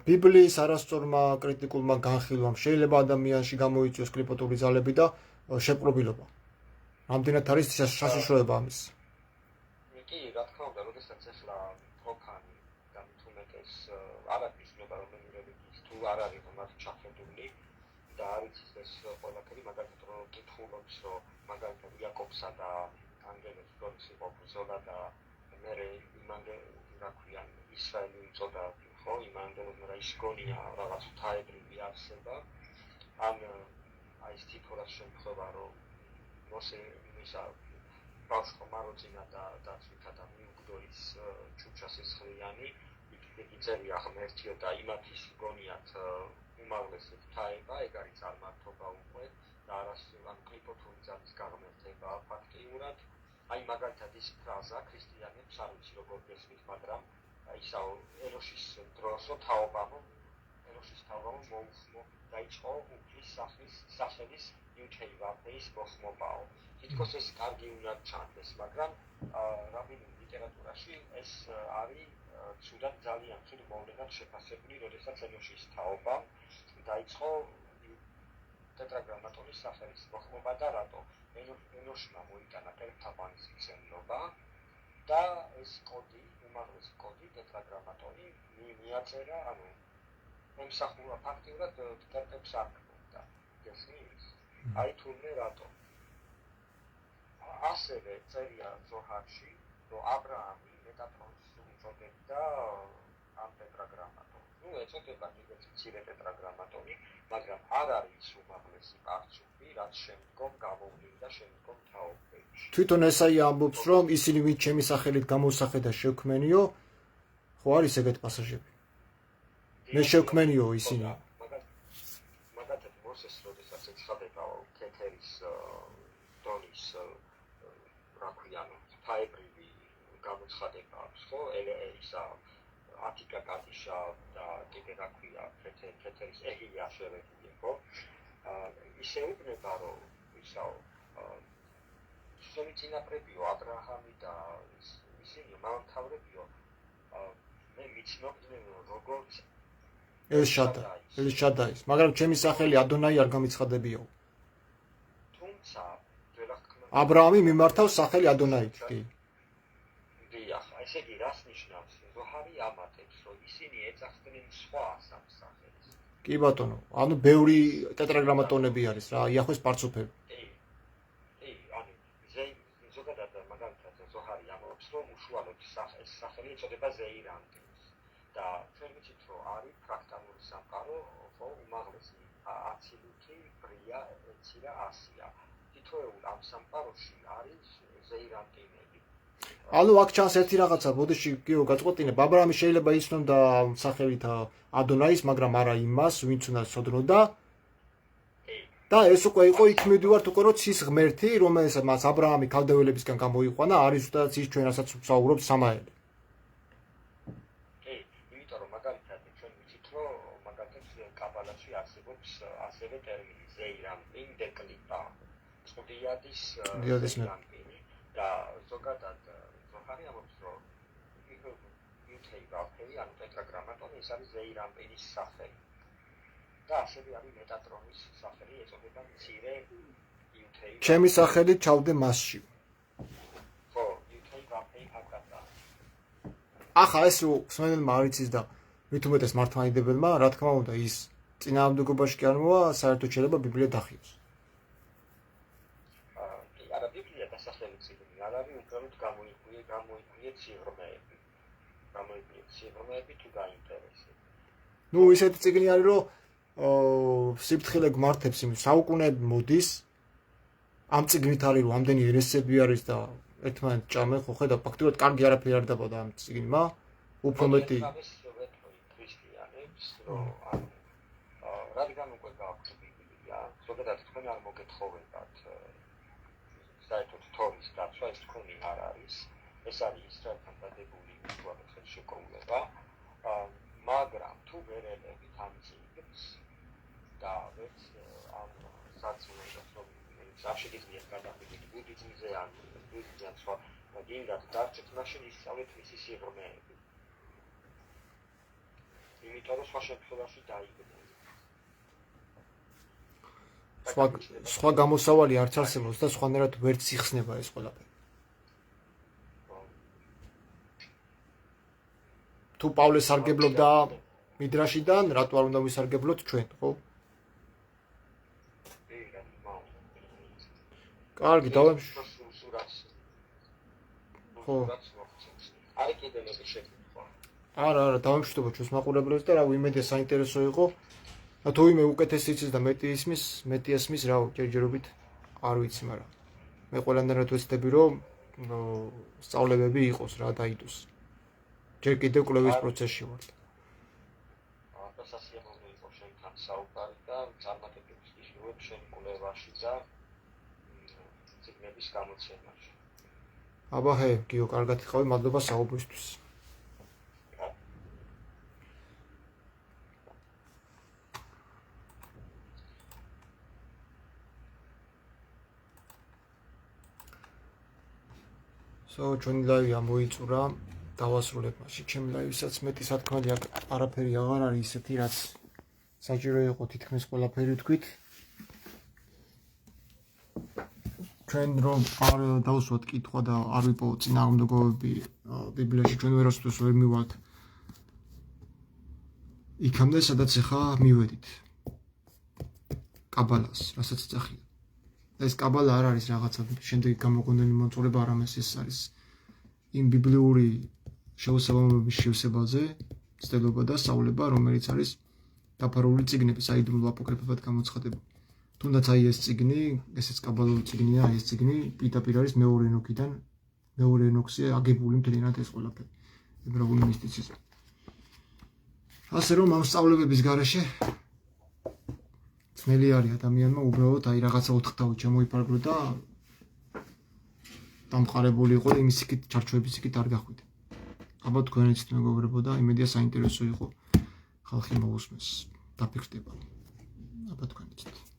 ბიბლიის არასწორმა კრიტიკულმა განხილვამ შეიძლება ადამიანში გამოიწვიოს კლიპოტური ძალები და შეპყრობილობა. რამდენად არის საშიშროება ამის? კი, რა თქმა უნდა, როდესაც ახლა პროფანი და მithumetes არაფრის ნობა რომელი რელიგიის თუ არ არის მათ ჩახედული და არის ეს ყველაფერი მაგალითად რომ კითხულობს რომ მაგალითად იაკობსა და ანგელეს გორს იყო ბრძოლა და მერე იმანდე რა ქვია ისრაელი უწოდა ხო იმანდელოს რა ის გონია რაღაც ღვთაებრივი არსება ან აი ეს თითქოს შემთხვევა რომ მოსე ისა ბავშვო მაროძინა და დაცვითა და მიუგდო ის ჩუჩას ესხლიანი იგი წერია ღმერთიო და იმათის გონიათ უმაღლესი ღვთაება ეგ არის წარმართობა უკვე და არასდროს კლიპოთური ძალის გაღმერთება ფაქტიურად აი მაგალითად ის ფრაზა ქრისტიანებს არ ვიცი როგორ გესმით მაგრამ ისაო ენოშის დროსო თაობამო მოუხმო დაიწყო უფლის სახელის იუთეივაფეის მოხმობაო თითქოს ეს კარგი უნდა ჩანდეს, მაგრამ რაბინულ ლიტერატურაში ეს არის ცუდად ძალიან ცუდ მოვლენად შეფასებული, როდესაც ენოშის თაობამ დაიწყო ტეტრაგრამატონის სახელის მოხმობა და რატო ენოშმა მოიტანა ტელეთაბანის მცენობა და ეს კოდი, უმაღლესი კოდი ტეტრაგრამატონი მიაწერა, ანუ ემსახურა ფაქტიურად ტერტებს არქმევდა. გესმის? აი თურმე რატო ასევე წერია ზოჰარში, რომ აბრაამი მეტაფრონს უწოდებდა ამ ტეტრაგრამატონს. ეწოდება კიდეც მცირე ტეტრაგრამატონი, მაგრამ არ არის უმაღლესი პარცუფი, რაც შემდგომ გამოვლინდა შემდგომ თაობებში. თვითონ ესაია ამბობს, რომ ისინი ვინც ჩემი სახელით გამოსახე და შევქმენიო, ხო არის ეგეთ პასაჟები. მე შევქმენიო ისინი. მაგათაც მოსეს როდესაც ეცხადება კეთერის დონის რა ქვია ფაებრივი გამოცხადება აქვს ხო ისა ატიკა კატიშა და კიდე რა ქვია კეთერის ეჰია შევებული ხო ისე უგნება რომ ისაო შემიწინაპრებიო აბრაჰამი და ისინი მამამთავრებიო მე ვიცნობდნენ როგორც ელშადაის მაგრამ ჩემი სახელი ადონაი არ გამიცხადებიო თუმცა აბრაამი მიმართავს სახელი ადონაით კი დიახ ესე იგი რას ნიშნავს ზოჰარი ამატებს რომ ისინი ეძახდნენ სხვა სახელს კი ბატონო ანუ ბევრი ტეტრაგრამატონები არის რა იახვეს პარცოფები უშუალოდ სახელი ეწოდება ზეირანტინს და ჩვენ ვიცით რომ არის ფრაქტალური სამყარო ხო უმაღლესი აცილუთი ბრია ეცირა ასია თითოეულ ამ სამყაროში არის ზეირანტინები ანუ აქ ჩანს ერთი რაღაცა ბოდიში გიო გაწყვეტინებ აბრაამი შეიძლება იცნობდა სახელით ადონაის მაგრამ არა იმას ვინც უნდა ცოდნოდა და ეს უკვე იყო იქ მივდივართ უკვე რომ ცის ღმერთი რომელსაც მას აბრაამი ქალდეველებისგან გამოიყვანა არის ზუსტად ის ჩვენ რასაც ვსაუბრობთ სამაელი კი იმიტომ რომ მაგალითად ჩვენ ვიცით რომ მაგალითად კაბალაში არსებობს ასევე ტერმინი ზეირანპინ დეკლიპა სტუდიადის ზეირანპინი და ზოგადად ზოჰარი ამბობს რომ იუთეი ვაფერი ანუ ტეტრაგრამატონი ეს არის ზეირანპინის სახელი და ასევე არის მეტატრონის სახელი ეწოდება მცირე იუთეი ჩემი სახელი ჩავდე მასში ხო იუთეი ვაფერი აკატა ახლა ეს სმენელმა არ იცის და მით უმეტეს მართლმადიდებელმა რა თქმა უნდა ის წინააღმდეგობაში კი არ მოვა საერთოდ შეიძლება ბიბლია დახიოს კი არა ბიბლია დასახელი წიგნი არ არის უბრალოდ გამოიკვლიე ციღრმეები თუ გაინტერესებს ნუ ისეთი წიგნი არის რომ სიფრთხილე გმართებს იმ საუკუნეები მოდის ამ წიგნით არის რომ ამდენი ერესები არის და ერთმანეთს ჭამენ ხო ხედავ ფაქტობრივად კარგი არაფერი არ დაბოდა ამ წიგნმა უფრო მეტი ქრისტიანებს რომ რადგან უკვე გააქვთ ბიბლია ზოგადად თქვენ არ მოგეთხოვებათ საერთოდ თორის დაცვა ეს თქვენი არ არის ეს არის ისრაელთან დადებული ვირტუალური ხელშეკრულება მაგრამ თუ ვერ ელევით ამ წიგნს და ვერც ამ საწუნებას რომ აღშეგიძლიათ გადახვიდეთ ბუდიზმზე ან ბუდიზმიან სხვა გინდათ დარჩეთ მაშინ ისწავლეთ მისი სიღრმეები იმიტომ რომ სხვა შემთხვევაში დაიგდეთ სხვა გამოსავალი არც არსებობს და სხვანაირად ვერც იხსნება ეს ყველაფერი თუ პავლეს სარგებლობდა მიდრაშიდან რატო არ უნდა ვისარგებლოთ ჩვენ ხო კარგი დავემშვიდობ ხო არის კიდე მეტი შეკითხვა არა დავემშვიდობ ჩვენს მაყურებლებს და რა ვიმედია საინტერესო იყო და თუ იმე უკეთესი იცის და მეტი ესმის რა ჯერჯერობით არ ვიცი მაგრამ მე ყველანაირად ვეცდები რომ სწავლებები იყოს რა დაიდოს ჯერ კიდევ კვლევის პროცესში ვარ სასიამოვნო იყო შენთან საუბარი და წარმატებებს გიშურებ შენ კვლევაში და ციგნების გამოცემაში აბა გიო კარგად იყავი მადლობა საუბრისთვის ჩვენი ლაივი ამოიწურა დავასრულებ მაშინ ჩემი ლაივისაც მეტი სათქმელი არაფერი აღარ არის ისეთი რაც საჭირო იყო თითქმის ყველაფერი თქვით ჩვენ რომ არ დავუსვათ კითხვა და არ ვიპოვოთ წინააღმდეგობები ბიბლიაში ჩვენ ვერასდროს ვერ მივალთ იქამდე სადაც ახლა მივედით კაბალას რასაც წახია ეს კაბალა არ არის რაღაცა შემდეგი გამოგონილი მოწყობილება არამედ ეს არის იმ ბიბლიური შეუსაბამობების შევსებაზე ცდელობა და სწავლება რომელიც არის დაფარული წიგნების საიდუმლო აპოკრიფებად გამოცხადებული თუნდაც აი ეს წიგნი ესეც კაბალური წიგნია აი ეს წიგნი პირდაპირ არის მეორე ენოქიდან მეორე ენოქზე აგებული მთლიანად ეს ყველაფერი ებრაული მისტიციზმი ასე რომ ამ სწავლებების გარეშე ძნელი არის ადამიანმა უბრალოდ აი რაღაცა ოთხთავით შემოიფარგლო და დამყარებული იყო და იმის იქით ჩარჩოების იქით არ გახვიდა. ალბათ თქვენიც მეგობრებო და იმედია საინტერესო იყო ხალხი მოусმეს, დაფიქრდება. ალბათ თქვენიც.